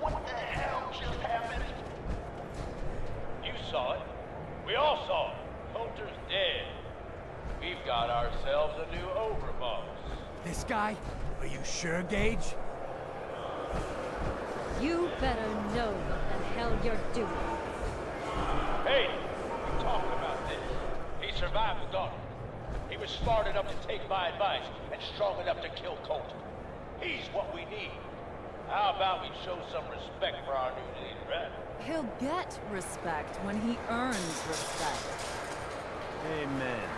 What the hell just happened? You saw it. We all saw it. Coulter's dead. We've got ourselves a new overboss. This guy? Are you sure, Gage? You better know what the hell you're doing. Hey, we talked about this. He survived the gauntlet. He was smart enough to take my advice and strong enough to kill Coulter. He's what we need. How about we show some respect for our new leader, right? He'll get respect when he earns respect. Amen.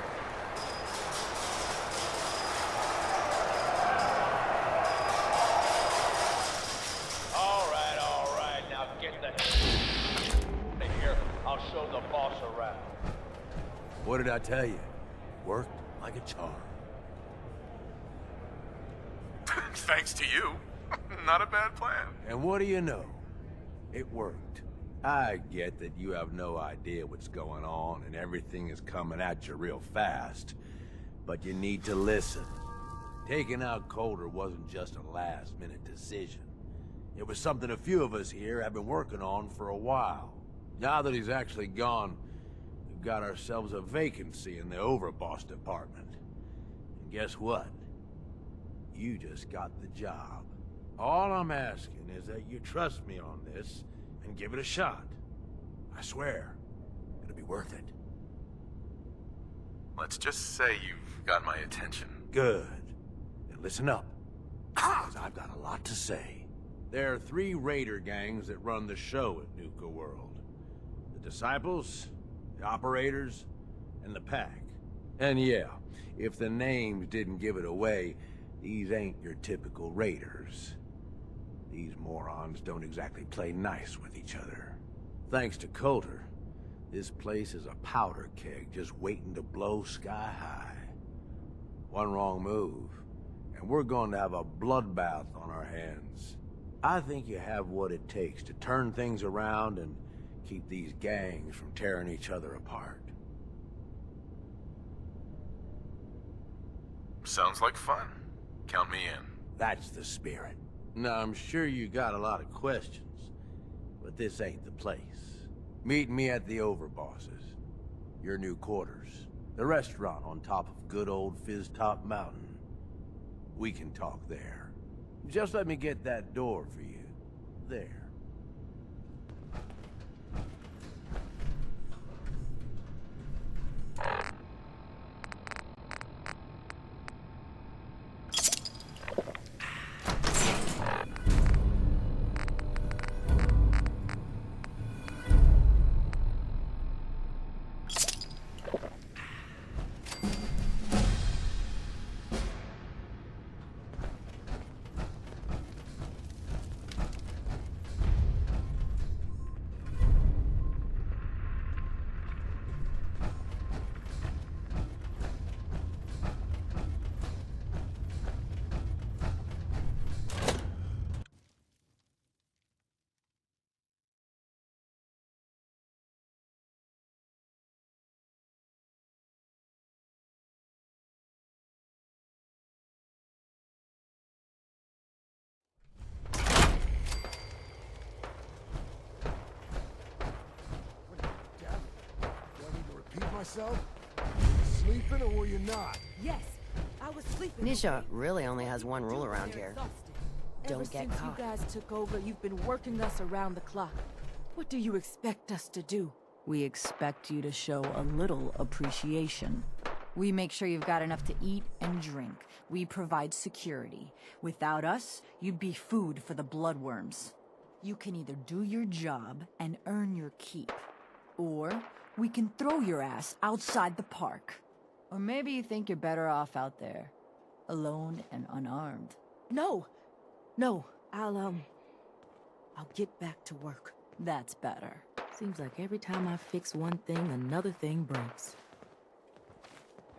What did I tell you? Worked like a charm. Thanks to you. Not a bad plan. And what do you know? It worked. I get that you have no idea what's going on and everything is coming at you real fast. But you need to listen. Taking out Colter wasn't just a last-minute decision. It was something a few of us here have been working on for a while. Now that he's actually gone, we've got ourselves a vacancy in the overboss department. And guess what? You just got the job. All I'm asking is that you trust me on this and give it a shot. I swear, it'll be worth it. Let's just say you've got my attention. Good. And listen up, because I've got a lot to say. There are 3 raider gangs that run the show at Nuka World. The Disciples, the Operators, and the Pack. And yeah, if the names didn't give it away, these ain't your typical raiders. These morons don't exactly play nice with each other. Thanks to Colter, this place is a powder keg just waiting to blow sky high. One wrong move, and we're going to have a bloodbath on our hands. I think you have what it takes to turn things around and keep these gangs from tearing each other apart. Sounds like fun. Count me in. That's the spirit. Now, I'm sure you got a lot of questions, but this ain't the place. Meet me at the Overbosses, your new quarters, the restaurant on top of good old Fizztop Mountain. We can talk there. Just let me get that door for you. There. Myself? Sleeping or were you not? Yes, I was sleeping. Nisha really only has one rule around here. Don't get Ever since caught. you guys took over, you've been working us around the clock. What do you expect us to do? We expect you to show a little appreciation. We make sure you've got enough to eat and drink. We provide security. Without us, you'd be food for the bloodworms. You can either do your job and earn your keep, or we can throw your ass outside the park. Or maybe you think you're better off out there, alone and unarmed. No, I'll get back to work. That's better. Seems like every time I fix one thing, another thing breaks.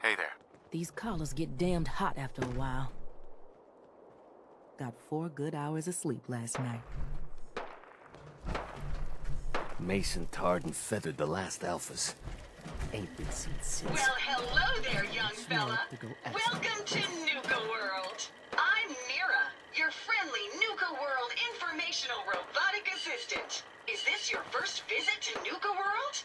Hey there. These collars get damned hot after a while. Got 4 good hours of sleep last night. Mason tarred and feathered the last alphas. Ain't been seen since. Well, hello there, young fella. Welcome to Nuka World. I'm Mira, your friendly Nuka World informational robotic assistant. Is this your first visit to Nuka World?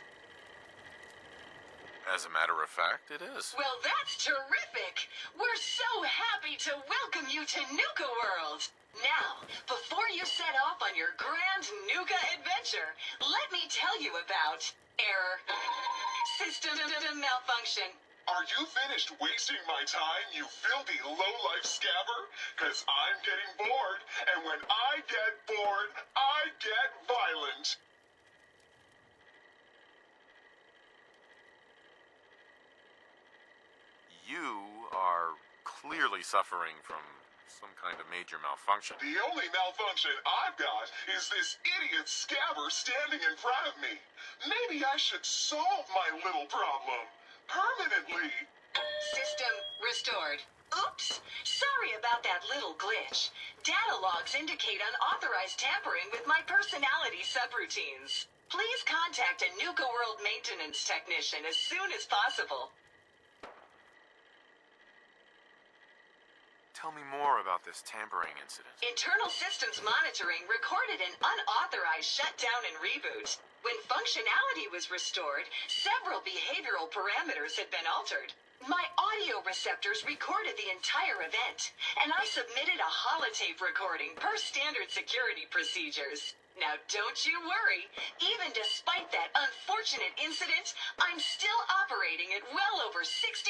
As a matter of fact, it is. Well, that's terrific. We're so happy to welcome you to Nuka World. Now, before you set off on your grand Nuka adventure, let me tell you about error. System malfunction. Are you finished wasting my time, you filthy low-life scabber? 'Cause I'm getting bored, and when I get bored, I get violent. You are clearly suffering from some kind of major malfunction. The only malfunction I've got is this idiot scabber standing in front of me. Maybe I should solve my little problem. permanently. System restored. Oops! Sorry about that little glitch. Data logs indicate unauthorized tampering with my personality subroutines. Please contact a Nuka World maintenance technician as soon as possible. Tell me more about this tampering incident. Internal systems monitoring recorded an unauthorized shutdown and reboot. When functionality was restored, several behavioral parameters had been altered. My audio receptors recorded the entire event, and I submitted a holotape recording per standard security procedures. Now don't you worry, even despite that unfortunate incident, I'm still operating at well over 61%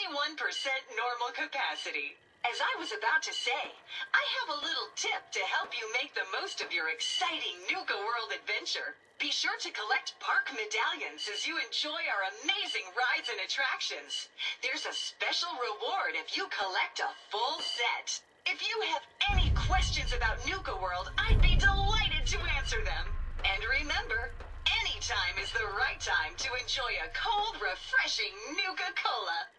normal capacity. As I was about to say, I have a little tip to help you make the most of your exciting Nuka World adventure. Be sure to collect park medallions as you enjoy our amazing rides and attractions. There's a special reward if you collect a full set. If you have any questions about Nuka World, I'd be delighted to answer them. And remember, any time is the right time to enjoy a cold, refreshing Nuka-Cola.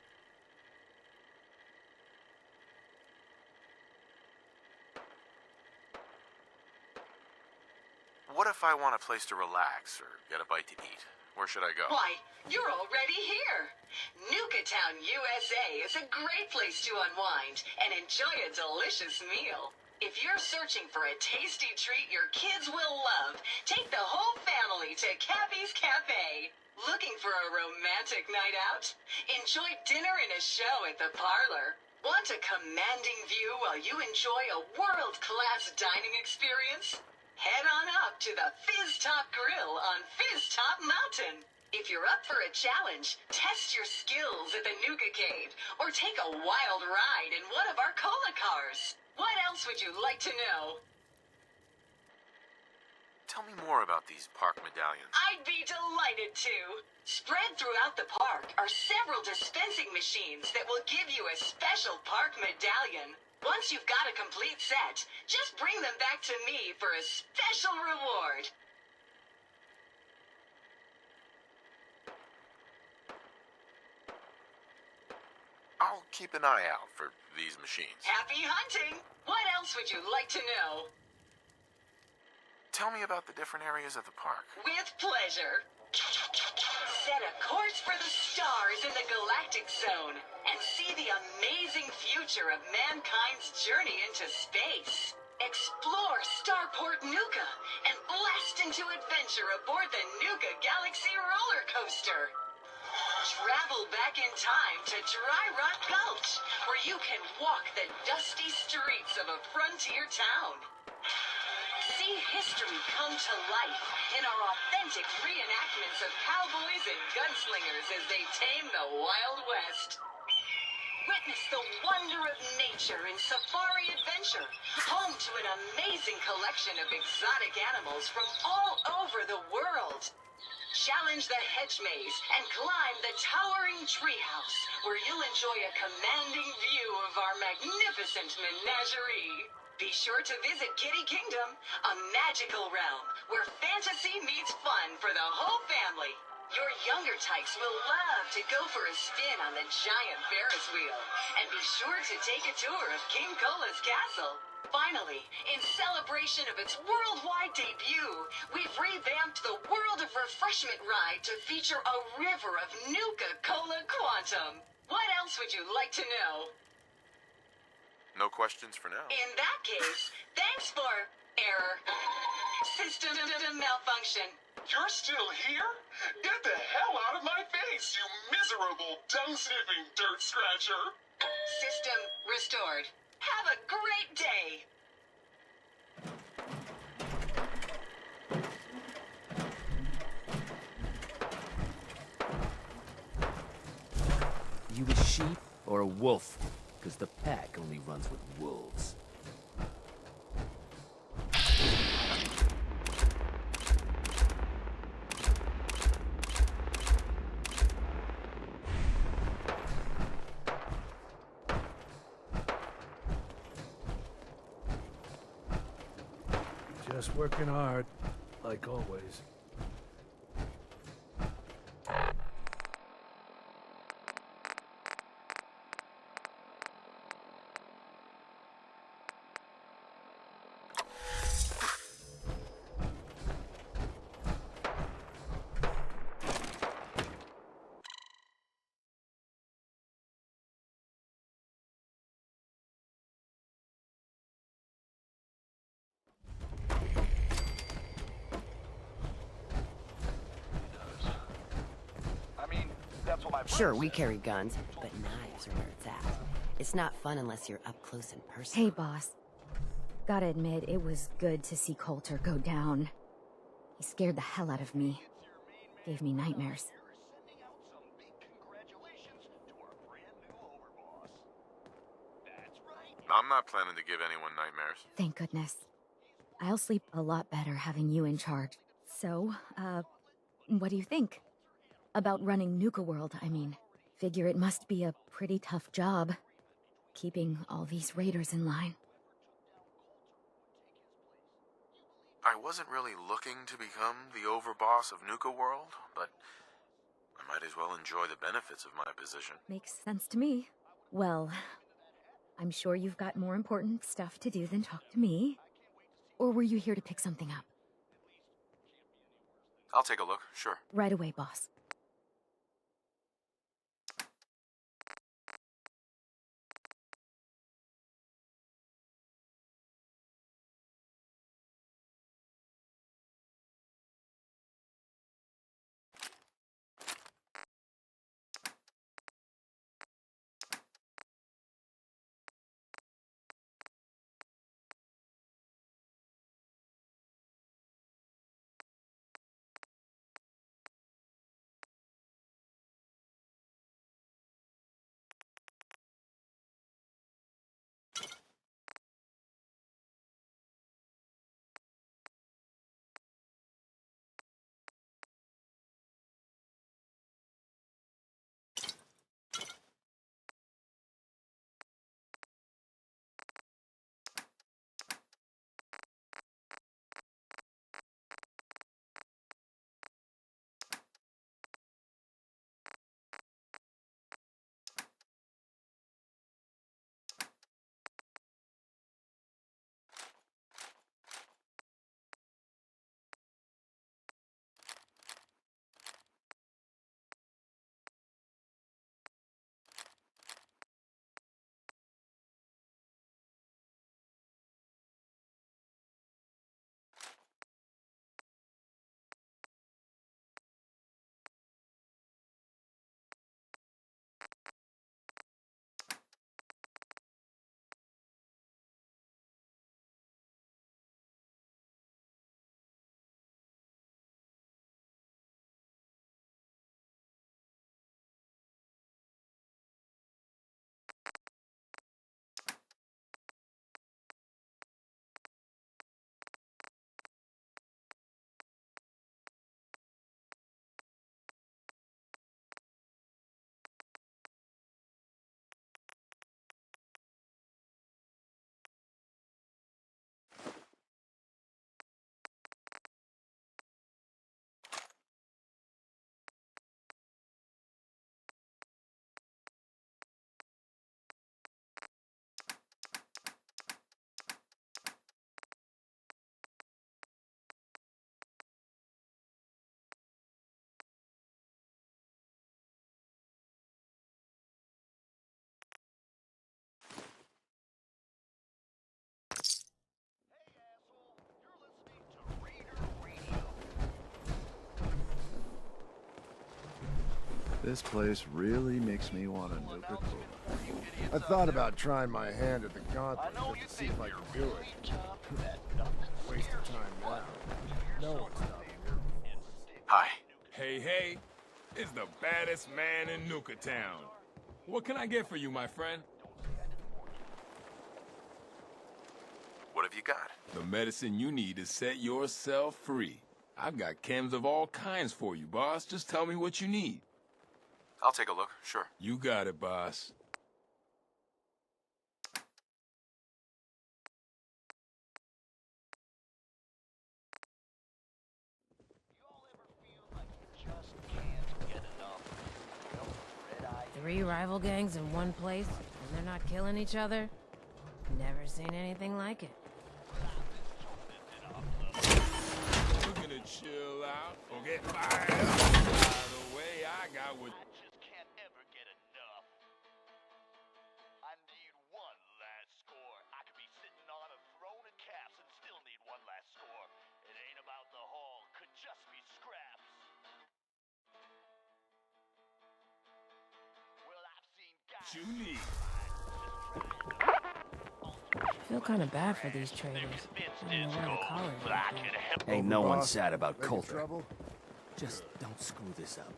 What if I want a place to relax or get a bite to eat? Where should I go? Why, you're already here. Nuka Town, USA is a great place to unwind and enjoy a delicious meal. If you're searching for a tasty treat your kids will love, take the whole family to Cappy's Cafe. Looking for a romantic night out? Enjoy dinner and a show at the parlor. Want a commanding view while you enjoy a world-class dining experience? Head on up to the Fizz Top Grill on Fizz Top Mountain. If you're up for a challenge, test your skills at the Nuka Cave, or take a wild ride in one of our cola cars. What else would you like to know? Tell me more about these park medallions. I'd be delighted to. Spread throughout the park are several dispensing machines that will give you a special park medallion. Once you've got a complete set, just bring them back to me for a special reward. I'll keep an eye out for these machines. Happy hunting! What else would you like to know? Tell me about the different areas of the park. With pleasure. Set a course for the stars in the galactic zone and see the amazing future of mankind's journey into space. Explore Starport Nuka and blast into adventure aboard the Nuka Galaxy roller coaster. Travel back in time to Dry Rock Gulch, where you can walk the dusty streets of a frontier town. See history come to life in our authentic reenactments of cowboys and gunslingers as they tame the Wild West. Witness the wonder of nature in Safari Adventure, home to an amazing collection of exotic animals from all over the world. Challenge the hedge maze and climb the towering treehouse, where you'll enjoy a commanding view of our magnificent menagerie. Be sure to visit Kitty Kingdom, a magical realm where fantasy meets fun for the whole family. Your younger tykes will love to go for a spin on the giant Ferris wheel, and be sure to take a tour of King Cola's castle. Finally, in celebration of its worldwide debut, we've revamped the World of Refreshment ride to feature a river of Nuka-Cola Quantum. What else would you like to know? No questions for now. In that case, thanks for error. System malfunction. You're still here? Get the hell out of my face, you miserable, dung-sniffing dirt scratcher! System restored. Have a great day! You a sheep or a wolf? Because the pack only runs with wolves. Just working hard, like always. Sure, we carry guns, but knives are where it's at. It's not fun unless you're up close and personal. Hey, boss. Gotta admit, it was good to see Coulter go down. He scared the hell out of me. Gave me nightmares. I'm not planning to give anyone nightmares. Thank goodness. I'll sleep a lot better having you in charge. So, what do you think? About running Nuka World, I mean. Figure it must be a pretty tough job, keeping all these raiders in line. I wasn't really looking to become the overboss of Nuka World, but I might as well enjoy the benefits of my position. Makes sense to me. Well, I'm sure you've got more important stuff to do than talk to me. Or were you here to pick something up? I'll take a look, sure. Right away, boss. This place really makes me want to nuke a cool. I thought about trying my hand at the gauntlet just to see if I could do it. Waste of time now. No one's stopping. Hi. Hey, it's the baddest man in Nuka Town. What can I get for you, my friend? What have you got? The medicine you need to set yourself free. I've got chems of all kinds for you, boss. Just tell me what you need. I'll take a look, sure. You got it, boss. Three rival gangs in one place, and they're not killing each other? Never seen anything like it. We're gonna chill out or get fired up. By the way, I got what... you need. I feel kind of bad for these traders. I don't know where the collars are. Ain't no one Boss, sad about making Coulter. trouble? Just don't screw this up.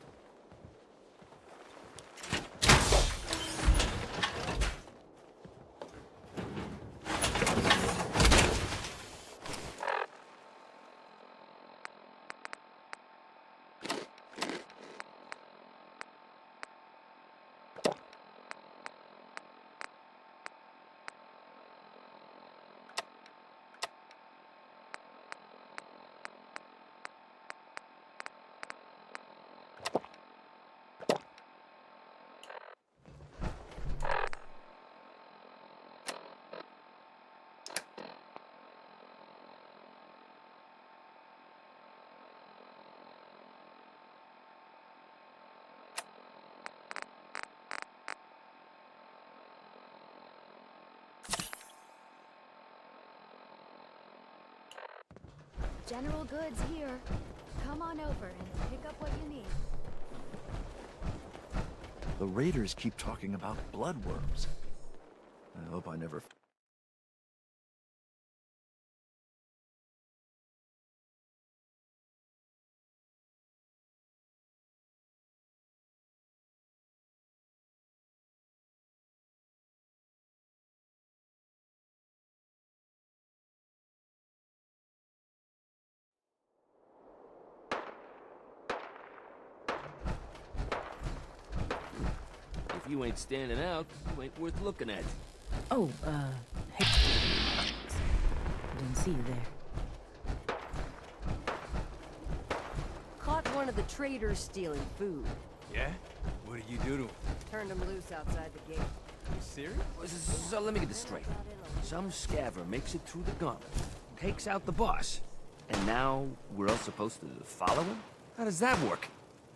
General Goods here. Come on over and pick up what you need. The raiders keep talking about bloodworms. I hope I never... If you ain't standing out, you ain't worth looking at. Oh, hey. Didn't see you there. Caught one of the traders stealing food. Yeah? What did you do to him? Turned him loose outside the gate. You serious? So let me get this straight. Some scaver makes it through the gauntlet, takes out the boss, and now we're all supposed to follow him? How does that work?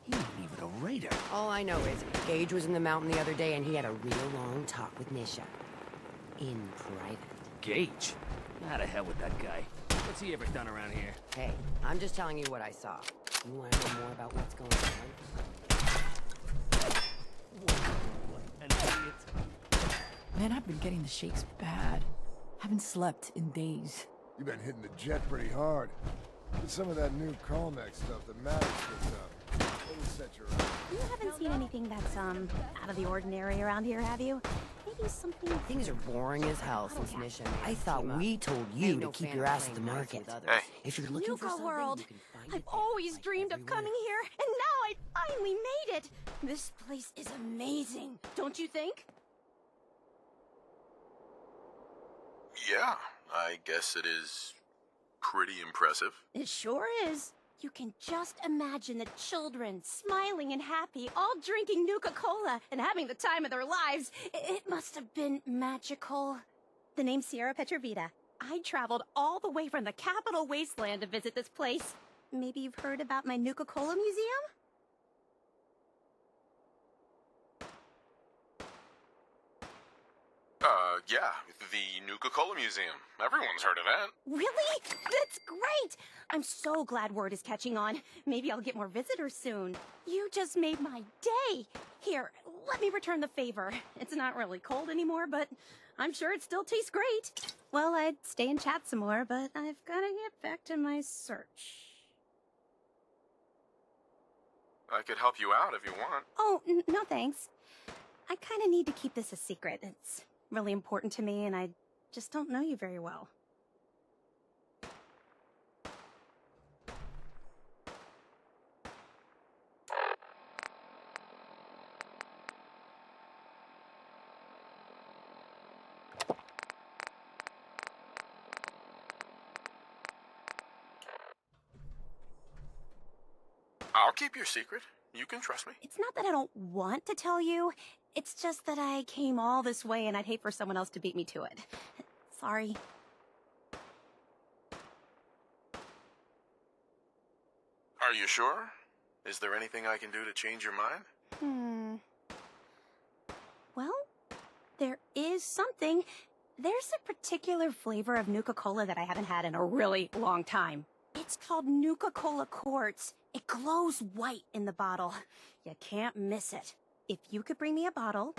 He ain't even a raider. All I know is Gage was in the mountain the other day and he had a real long talk with Nisha. In private. Gage? How the hell with that guy? What's he ever done around here? Hey, I'm just telling you what I saw. You want to know more about what's going on? An idiot. Man, I've been getting the shakes bad. Haven't slept in days. You've been hitting the jet pretty hard. Get some of that new Colmex stuff that Maddox picked up. It'll set you right. You haven't seen anything that's, out of the ordinary around here, have you? Maybe something... Things are boring as hell since Nisha made I thought we told you to keep your ass at the market. Hey. If you're looking for Nuka something, World! you can find I've it always dreamed of coming here, and now I finally made it! This place is amazing, don't you think? Yeah, I guess it is pretty impressive. It sure is. You can just imagine the children, smiling and happy, all drinking Nuka-Cola and having the time of their lives. It must have been magical. The name's Sierra Petrovita. I traveled all the way from the capital wasteland to visit this place. Maybe you've heard about my Nuka-Cola museum? Yeah, the Nuka-Cola Museum. Everyone's heard of that. Really? That's great! I'm so glad word is catching on. Maybe I'll get more visitors soon. You just made my day! Here, let me return the favor. It's not really cold anymore, but I'm sure it still tastes great. Well, I'd stay and chat some more, but I've gotta get back to my search. I could help you out if you want. Oh, no thanks. I kinda need to keep this a secret. It's really important to me, and I just don't know you very well. I'll keep your secret. You can trust me. It's not that I don't want to tell you. It's just that I came all this way and I'd hate for someone else to beat me to it. Sorry. Are you sure? Is there anything I can do to change your mind? Well, there is something. There's a particular flavor of Nuka-Cola that I haven't had in a really long time. It's called Nuka-Cola Quartz. It glows white in the bottle. You can't miss it. If you could bring me a bottle,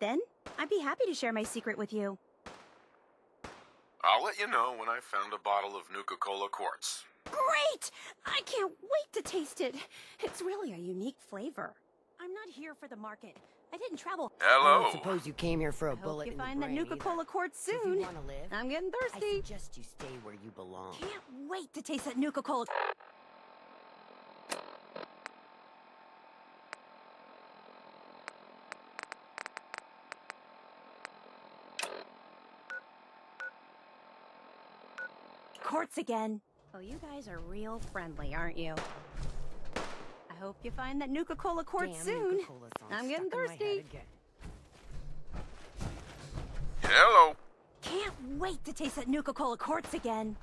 Then, I'd be happy to share my secret with you. I'll let you know when I found a bottle of Nuka-Cola Quartz. Great! I can't wait to taste it. It's really a unique flavor. I'm not here for the market. I didn't travel. Hello. I don't suppose you came here for a I hope bullet you in the find that brain Nuka-Cola Quartz If soon. you want to live, I'm getting I thirsty. suggest you stay where you belong. Can't wait to taste that Nuka-Cola. Quartz again. Oh, you guys are real friendly, aren't you? I hope you find that Nuka-Cola Quartz Damn, soon. Nuka-Cola song I'm getting stuck in my head thirsty. again. Hello. Can't wait to taste that Nuka-Cola Quartz again.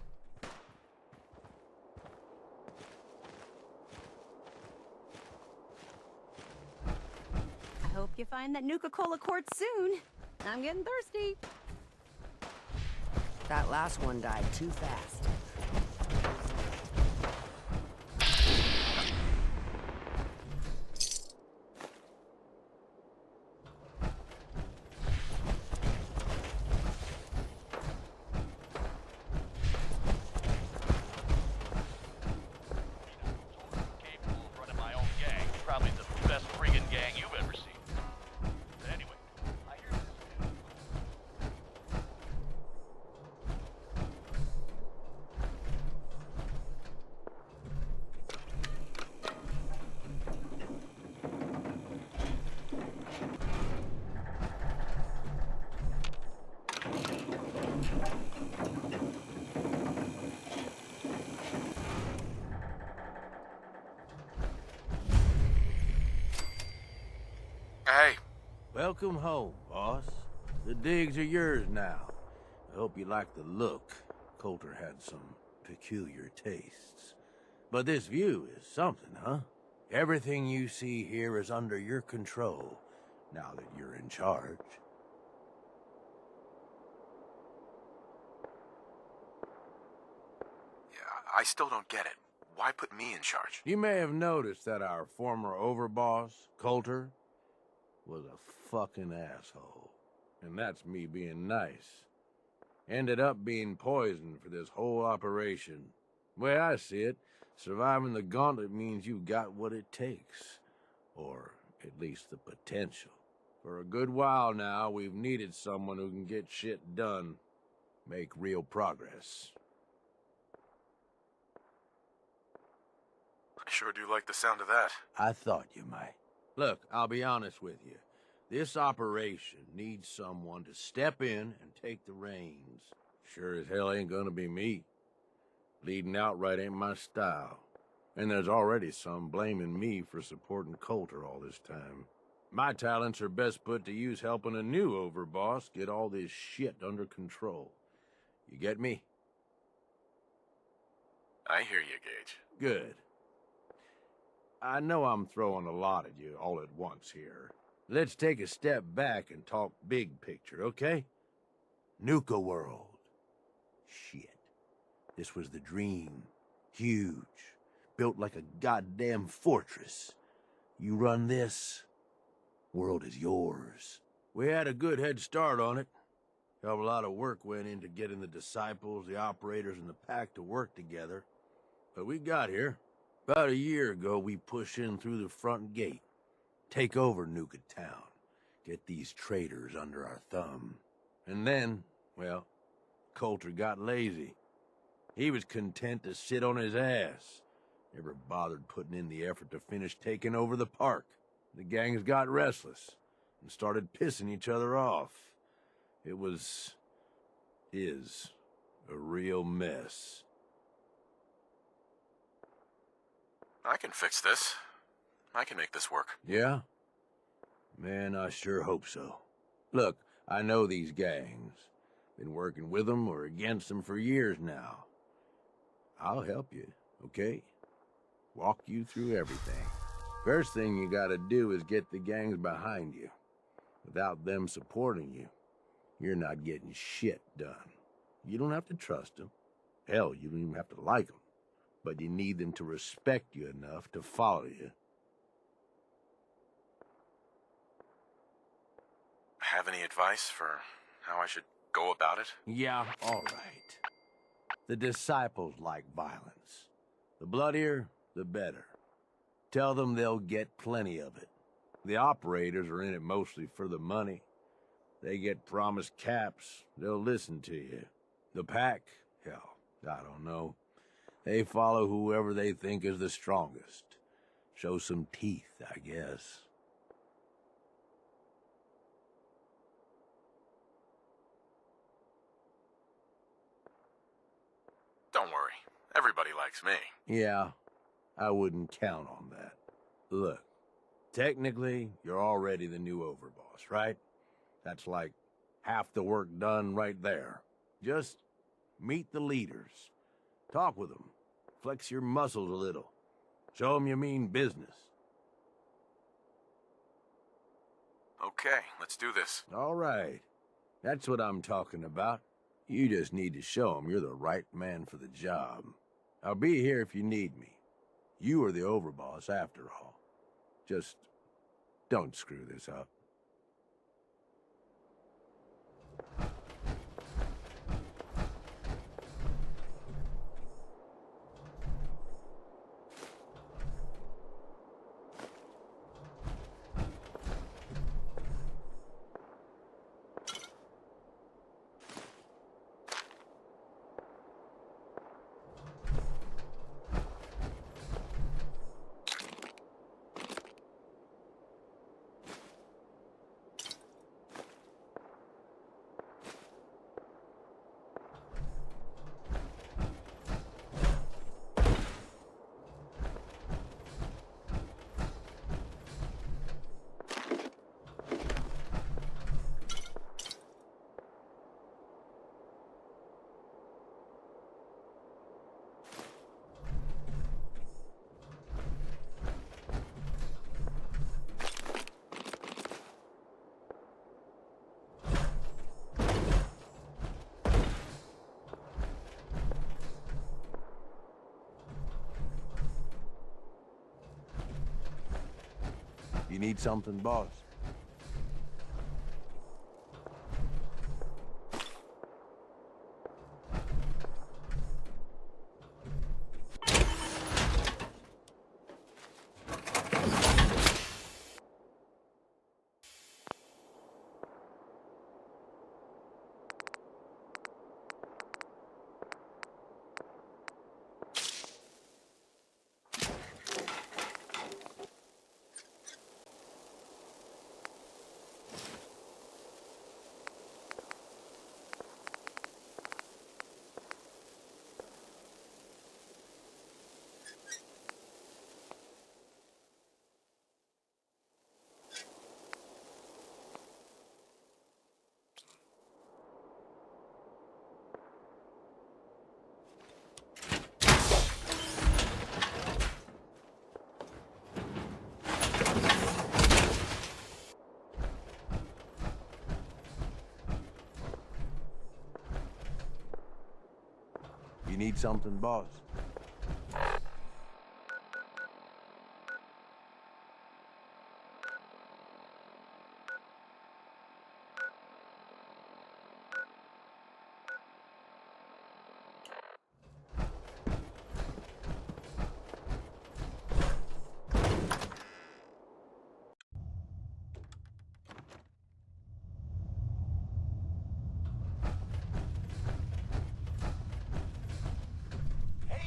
I hope you find that Nuka-Cola Quartz soon. I'm getting thirsty. That last one died too fast. Capable of running my own gang. Probably the best friggin' gang you've ever seen. But anyway, I hear this. Hey. Welcome home, boss. The digs are yours now. I hope you like the look. Coulter had some peculiar tastes. But this view is something, huh? Everything you see here is under your control, now that you're in charge. Yeah, I still don't get it. Why put me in charge? You may have noticed that our former overboss, Coulter, was a fucking asshole. And that's me being nice. Ended up being poisoned for this whole operation. The way I see it, surviving the gauntlet means you've got what it takes. Or at least the potential. For a good while now, we've needed someone who can get shit done. Make real progress. I sure do like the sound of that. I thought you might. Look, I'll be honest with you. This operation needs someone to step in and take the reins. Sure as hell ain't gonna be me. Leading outright ain't my style. And there's already some blaming me for supporting Coulter all this time. My talents are best put to use helping a new overboss get all this shit under control. You get me? I hear you, Gage. Good. I know I'm throwing a lot at you all at once here. Let's take a step back and talk big picture, okay? Nuka World. Shit. This was the dream. Huge. Built like a goddamn fortress. You run this, world is yours. We had a good head start on it. Hell of a lot of work went into getting the disciples, the operators, and the pack to work together. But we got here. About a year ago, we pushed in through the front gate. Take over Nuka Town. Get these traitors under our thumb. And then, well, Coulter got lazy. He was content to sit on his ass. Never bothered putting in the effort to finish taking over the park. The gangs got restless and started pissing each other off. It is a real mess. I can fix this. I can make this work. Yeah? Man, I sure hope so. Look, I know these gangs. Been working with them or against them for years now. I'll help you, okay? Walk you through everything. First thing you gotta do is get the gangs behind you. Without them supporting you, you're not getting shit done. You don't have to trust them. Hell, you don't even have to like them. But you need them to respect you enough to follow you. have any advice for how I should go about it? Yeah, all right. The disciples like violence. The bloodier, the better. Tell them they'll get plenty of it. The operators are in it mostly for the money. They get promised caps, they'll listen to you. The pack, hell, I don't know. They follow whoever they think is the strongest. Show some teeth, I guess. Don't worry. Everybody likes me. Yeah, I wouldn't count on that. Look, technically, you're already the new overboss, right? That's like half the work done right there. Just meet the leaders. Talk with them. Flex your muscles a little. Show them you mean business. Okay, let's do this. All right. That's what I'm talking about. You just need to show them you're the right man for the job. I'll be here if you need me. You are the overboss after all. Just don't screw this up. You need something, boss? You need something, boss? Hey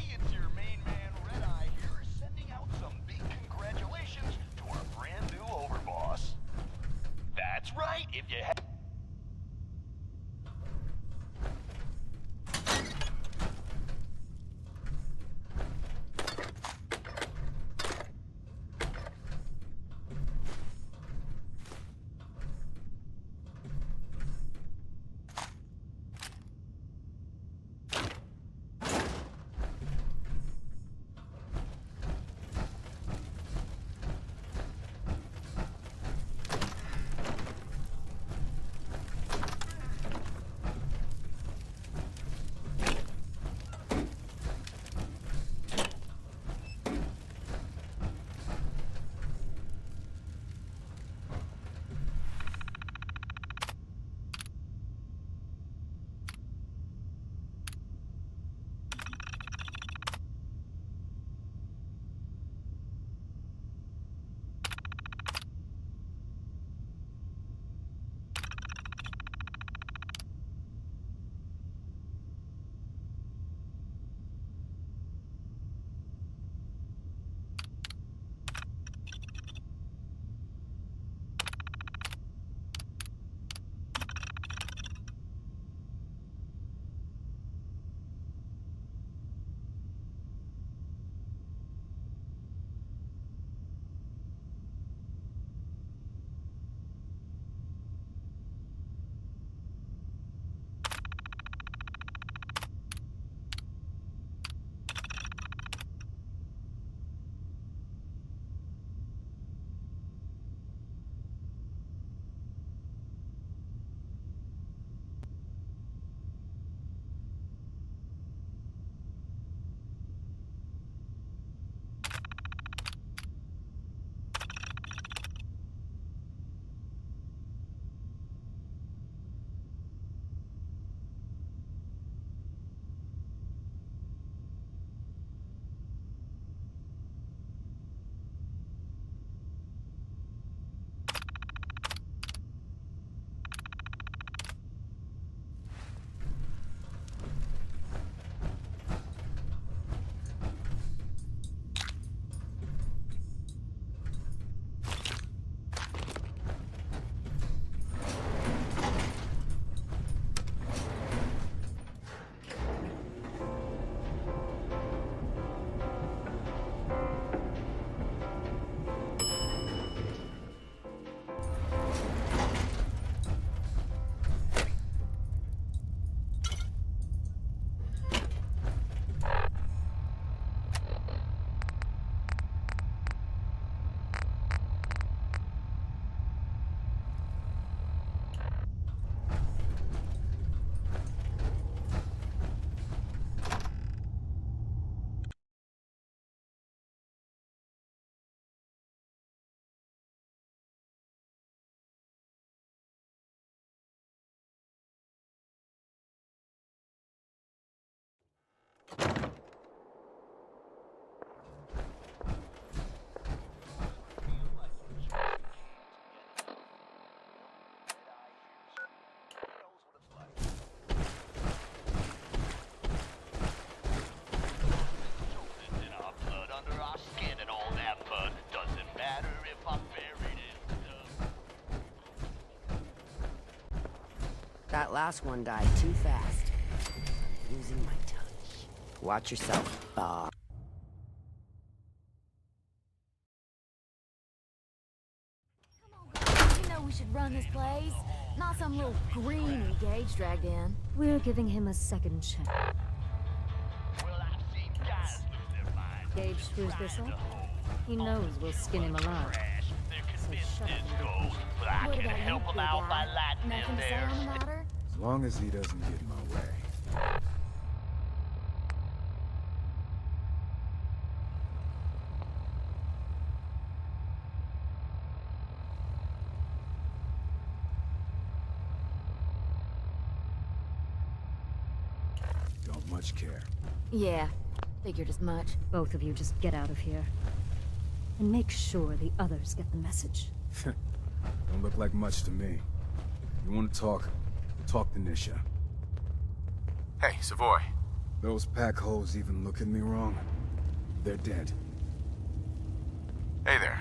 That last one died too fast. Losing my touch. Watch yourself, Bob. You know we should run this place. Not some little green Gage dragged in. We're giving him a second chance. Gage screws this up. He knows we'll skin him alive. So shut up. But I can help him out by lighting them there. As long as he doesn't get in my way. Don't much care. Yeah, figured as much. Both of you just get out of here. And make sure the others get the message. Don't look like much to me. You want to talk? Talk to Nisha. Hey, Savoy. Those pack holes even look at me wrong. They're dead. Hey there.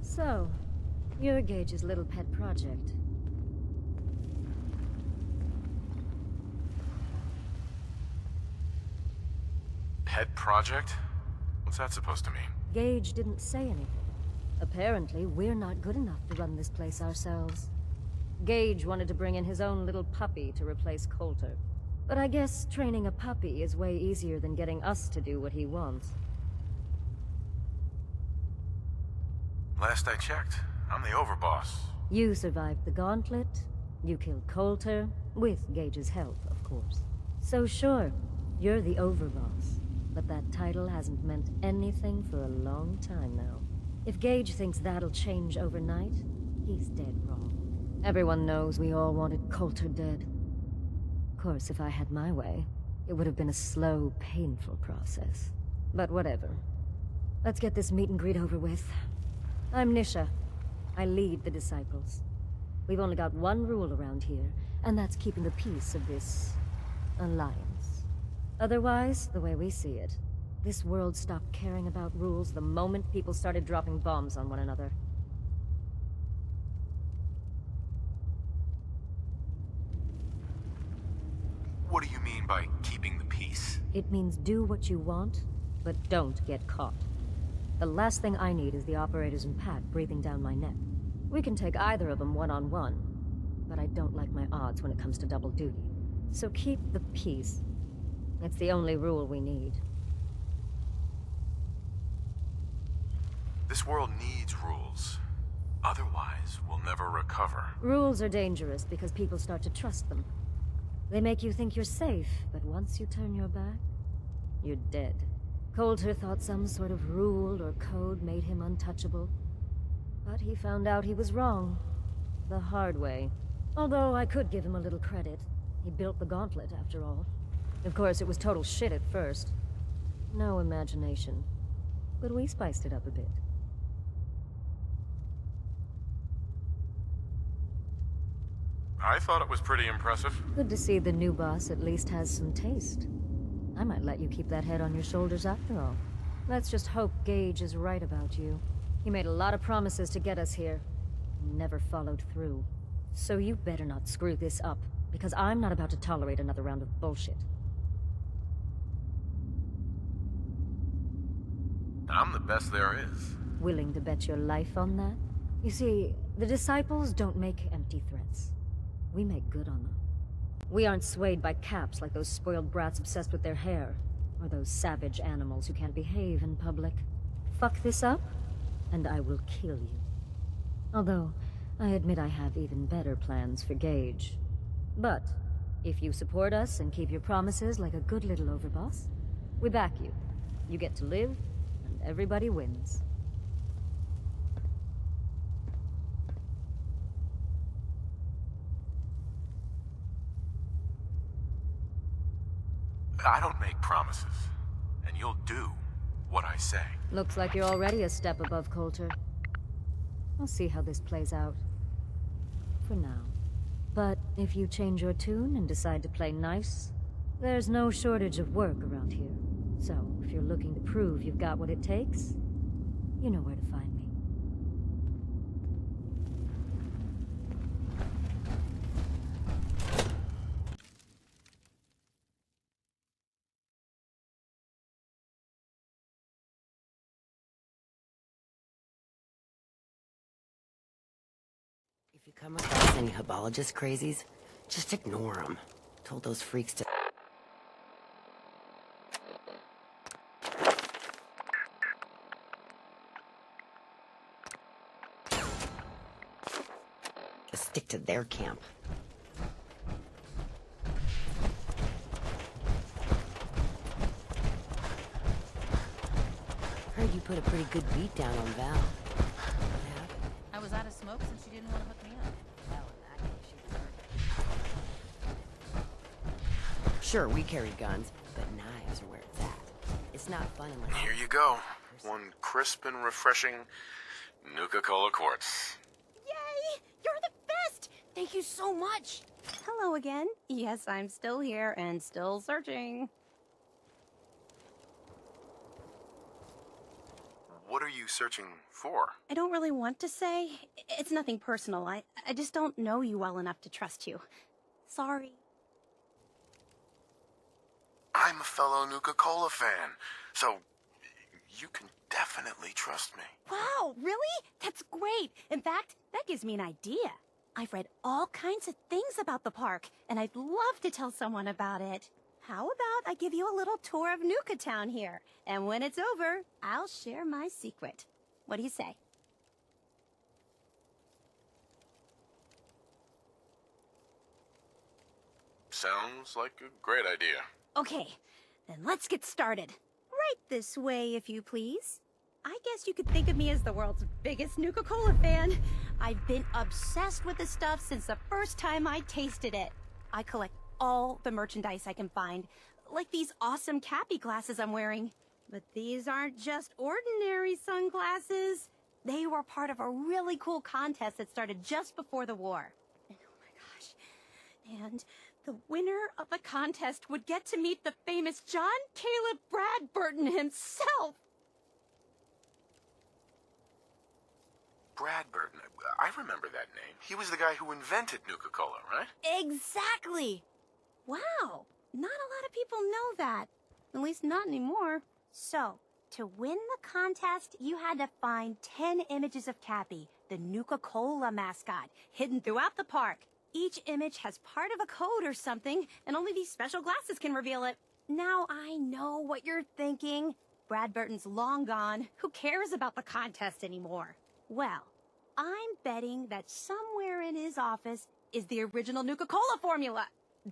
So, you're Gage's little pet project. Pet project? What's that supposed to mean? Gage didn't say anything. Apparently, we're not good enough to run this place ourselves. Gage wanted to bring in his own little puppy to replace Coulter. But I guess training a puppy is way easier than getting us to do what he wants. Last I checked, I'm the overboss. You survived the gauntlet, you killed Coulter, with Gage's help, of course. So sure, you're the overboss. But that title hasn't meant anything for a long time now. If Gage thinks that'll change overnight, he's dead wrong. Everyone knows we all wanted Coulter dead. Of course, if I had my way, it would have been a slow, painful process. But whatever. Let's get this meet and greet over with. I'm Nisha. I lead the Disciples. We've only got one rule around here, and that's keeping the peace of this alliance. Otherwise, the way we see it, this world stopped caring about rules the moment people started dropping bombs on one another. What do you mean by keeping the peace? It means do what you want, but don't get caught. The last thing I need is the operators and Pat breathing down my neck. We can take either of them one-on-one, but I don't like my odds when it comes to double duty. So keep the peace. It's the only rule we need. This world needs rules. Otherwise, we'll never recover. Rules are dangerous because people start to trust them. They make you think you're safe, but once you turn your back, you're dead. Coulter thought some sort of rule or code made him untouchable. But he found out he was wrong. The hard way. Although I could give him a little credit. He built the gauntlet, after all. Of course, it was total shit at first. No imagination. But we spiced it up a bit. I thought it was pretty impressive. Good to see the new boss at least has some taste. I might let you keep that head on your shoulders after all. Let's just hope Gage is right about you. He made a lot of promises to get us here. Never followed through. So you better not screw this up, because I'm not about to tolerate another round of bullshit. I'm the best there is. Willing to bet your life on that? You see, the Disciples don't make empty threats. We make good on them. We aren't swayed by caps like those spoiled brats obsessed with their hair, or those savage animals who can't behave in public. Fuck this up, and I will kill you. Although, I admit I have even better plans for Gage. But, if you support us and keep your promises like a good little overboss, we back you. You get to live, and everybody wins. I don't make promises, and you'll do what I say. Looks like you're already a step above Coulter. I'll see how this plays out. For now. But if you change your tune and decide to play nice, there's no shortage of work around here. So, if you're looking to prove you've got what it takes, you know where to find me. you come across any Hebologist crazies, just ignore them. Told those freaks to... stick to their camp. Heard you put a pretty good beat down on Val. I was out of smoke since you didn't want to hook me up. Well, in that case, you deserve it. Sure, we carry guns, but knives are where it's at. It's not fun unless... Here you go. One crisp and refreshing Nuka-Cola Quartz. Yay! You're the best! Thank you so much! Hello again. Yes, I'm still here and still searching. What are you searching for? I don't really want to say. It's nothing personal. I just don't know you well enough to trust you. Sorry. I'm a fellow Nuka-Cola fan, so you can definitely trust me. Wow, really? That's great. In fact, that gives me an idea. I've read all kinds of things about the park, and I'd love to tell someone about it. How about I give you a little tour of Nuka Town here, and when it's over, I'll share my secret. What do you say? Sounds like a great idea. Okay, then let's get started. Right this way, if you please. I guess you could think of me as the world's biggest Nuka-Cola fan. I've been obsessed with this stuff since the first time I tasted it. I collect all the merchandise I can find, like these awesome Cappy glasses I'm wearing. But these aren't just ordinary sunglasses. They were part of a really cool contest that started just before the war. And oh my gosh. And the winner of the contest would get to meet the famous John Caleb Bradburton himself. Bradburton. I remember that name. He was the guy who invented Nuka-Cola, right? Exactly. Wow. Not a lot of people know that. At least not anymore. So, to win the contest, you had to find 10 images of Cappy, the Nuka-Cola mascot, hidden throughout the park. Each image has part of a code or something, and only these special glasses can reveal it. Now I know what you're thinking. Bradburton's long gone. Who cares about the contest anymore? Well, I'm betting that somewhere in his office is the original Nuka-Cola formula.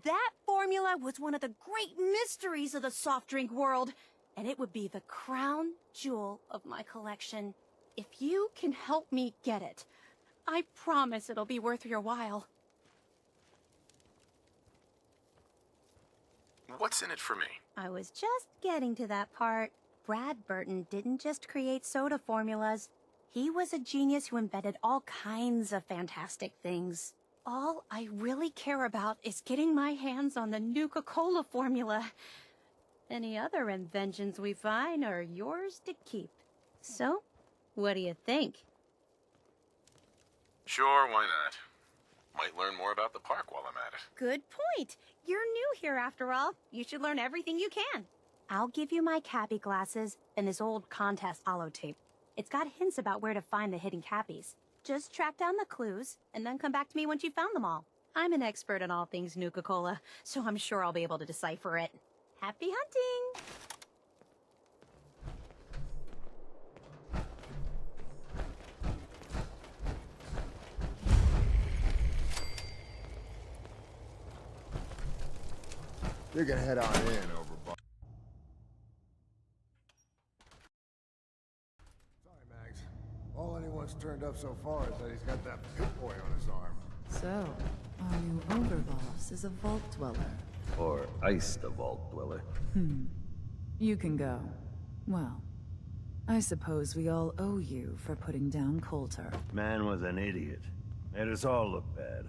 That formula was one of the great mysteries of the soft drink world, and it would be the crown jewel of my collection. If you can help me get it, I promise it'll be worth your while. What's in it for me? I was just getting to that part. Bradburton didn't just create soda formulas. He was a genius who invented all kinds of fantastic things. All I really care about is getting my hands on the Nuka-Cola formula. Any other inventions we find are yours to keep. So, what do you think? Sure, why not? Might learn more about the park while I'm at it. Good point. You're new here after all. You should learn everything you can. I'll give you my Cappy glasses and this old contest holotape. It's got hints about where to find the hidden Cappies. Just track down the clues, and then come back to me once you've found them all. I'm an expert in all things Nuka-Cola, so I'm sure I'll be able to decipher it. Happy hunting! You can head on in, Overboss. Sorry, Max. All anyone's turned up so far is that he's got that pit boy on his arm. So, our new Overboss is a vault dweller. Or iced the vault dweller. You can go. Well, I suppose we all owe you for putting down Coulter. Man was an idiot. Made us all look bad.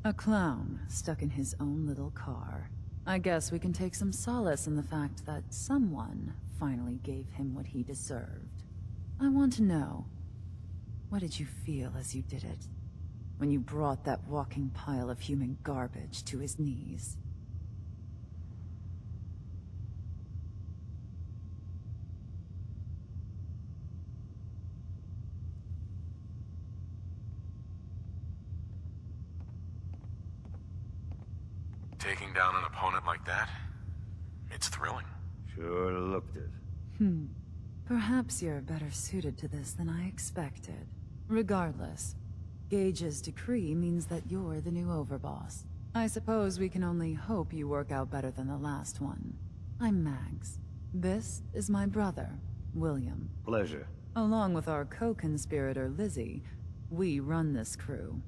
A clown stuck in his own little car. I guess we can take some solace in the fact that someone finally gave him what he deserved. I want to know, what did you feel as you did it? When you brought that walking pile of human garbage to his knees? Taking down an opponent like that, it's thrilling. Sure looked it. Perhaps you're better suited to this than I expected. Regardless, Gage's decree means that you're the new overboss. I suppose we can only hope you work out better than the last one. I'm Mags. This is my brother, William. Pleasure. Along with our co-conspirator, Lizzie, we run this crew.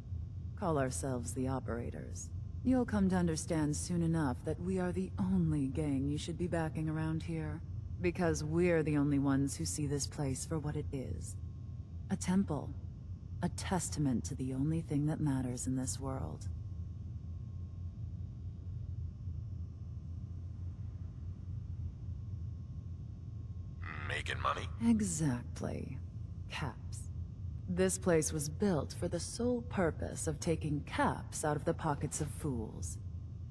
Call ourselves the Operators. You'll come to understand soon enough that we are the only gang you should be backing around here. Because we're the only ones who see this place for what it is. A temple. A testament to the only thing that matters in this world. Making money? Exactly. Caps. This place was built for the sole purpose of taking caps out of the pockets of fools.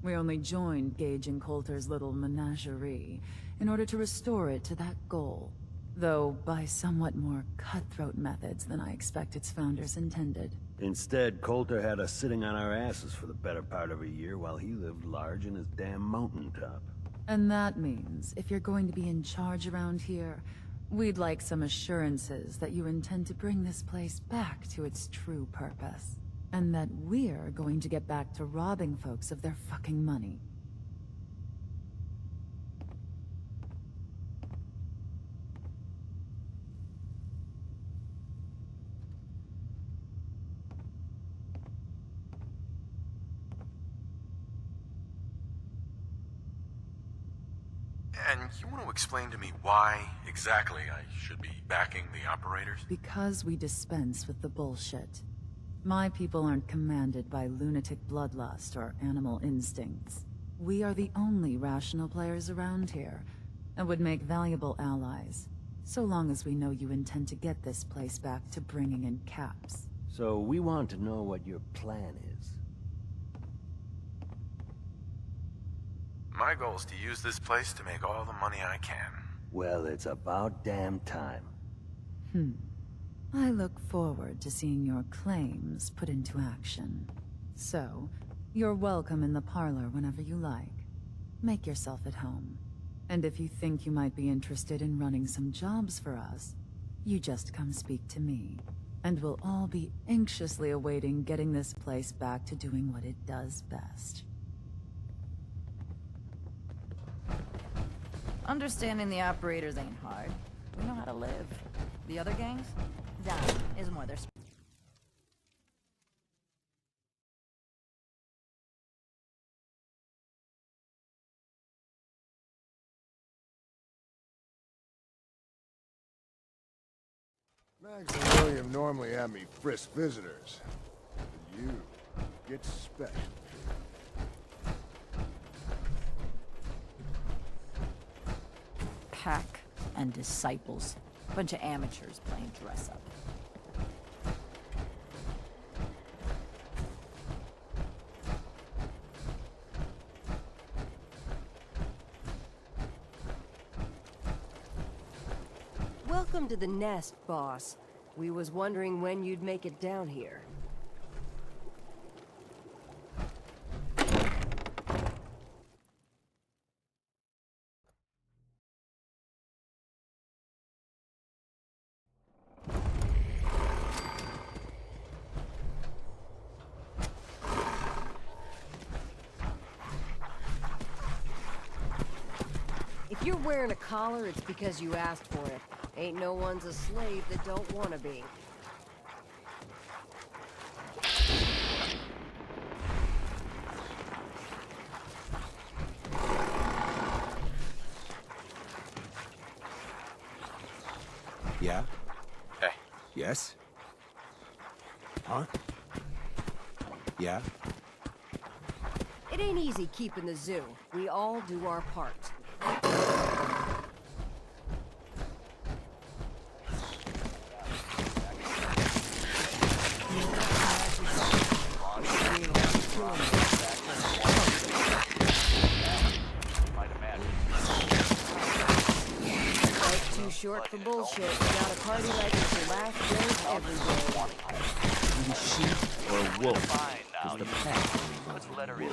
We only joined Gage and Coulter's little menagerie in order to restore it to that goal, though by somewhat more cutthroat methods than I expect its founders intended. Instead, Coulter had us sitting on our asses for the better part of a year while he lived large in his damn mountaintop. And that means, if you're going to be in charge around here, we'd like some assurances that you intend to bring this place back to its true purpose. And that we're going to get back to robbing folks of their fucking money. And you want to explain to me why exactly I should be backing the Operators? Because we dispense with the bullshit. My people aren't commanded by lunatic bloodlust or animal instincts. We are the only rational players around here, and would make valuable allies, so long as we know you intend to get this place back to bringing in caps. So we want to know what your plan is. My goal is to use this place to make all the money I can. Well, it's about damn time. I look forward to seeing your claims put into action. So, you're welcome in the parlor whenever you like. Make yourself at home. And if you think you might be interested in running some jobs for us, you just come speak to me. And we'll all be anxiously awaiting getting this place back to doing what it does best. Understanding the Operators ain't hard. We know how to live. The other gangs? That is more their... Mags and William normally have me frisk visitors. But you get special. Pack and disciples. Bunch of amateurs playing dress-up. Welcome to the nest, boss. We was wondering when you'd make it down here. If you're wearing a collar, it's because you asked for it. Ain't no one's a slave that don't want to be. Yeah? Hey. Yes? Huh? Yeah? It ain't easy keeping the zoo. We all do our part. Life's too short for bullshit. Without a party like it's your last day every day. Are you a sheep or a wolf? Is the pet. Let's let her in.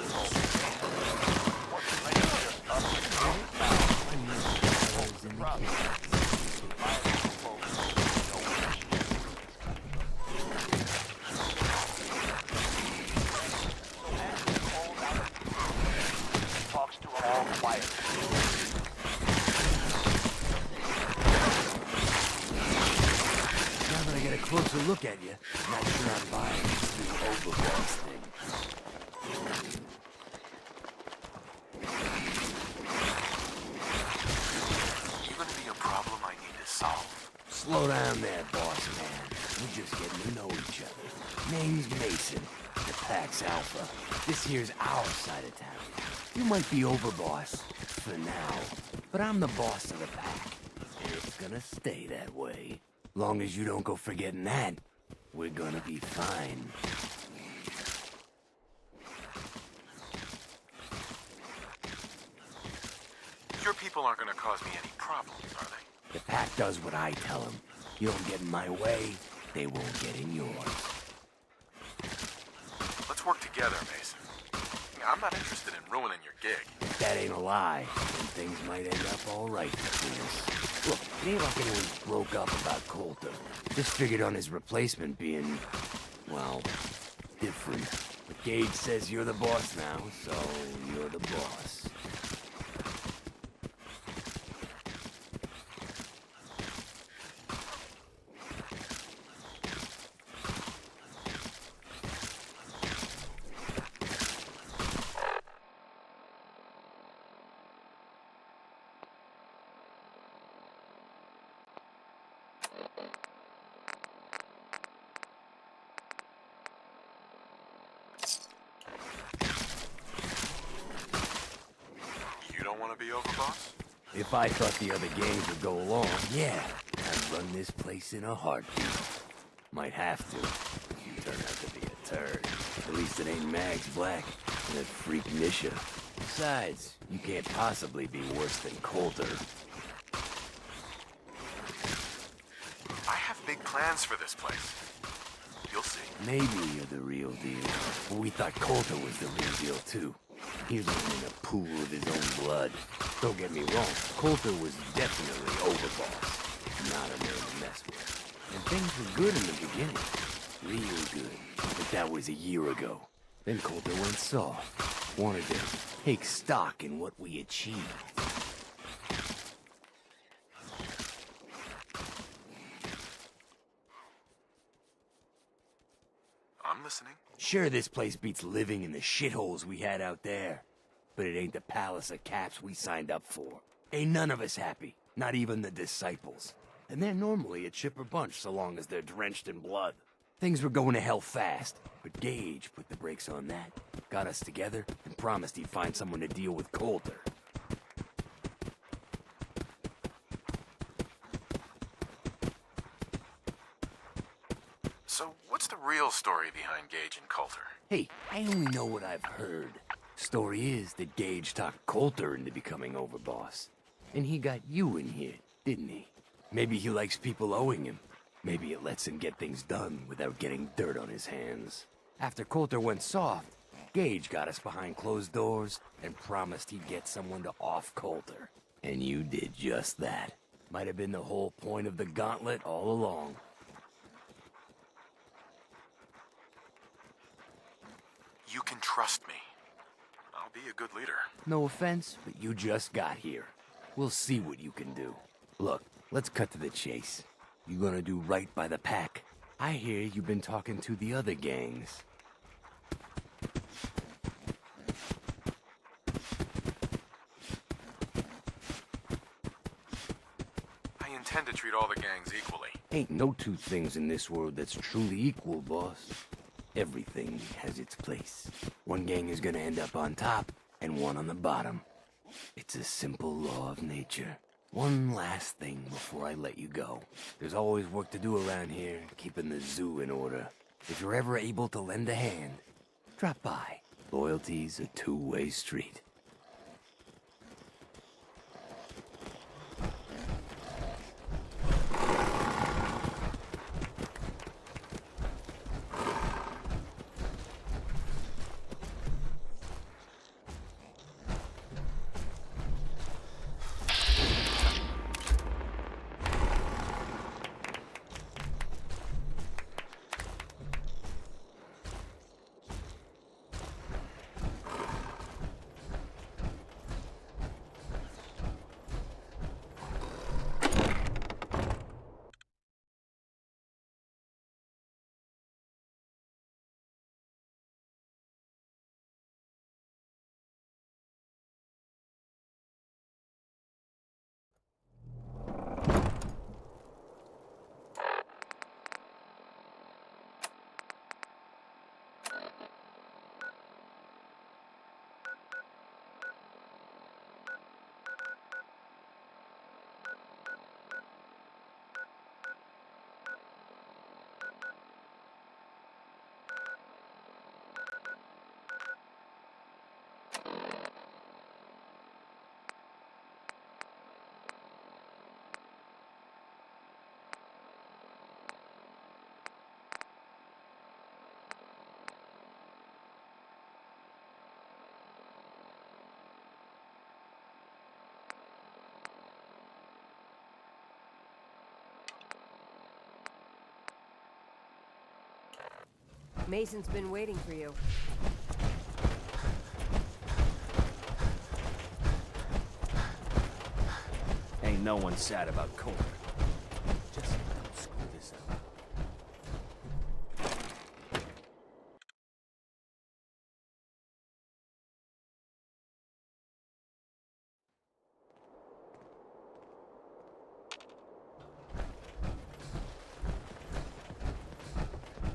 closer look at you, not sure I'm buying this new overboss thing. You gonna be a problem I need to solve? Slow down there, boss man. We're just getting to know each other. Name's Mason. The Pack's Alpha. This here's our side of town. You might be overboss, for now, but I'm the boss of the Pack. And it's gonna stay that way. Long as you don't go forgetting that, we're gonna be fine. Your people aren't gonna cause me any problems, are they? The Pack does what I tell them. You don't get in my way, they won't get in yours. Let's work together, Mason. I'm not interested in ruining your gig. That ain't a lie, and things might end up all right between us. Look, it ain't like anyone broke up about Coulter. Just figured on his replacement being, well, different. But Gage says you're the boss now, so you're the boss. You don't want to be overboss? If I thought the other gangs would go along, yeah, I'd run this place in a heartbeat. Might have to, if you turn out to be a turd. At least it ain't Mags Black and that freak Nisha. Besides, you can't possibly be worse than Coulter. I have big plans for this place. You'll see. Maybe you're the real deal. But we thought Coulter was the real deal, too. He's living in a pool of his own blood. Don't get me wrong, Coulter was definitely overboss. Not a man to mess with. And things were good in the beginning. Real good. But that was a year ago. Then Coulter went soft. Wanted to take stock in what we achieved. I'm listening. Sure, this place beats living in the shitholes we had out there. But it ain't the palace of caps we signed up for. Ain't none of us happy. Not even the disciples. And they're normally a chipper bunch so long as they're drenched in blood. Things were going to hell fast, but Gage put the brakes on that. Got us together and promised he'd find someone to deal with Coulter. So, what's the real story behind Gage and Coulter? Hey, I only know what I've heard. Story is that Gage talked Coulter into becoming overboss. And he got you in here, didn't he? Maybe he likes people owing him. Maybe it lets him get things done without getting dirt on his hands. After Coulter went soft, Gage got us behind closed doors and promised he'd get someone to off Coulter. And you did just that. Might have been the whole point of the gauntlet all along. You can trust me. I'll be a good leader. No offense, but you just got here. We'll see what you can do. Look, let's cut to the chase. You gonna do right by the Pack? I hear you've been talking to the other gangs. I intend to treat all the gangs equally. Ain't no two things in this world that's truly equal, boss. Everything has its place. One gang is gonna end up on top, and one on the bottom. It's a simple law of nature. One last thing before I let you go. There's always work to do around here, keeping the zoo in order. If you're ever able to lend a hand, drop by. Loyalty's a two-way street. Mason's been waiting for you. Ain't no one sad about Coulter. Just don't screw this up.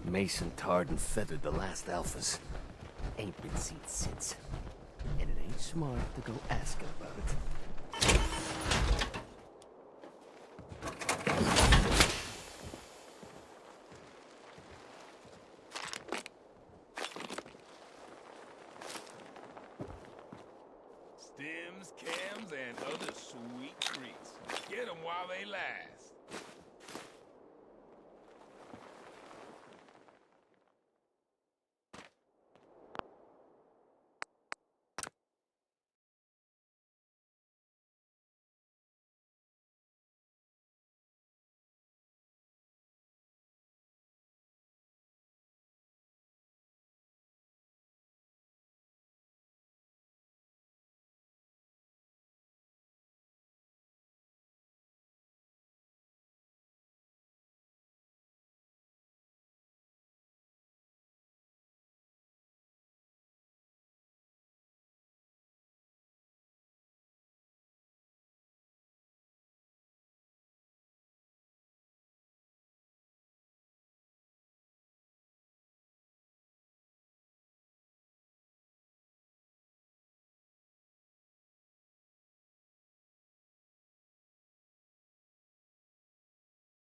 Mason tarred and feathered the last alphas. Ain't been seen since. And it ain't smart to go asking about it. Stems, cams, and other sweet treats. Get 'em while they last.